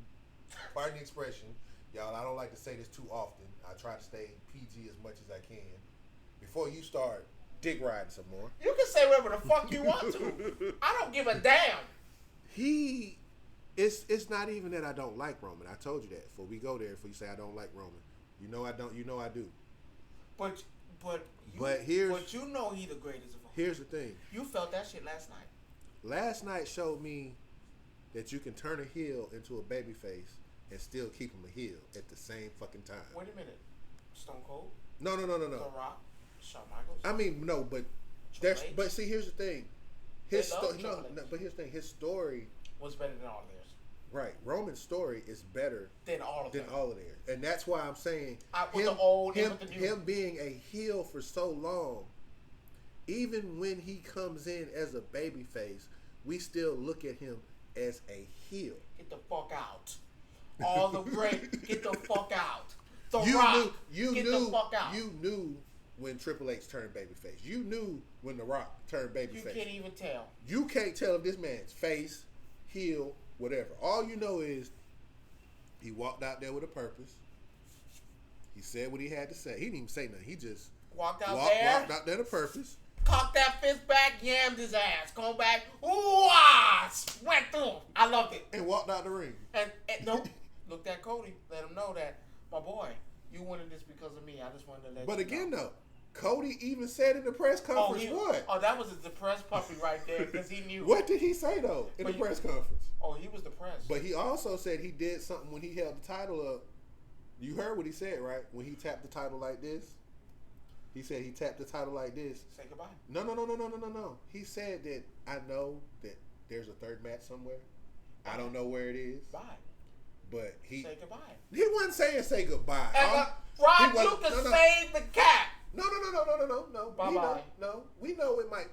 pardon the expression, y'all, I don't like to say this too often. I try to stay PG as much as I can. Before you start dick riding some more. You can say whatever the fuck you want to. I don't give a damn. It's not even that I don't like Roman. I told you that before we go there. Before you say I don't like Roman, you know I don't. You know I do. But you know he the greatest of all. Here's the thing. You felt that shit last night. Last night showed me that you can turn a heel into a babyface and still keep him a heel at the same fucking time. Wait a minute. Stone Cold? No. The Rock? Shawn Michaels? I mean, no, but but see, here's the thing. But here's the thing. His story was better than all theirs. Right. Roman's story is better than all of than them. all of theirs. And that's why I'm saying With the old and him, with the new. him being a heel for so long, even when he comes in as a babyface, we still look at him as a heel. Get the fuck out. All the great, get the fuck out. The You Rock, knew, get the fuck out. You knew when Triple H turned babyface. You knew when The Rock turned You babyface. can't even tell. You can't tell if this man's face, heel, whatever. All you know is he walked out there with a purpose. He said what he had to say. He didn't even say nothing. He just Walked out there with a purpose. cocked that fist back, yammed his ass, come back, ooh-ah, went through him. I loved it. And walked out the ring. And nope, looked at Cody, let him know that, my boy, you wanted this because of me. I just wanted to let But you again, know. though, Cody even said in the press conference what? Oh, that was a depressed puppy right there because he knew. What did he say, though, in the press conference? Oh, he was depressed. But he also said he did something when he held the title up. You heard what he said, right? When he tapped the title like this? He said he tapped the title like this. Say goodbye. No. He said that I know that there's a third match somewhere. I don't know where it is. Bye. But he Say goodbye. He wasn't saying say goodbye. And Rod, you can save the cat. No. Bye-bye. We know it might.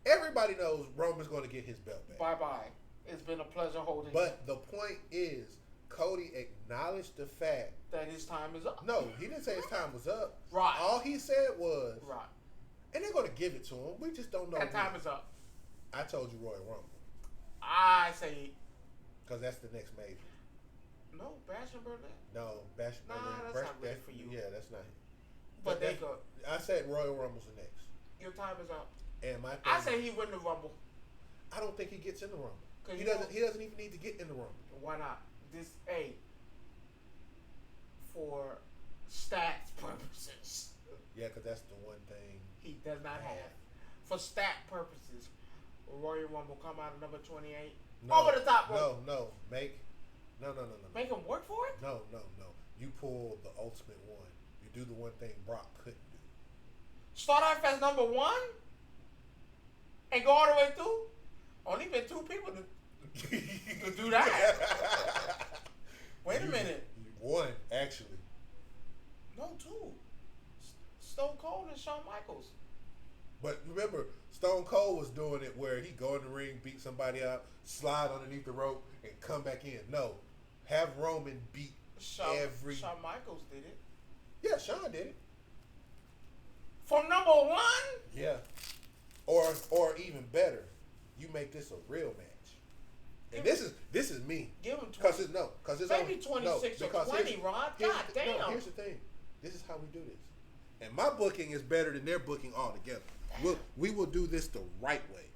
Everybody knows Roman's going to get his belt back. Bye-bye. It's been a pleasure holding you. But the point is, Cody acknowledged the fact that his time is up. No, he didn't say his time was up. Right. All he said was, right. And they're going to give it to him. We just don't know. That time is up. I told you Royal Rumble. I say. Because that's the next major. No, Bash and Berlin. No, Bash and Berlin. Nah, that's not really for you. Yeah, that's not. But they go. I said Royal Rumble's the next. Your time is up. And my. I say he win the Rumble. I don't think he gets in the Rumble. He doesn't. He doesn't even need to get in the Rumble. Why not? This for stats purposes. Yeah, because that's the one thing he does not have. For stat purposes, Royal Rumble come out at number 28. No, over the top rope. No. No. Make him work for it? No. You pull the ultimate one. You do the one thing Brock couldn't do. Start off as number 1 and go all the way through? Only been 2 people to do that. Wait a minute. 1, actually. No, 2. Stone Cold and Shawn Michaels. But remember, Stone Cold was doing it where he go in the ring, beat somebody out, slide underneath the rope, and come back in. No. Have Roman beat Shawn Michaels did it. Yeah, Shawn did it. From number 1? Yeah. Or even better, you make this a real match. And this is me. Give him 20. Because it's maybe 26 or 20, Rod. God damn. No, here's the thing. This is how we do this. And my booking is better than their booking altogether. We will do this the right way.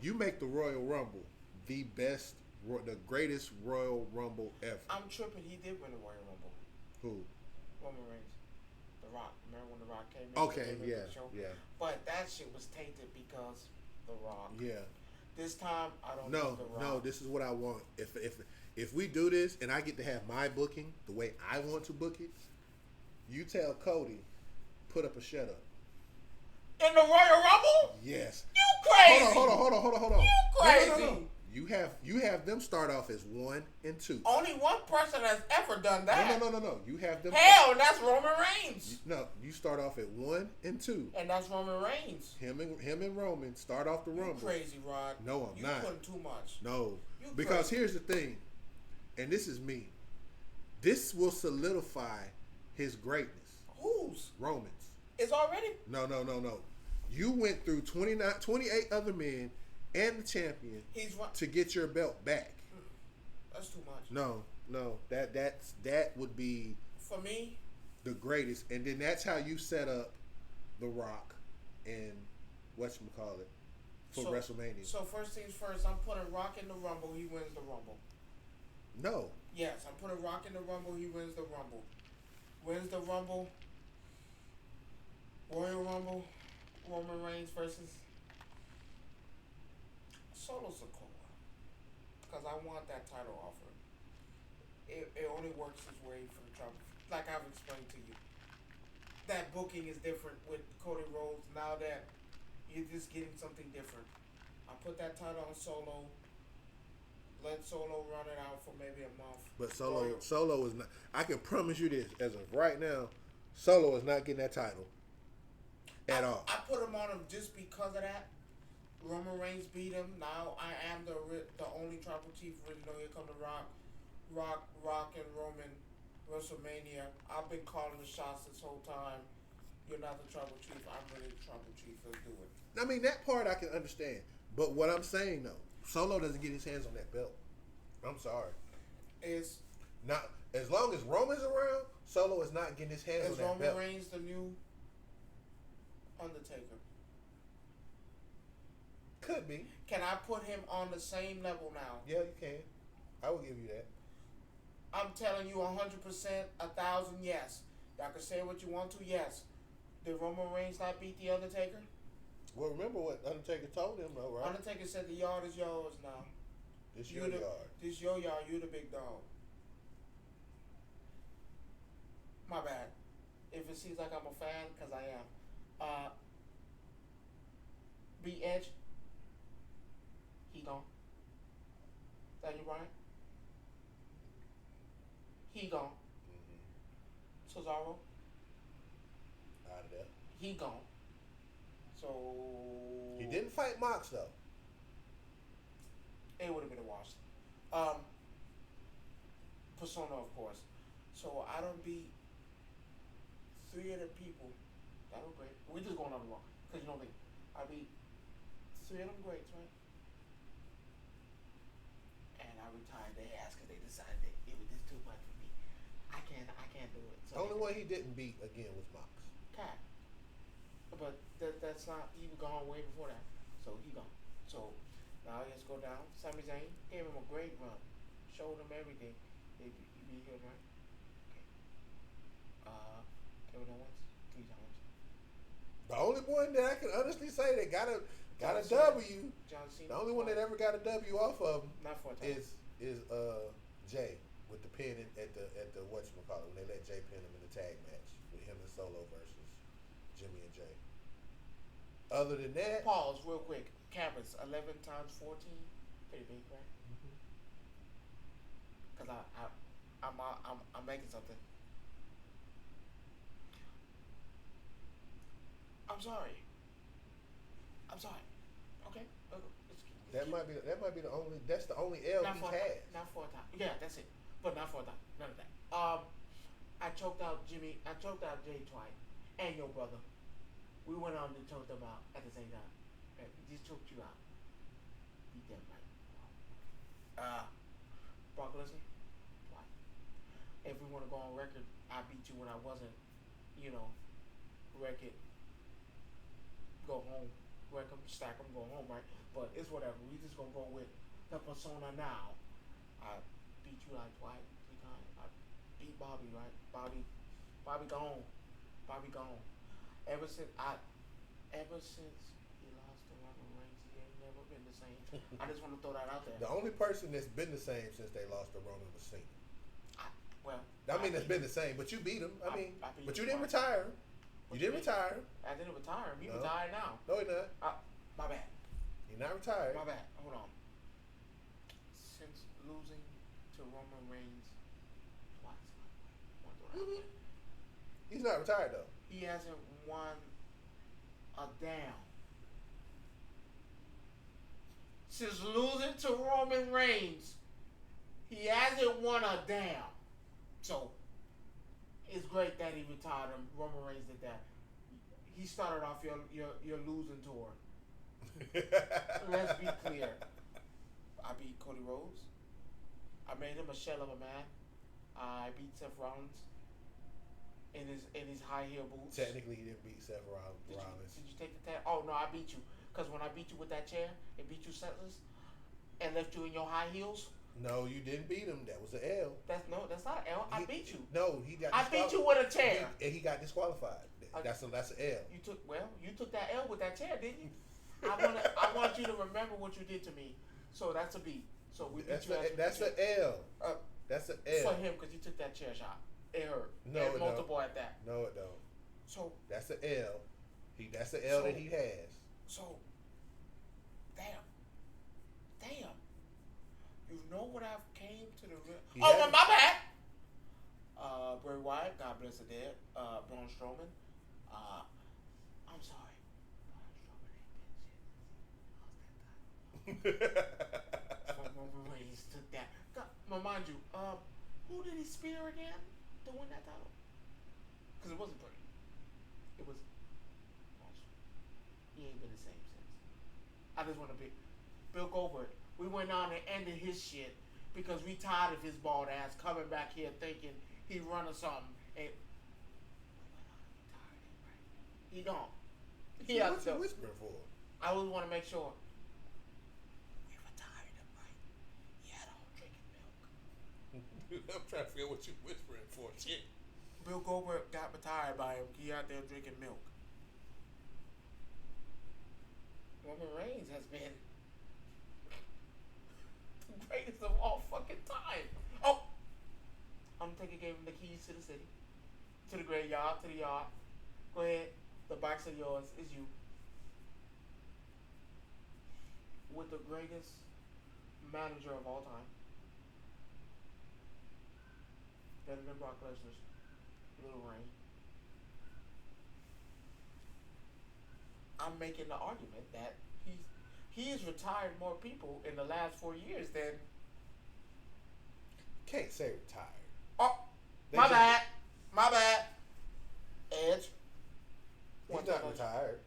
You make the Royal Rumble the greatest Royal Rumble ever. I'm tripping. He did win the Royal Rumble. Who? Roman Reigns. The Rock. Remember when The Rock came in? Okay, yeah. But that shit was tainted because The Rock. Yeah. This time, I don't know The Rock. No, this is what I want. If we do this and I get to have my booking the way I want to book it, you tell Cody, put up a shut up. In the Royal Rumble? Yes. You crazy. Hold on. You crazy. No. You have them start off as 1 and 2. Only one person has ever done that. No. You have them. Hell, that's Roman Reigns. No, you start off at 1 and 2. And that's Roman Reigns. Him and Roman start off the Rumble. You crazy, Rod. No, I'm not. You putting too much. No, because here's the thing, and this is me. This will solidify his greatness. Whose? Roman's. It's already. No. You went through 28 other men and the champion to get your belt back. That's too much. No. That would be for me the greatest, and then that's how you set up The Rock and whatchamacallit for WrestleMania. So first things first, I'm putting Rock in the Rumble. He wins the Rumble. No. Yes, I'm putting Rock in the Rumble. He wins the Rumble. Wins the Rumble. Royal Rumble. Roman Reigns versus Solo Sikoa. Because I want that title offer. It only works his way for the trouble. Like I've explained to you. That booking is different with Cody Rhodes now that you're just getting something different. I put that title on Solo. let Solo run it out for maybe a month. But Or- Solo is not. I can promise you this, as of right now, Solo is not getting that title at all. I put him on him just because of that. Roman Reigns beat him. Now I am the only tribal chief original. Here come the Rock and Roman WrestleMania. I've been calling the shots this whole time. You're not the tribal chief. I'm really the tribal chief. Let's do it. I mean, that part I can understand. But what I'm saying though, Solo doesn't get his hands on that belt. I'm sorry. Is Not as long as Roman's around, Solo is not getting his hands on is that Roman belt. Reigns the new Undertaker? Could be. Can I put him on the same level now? Yeah, you can. I will give you that. I'm telling you 100%, 1,000, yes. Y'all can say what you want to, yes. Did Roman Reigns not beat The Undertaker? Well, remember what Undertaker told him, though, right? Undertaker said the yard is yours now. It's You your the- yard. This your yard, you the big dog. My bad. If it seems like I'm a fan, because I am. B Edge. He gone. Daniel Bryan. He gone. Mm-hmm. Cesaro. Out of there. He gone. So He didn't fight Mox, though. it would have been a wash. Persona, of course. So I don't beat 3 of the people. That was great. We just going on the wrong. Because you know me. I beat 3 of them greats, right? And I retired their ass because they decided that it was just too much for me. I can't do it. The only one he didn't beat again was Mox. Cat. But that's not, he was gone way before that. So he gone. So now let's go down. Sami Zayn gave him a great run. Showed him everything. He beat him, right? Okay. Kevin Owens, 3 times. The only one that I can honestly say that got a John W. John Cena. The only one that ever got a W off of him Not 4 times. is Jay with the pin at the whatchamacallit when they let Jay pin him in the tag match with him and Solo versus Jimmy and Jay. Other than that, Pause real quick. Cameras 11 times 14. Pretty big, right? Cause I'm making something. I'm sorry. Okay. that might be the only. That's the only L Not he 4 has. times. Not 4 times. Yeah, that's it. But not 4 times. None of that. I choked out Jimmy. I choked out Jay twice, and your brother. We went on to choke them out at the same time. Just choked you out. Beat them right. Brock Lesnar. Twice. If we want to go on record, I beat you when I wasn't, record. Go home, wreck them, stack them, go home, right? But it's whatever. We just gonna go with the persona now. I beat you like twice, 3 times. I beat Bobby, right? Bobby gone. Ever since he lost to Roman Reigns, he ain't never been the same. I just want to throw that out there. The only person that's been the same since they lost to Roman was Cena. That's been the same, but you beat him. I beat but you didn't retire. You didn't retire. I didn't retire him. He No. retired now. No, you're not. My bad. You're not retired. My bad. Hold on. Since losing to Roman Reigns twice, He's not retired though. he hasn't won a damn. Since losing to Roman Reigns, he hasn't won a damn. So it's great that he retired him. Roman Reigns did that. He started off your losing tour. Let's be clear. I beat Cody Rhodes. I made him a shell of a man. I beat Seth Rollins in his high heel boots. Technically, he didn't beat Seth Rollins. Did you take the tag? Oh no, I beat you. Cause when I beat you with that chair, it beat you senseless, and left you in your high heels. No, you didn't beat him. That was an L. That's not an L. I beat you. No, he got. I beat you with a chair. And he got disqualified. That's an L. You took that L with that chair, didn't you? I want you to remember what you did to me. So that's a B. So we beat you. That's an L. That's an L for him because he took that chair shot. It hurt. No, and it multiple don't. at that. No, it don't. So that's an L. That's an L that he has. So, damn, you've know what I've came to the real. He Oh, hasn't. my bad. Bray Wyatt, God bless the dead. Braun Strowman. I'm sorry. Braun Strowman ain't been shit. Roman Reigns took that. God, well, mind you, who did he spear again to win that title? Because it wasn't Bray. It was. He ain't been the same since. I just want to be Bill Goldberg. We went on and ended his shit because we tired of his bald ass coming back here thinking he running something and he don't. He has What's to. you whispering for? I always want to make sure we retired him right. He had all drinking milk. I'm trying to figure out what you whispering for. Shit. Bill Goldberg got retired by him. He out there drinking milk. Roman Reigns has been the greatest of all fucking time. Oh, Undertaker gave him the keys to the city, to the graveyard, to the yard. Go ahead, the box are yours. Is you. With the greatest manager of all time, better than Brock Lesnar's little reign. I'm making the argument that he has retired more people in the last 4 years than. Can't say retired. Oh, They my just- bad, my bad. Edge. He's not retired.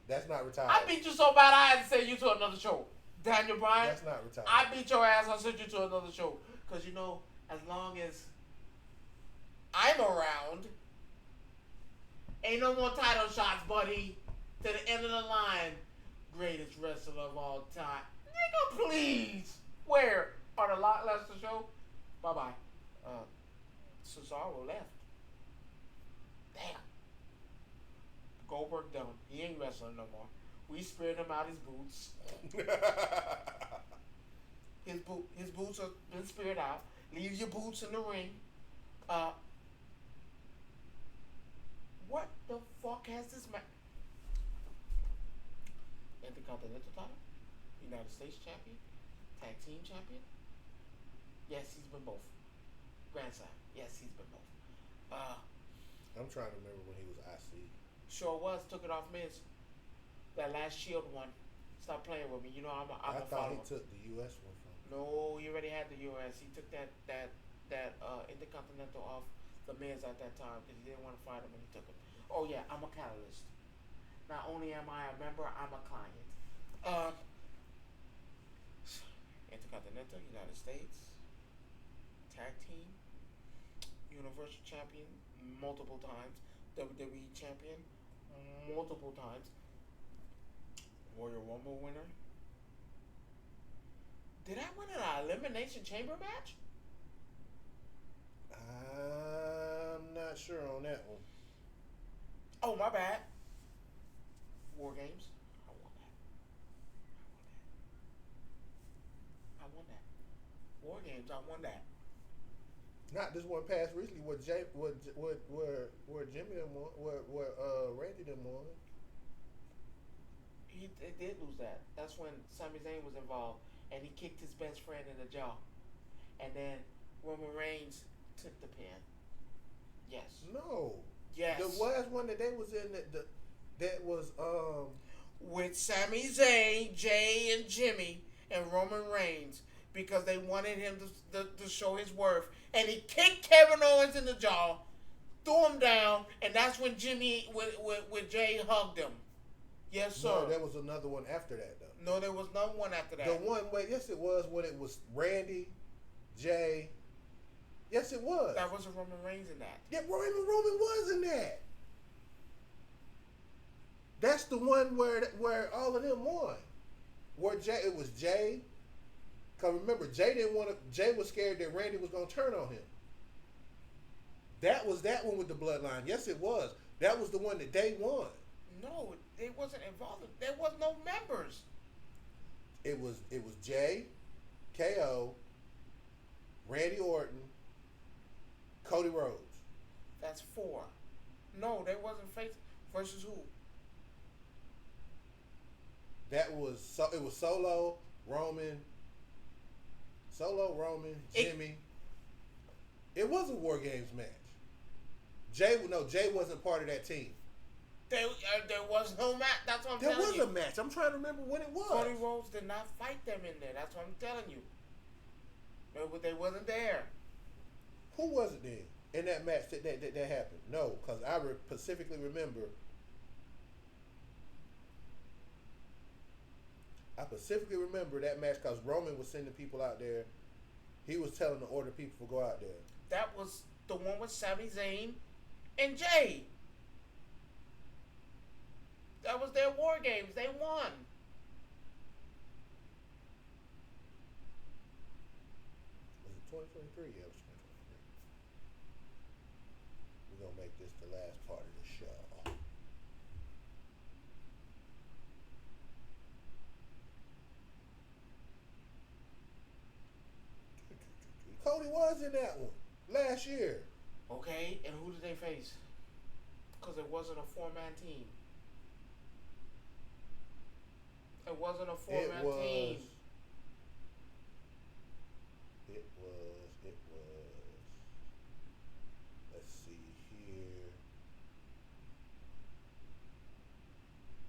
That's not retired. I beat you so bad I had to send you to another show. Daniel Bryan. That's not retired. I beat your ass. I sent you to another show. Cause you know, as long as I'm around, ain't no more title shots, buddy. To the end of the line, greatest wrestler of all time. Nigga, please. Where? On the Lot Lester show? Bye bye. Cesaro left. Damn. Goldberg done. He ain't wrestling no more. We speared him out his boots. His boots have been speared out. Leave your boots in the ring. What the fuck has this man? Intercontinental title? United States champion? Tag team champion? Yes, he's been both. Grand Slam. Yes, he's been both. I'm trying to remember when he was IC. Sure was. Took it off Miz. That last Shield one. Stop playing with me. You know I'm a I thought he follower. took the US one from him. No, he already had the US. He took that Intercontinental off the Miz at that time because he didn't want to fight him when he took it. Oh yeah, I'm a catalyst. Not only am I a member, I'm a client. Intercontinental, United States, tag team, Universal champion multiple times, WWE champion multiple times, Royal Rumble winner. Did I win an Elimination Chamber match? I'm not sure on that one. Oh, my bad. War Games. I won that. War Games. I won that. Not this one past recently where Jimmy them won, where Randy them won. They did lose that. That's when Sami Zayn was involved, and he kicked his best friend in the jaw, and then Roman Reigns took the pin. Yes. No. Yes. The last one that they was in that was with Sami Zayn, Jay, and Jimmy, and Roman Reigns, because they wanted him to show his worth, and he kicked Kevin Owens in the jaw, threw him down, and that's when Jimmy with Jay hugged him. Yes, sir. No, there was another one after that though. No, there was no one after that. The one yes it was when it was Randy, Jay. Yes it was. That was a Roman Reigns in that. Yeah, Roman was in that. That's the one where all of them won. Where it was Jay. Cause remember, Jay was scared that Randy was gonna turn on him. That was that one with the bloodline. Yes, it was. That was the one that they won. No, it wasn't involved. There was no members. It was Jay, KO, Randy Orton, Cody Rhodes. That's 4. No, they wasn't face versus who? It was Solo, Roman, Solo, Roman, Jimmy. It was a War Games match. Jay wasn't part of that team. There was no match. That's what I'm telling you. There was a match. I'm trying to remember when it was. Cody Rhodes did not fight them in there. That's what I'm telling you. They wasn't there. Who was it then in that match that happened? No, because I specifically remember. I specifically remember that match because Roman was sending people out there. He was telling the order people to go out there. That was the one with Sami Zayn and Jay. That was their War Games. They won. Was it 2023? Yeah, it was 2023. We're going to make this the last part of the show. Cody was in that one last year. Okay, and who did they face? Because it wasn't a four-man team. It wasn't a four-man team. It was. Let's see here.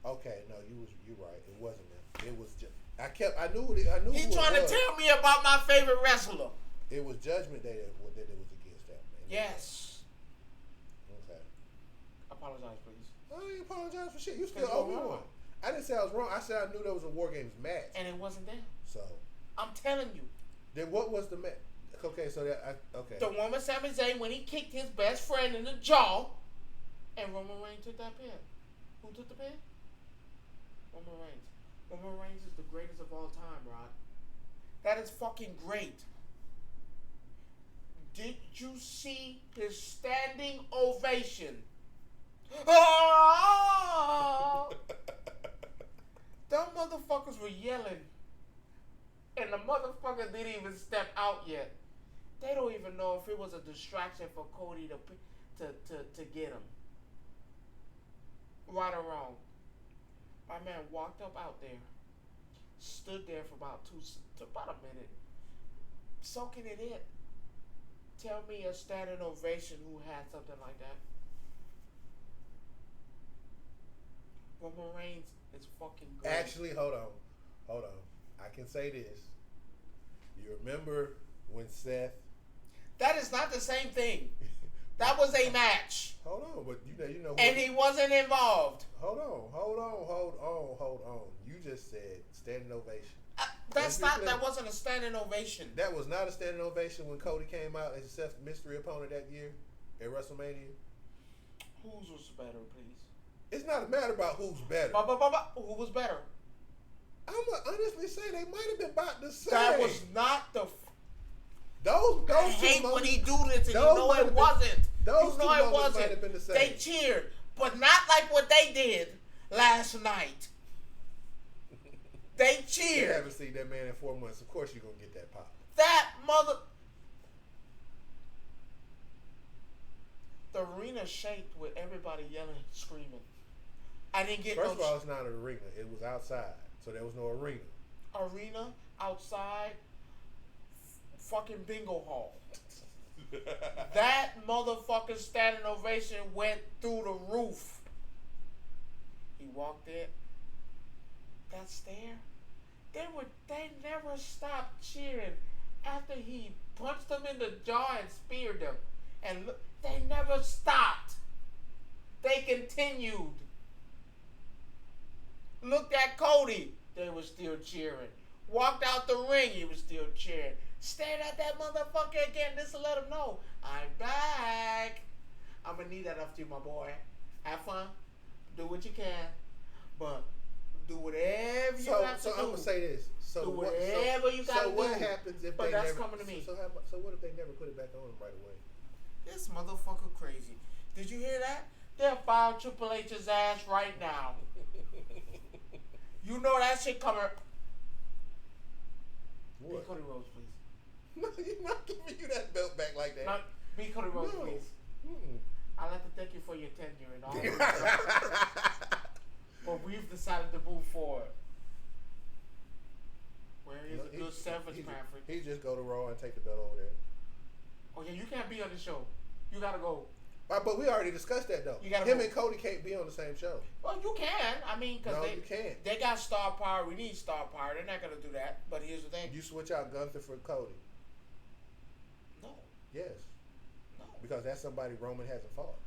Okay, no, you're right. It wasn't them. It was just. I knew. He's trying to tell me about my favorite wrestler. It was Judgment Day that it was against that man. Yes. Okay. Apologize, please. I ain't apologize for shit. You still owe me one. I didn't say I was wrong. I said I knew there was a War Games match. And it wasn't there. So. I'm telling you. Then what was the match? Okay, so okay. The one with Sami Zayn when he kicked his best friend in the jaw, and Roman Reigns took that pin. Who took the pin? Roman Reigns. Roman Reigns is the greatest of all time, Rod. That is fucking great. Did you see his standing ovation? Oh! Them motherfuckers were yelling. And the motherfucker didn't even step out yet. They don't even know if it was a distraction for Cody to get him. Right or wrong. My man walked up out there. Stood there for about a minute. Soaking it in. Tell me a standing ovation who had something like that. Roman Reigns is fucking great. Actually, hold on. I can say this. You remember when Seth? That is not the same thing. That was a match. Hold on, but you know. And he wasn't involved. Hold on. You just said standing ovation. That wasn't a standing ovation. That was not a standing ovation when Cody came out as Seth's mystery opponent that year at WrestleMania. Whose was better, please? It's not a matter about who's better. Who was better? I'm gonna honestly say they might have been about the same. That was not the. Those I hate when he do this, and you know it wasn't. Those you know it wasn't. Might have been the same. They cheered, but not like what they did last night. They cheered. You haven't seen that man in 4 months. Of course, you're gonna get that pop. That mother. The arena shaked with everybody yelling, screaming. I didn't get. First of all, it's not an arena. It was outside, so there was no arena. Arena outside. Fucking bingo hall. That motherfucking standing ovation went through the roof. He walked in. That stare. They never stopped cheering after he punched them in the jaw and speared them. And look, they never stopped. They continued. Looked at Cody. They were still cheering. Walked out the ring. He was still cheering. Stared at that motherfucker again just to let him know, I'm back. I'm going to need that after you, my boy. Have fun. Do what you can. But do whatever you have to do. So I'm going to say this. Do whatever you got to do. So what happens if but that's coming to me. So what if they never put it back on right away? This motherfucker crazy. Did you hear that? They'll file Triple H's ass right now. You know that shit coming. What? Be Cody Rhodes, please. No, you're not giving you that belt back like that. Not, be Cody Rhodes, No. please. Mm-mm. I'd like to thank you for your tenure and all that. But we've decided to move forward. Where is a good 7 Cranford. He just go to Raw and take the belt over there. Oh yeah, you can't be on the show. You gotta go. But we already discussed that though. Him and Cody can't be on the same show. Well, you can. I mean, because you can't. They got star power. We need star power. They're not gonna do that. But here's the thing. You switch out Gunther for Cody. No. Yes. No. Because that's somebody Roman hasn't fought.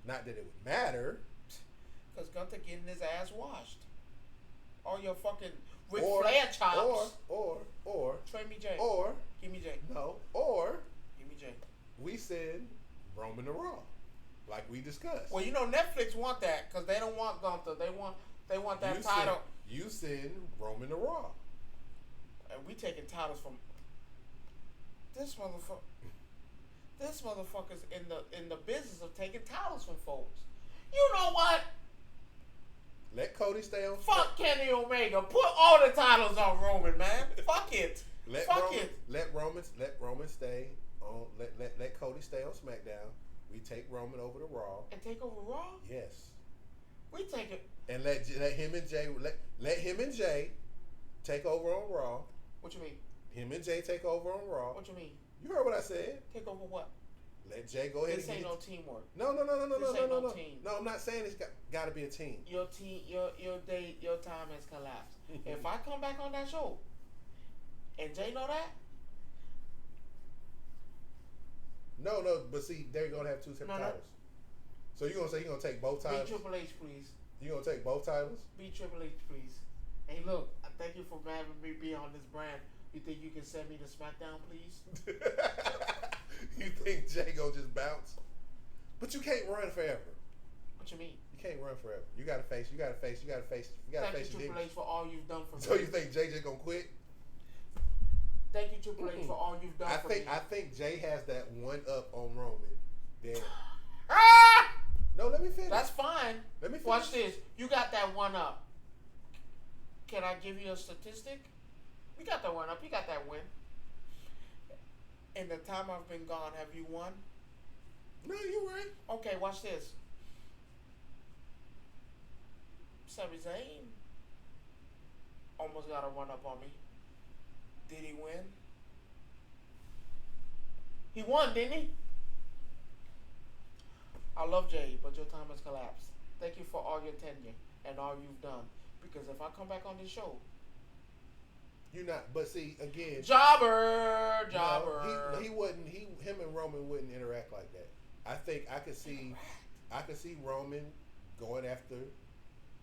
Not that it would matter. Because Gunther getting his ass washed. Or your fucking Ric Flair chops. Or. Trade me Jay. Or. Give me Jay. No. Or. Give me Jay. We send Roman to Raw. Like we discussed. Well, you know, Netflix want that. Because they don't want Gunther. They want that title. You send Roman to Raw. And we taking titles from this motherfucker. This motherfucker's in the business of taking titles from folks. You know what? Let Cody stay on. Fuck Kenny Omega. Put all the titles on Roman, man. Fuck it. Let Roman stay on. Let Cody stay on SmackDown. We take Roman over to Raw. And take over Raw? Yes. We take it. And let him and Jay take over on Raw. What you mean? Him and Jay take over on Raw. What you mean? You heard what I said. Take over what? Let Jay go ahead. This ain't no teamwork. No. No team. No, I'm not saying it's got to be a team. Your time has collapsed. If I come back on that show, and Jay know that. No, but see, they're gonna have two separate titles. So you're gonna say you're gonna take both titles? Be Triple H, please. You gonna take both titles? Be Triple H, please. Hey, look, I thank you for having me be on this brand. You think you can send me to SmackDown, please? You think Jay gonna just bounce? But you can't run forever. What you mean? You can't run forever. You gotta face. Thank you, Triple H, for all you've done for me. So you think Jay just gonna quit? Thank you, Triple H, for all you've done for me. I think Jay has that one up on Roman. Then. Ah! No, let me finish. That's fine. Let me finish. Watch this. You got that one up. Can I give you a statistic? You got that one up. You got that win. In the time I've been gone, have you won? No, you're right. Okay, watch this. Sami Zayn almost got a one up on me. Did he win? He won, didn't he? I love Jay, but your time has collapsed. Thank you for all your tenure and all you've done. Because if I come back on this show, you're not. But see, again, jobber. No, he wouldn't. Him and Roman wouldn't interact like that. I think I could see Roman going after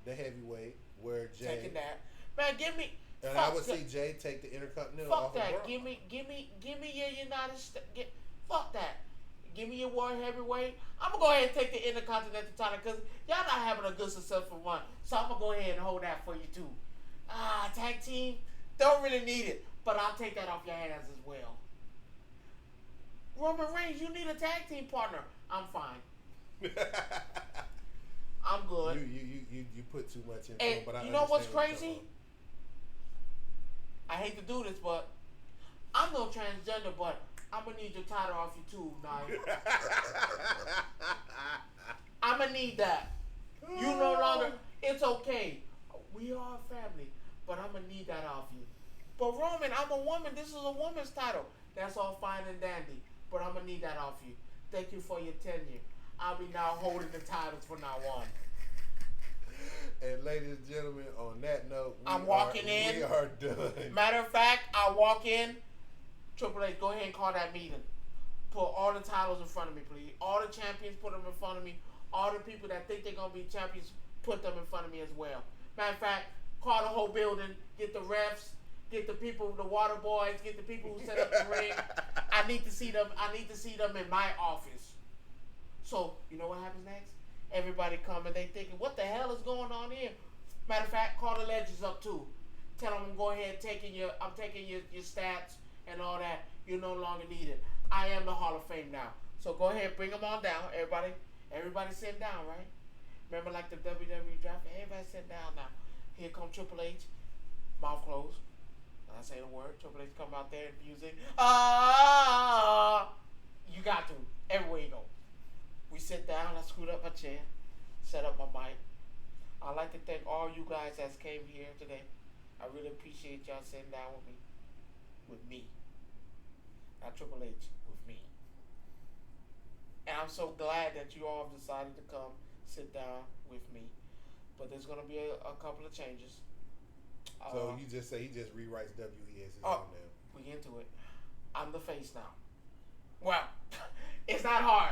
the heavyweight where Jay taking that. Man, give me. And I would see Jay take the Intercontinental. Fuck off that. Of give me your United States. Fuck that. Give me your World Heavyweight. I'm gonna go ahead and take the Intercontinental title because y'all not having a good successful run. So I'm gonna go ahead and hold that for you too. Tag team. Don't really need it, but I'll take that off your hands as well. Roman Reigns, you need a tag team partner. I'm fine. I'm good. You put too much in. And but I you know what's understand crazy? I hate to do this, but I'm no transgender, but I'm gonna need your title off you too, Nia. I'm gonna need that. You no longer. It's okay. We are a family, but I'm gonna need that off you. But Roman, I'm a woman. This is a woman's title. That's all fine and dandy, but I'm gonna need that off you. Thank you for your tenure. I'll be now holding the titles from now on. And ladies and gentlemen, on that note, I'm walking in. We are done. Matter of fact, I walk in. Triple H, go ahead and call that meeting. Put all the titles in front of me, please. All the champions, put them in front of me. All the people that think they're gonna be champions, put them in front of me as well. Matter of fact, call the whole building. Get the refs. Get the people, the water boys. Get the people who set up the ring. I need to see them. I need to see them in my office. So you know what happens next? Everybody come and they thinking, what the hell is going on here? Matter of fact, call the legends up too. Tell them go ahead taking your stats and all that. You're no longer needed. I am the Hall of Fame now. So go ahead, bring them on down. Everybody sit down, right? Remember like the WWE draft? Everybody sit down now. Here come Triple H, mouth closed. When I say the word, Triple H come out there and music. You got to. Everywhere you go. We sit down, I screwed up my chair, set up my mic. I'd like to thank all you guys that came here today. I really appreciate y'all sitting down with me. With me. Not Triple H, with me. And I'm so glad that you all have decided to come sit down with me. But there's going to be a couple of changes. So you just say he just rewrites WE as his own now. We into it. I'm the face now. Well, it's not hard.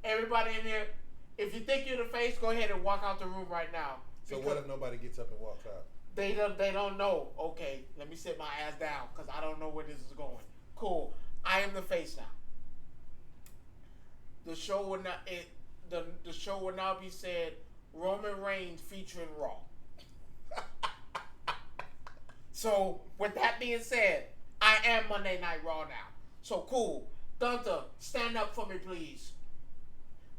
Everybody in here, if you think you're the face, go ahead and walk out the room right now. So what if nobody gets up and walks out? They don't know. Okay, let me sit my ass down because I don't know where this is going. Cool. I am the face now. The show will not the show will now be said Roman Reigns featuring Raw. So with that being said, I am Monday Night Raw now. So cool. Gunther, stand up for me, please.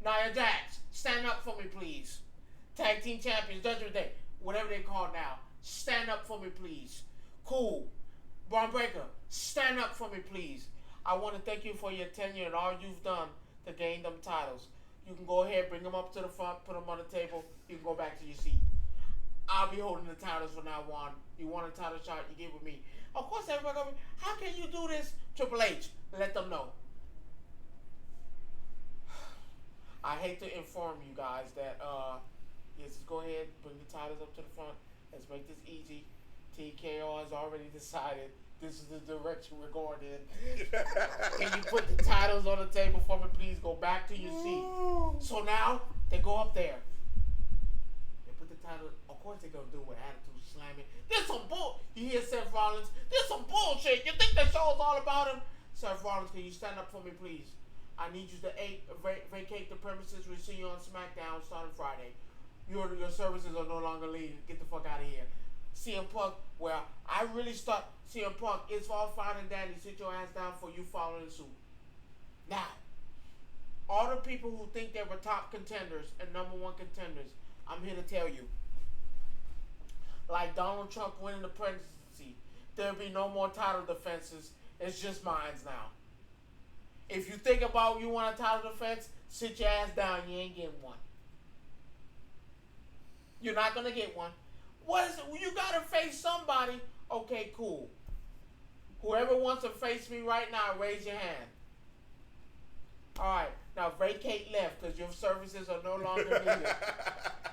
Nia Jax, stand up for me, please. Tag Team Champions, Judgment Day, whatever they call now. Stand up for me, please. Cool. Braun Breaker, stand up for me, please. I want to thank you for your tenure and all you've done to gain them titles. You can go ahead, bring them up to the front, put them on the table. You can go back to your seat. I'll be holding the titles from now on. You want a title shot, you get with me. Of course, everybody going to be, how can you do this? Triple H, let them know. I hate to inform you guys that, yes, go ahead, bring the titles up to the front. Let's make this easy. TKO has already decided this is the direction we're going in. Can you put the titles on the table for me, please? Go back to your seat. So now, they go up there. They put the title, of course they're going to do it with attitude slamming. There's some bull. You hear Seth Rollins? There's some bullshit. You think the show's all about him? Seth Rollins, can you stand up for me, please? I need you to vacate the premises. We'll see you on SmackDown starting Friday. Your services are no longer needed. Get the fuck out of here. CM Punk, well, I really start CM Punk. It's all fine and dandy. Sit your ass down for you following suit. Now, all the people who think they were top contenders and number one contenders, I'm here to tell you. Like Donald Trump winning the presidency, there'll be no more title defenses. It's just mines now. If you think about you want a title defense, sit your ass down. You ain't getting one. You're not going to get one. What is it? You got to face somebody. Okay, cool. Whoever wants to face me right now, raise your hand. All right. Now vacate left because your services are no longer needed.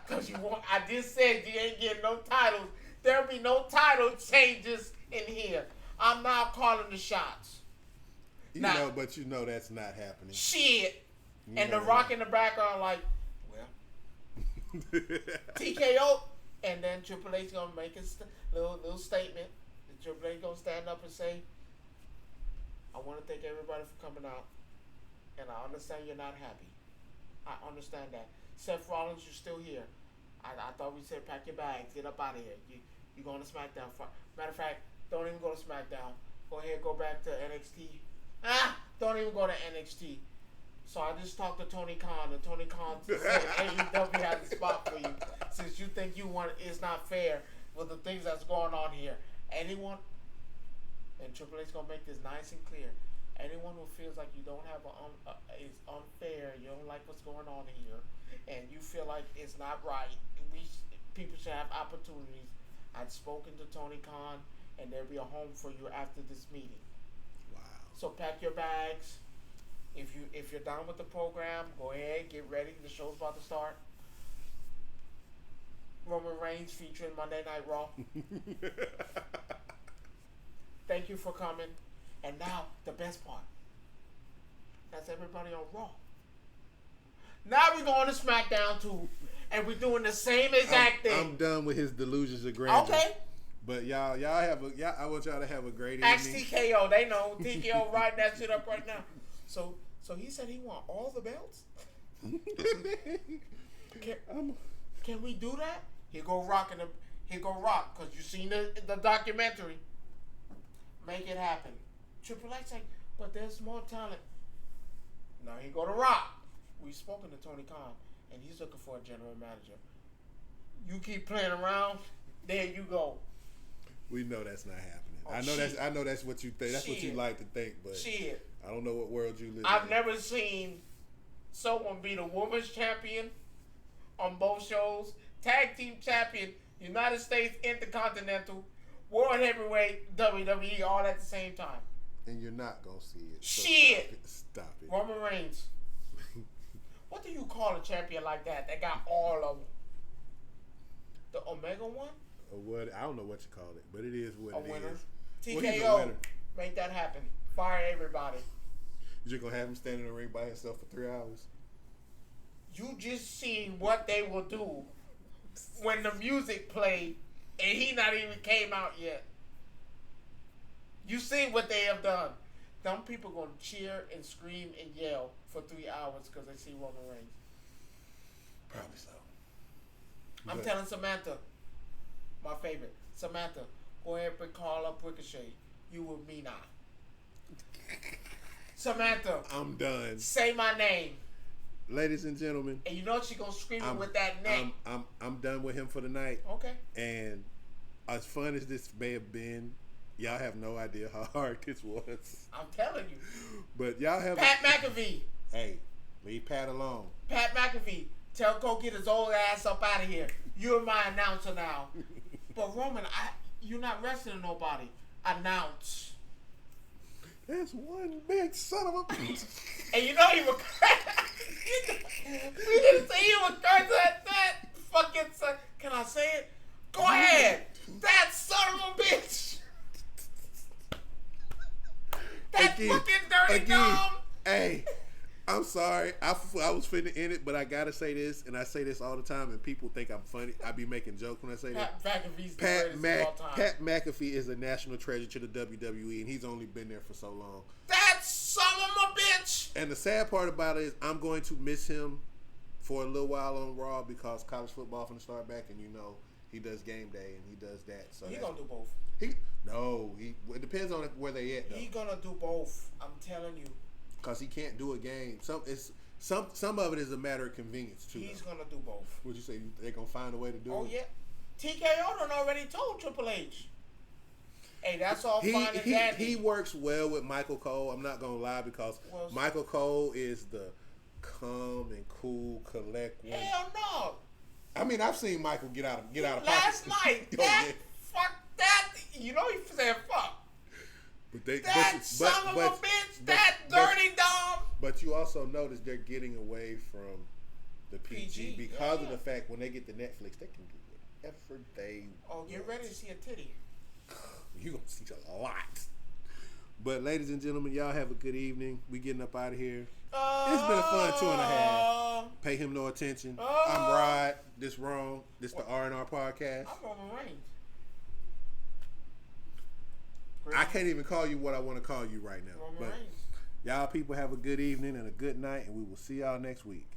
Because you want. I just said you ain't getting no titles. There'll be no title changes in here. I'm now calling the shots. But you know that's not happening. Shit. And The Rock in the background like, well, TKO. And then Triple H gonna make a little statement. And Triple H gonna stand up and say, I want to thank everybody for coming out. And I understand you're not happy. I understand that. Seth Rollins, you're still here. I thought we said pack your bags, get up out of here. You're going to SmackDown. Matter of fact, don't even go to SmackDown. Go ahead, go back to NXT. Don't even go to NXT. So I just talked to Tony Khan, and Tony Khan said AEW has a spot for you. Since you think it's not fair with the things that's going on here. Anyone, and Triple H gonna make this nice and clear. Anyone who feels like you don't have it's unfair, you don't like what's going on here, and you feel like it's not right, people should have opportunities. I'd spoken to Tony Khan, and there'll be a home for you after this meeting. Wow. So pack your bags. If you're done with the program, go ahead, get ready. The show's about to start. Roman Reigns featuring Monday Night Raw. Thank you for coming. And now, the best part. That's everybody on Raw. Now we're going to SmackDown too. And we're doing the same exact thing. I'm done with his delusions of grandeur. Okay. But y'all I want y'all to have a great evening. Ask TKO. They know. TKO writing that shit up right now. So he said he want all the belts? Can we do that? He go Rock, because you seen the documentary. Make it happen. Triple H like, but there's more talent. Now he go to Rock. We've spoken to Tony Khan, and he's looking for a general manager. You keep playing around, there you go. We know that's not happening. Oh, I know that's what you think. That's what you like to think, but shit. I don't know what world you live in. I've never seen someone be the women's champion on both shows, tag team champion, United States Intercontinental, World Heavyweight, WWE, all at the same time. And you're not gonna see it. So Shit. Stop it. Roman Reigns. What do you call a champion like that? That got all of them. The Omega one? Or what? I don't know what you call it, but it is what A it winner. is. Well, he's a TKO. winner. Make that happen. Fire everybody. You're gonna have him stand in the ring by himself for 3 hours. You just seen what they will do when the music played and he not even came out yet. You see what they have done. Them people gonna cheer and scream and yell for 3 hours because they see Roman Reigns. Probably so. I'm telling Samantha, my favorite, Samantha, go ahead and call up Ricochet. You with me now. Samantha, I'm done. say my name. Ladies and gentlemen, And you know she gonna scream it with that neck. I'm done with him for the night. Okay. And as fun as this may have been, y'all have no idea how hard this was. I'm telling you. But y'all have Pat McAfee. Hey, leave Pat alone. Pat McAfee. Tell Cole get his old ass up out of here. You're my announcer now. But Roman, you're not wrestling nobody. Announce. That's one big son of a bitch. And you know he was we didn't say he was cursing at that fucking son. Can I say it? Go ahead. That son of a bitch. That Again, fucking dirty dumb. Hey, I'm sorry. I was finna end it, but I gotta say this, and I say this all the time, and people think I'm funny. I be making jokes when I say that. Pat McAfee's the greatest of all time. Pat McAfee is a national treasure to the WWE, and he's only been there for so long. That son of a bitch. And the sad part about it is I'm going to miss him for a little while on Raw because college football finna start back, and you know he does game day and he does that. So He gonna do both. It depends on where they at though. He gonna do both. I'm telling you. Cause he can't do a game. Some of it is a matter of convenience too. He's gonna do both. Would you say they're gonna find a way to do it? Oh yeah. TKO done already told Triple H. Hey, that's all fine and dandy. He works well with Michael Cole. I'm not gonna lie because Michael Cole is the calm and cool, collect one. Hell no. I mean, I've seen Michael get out of Last pocket. night, fuck that. You know he said fuck. Son of a bitch, that dirty dog. But you also notice they're getting away from the PG because of the fact when they get to Netflix, they can do whatever they want. Get ready to see a titty. You're going to see a lot. But ladies and gentlemen, y'all have a good evening. We getting up out of here. It's been a fun 2.5. Pay him no attention. I'm Rod. This wrong. This the R&R podcast. I'm Roman Reigns. I can't even call you what I want to call you right now. Roman but Reigns. Y'all people have a good evening and a good night, and we will see y'all next week.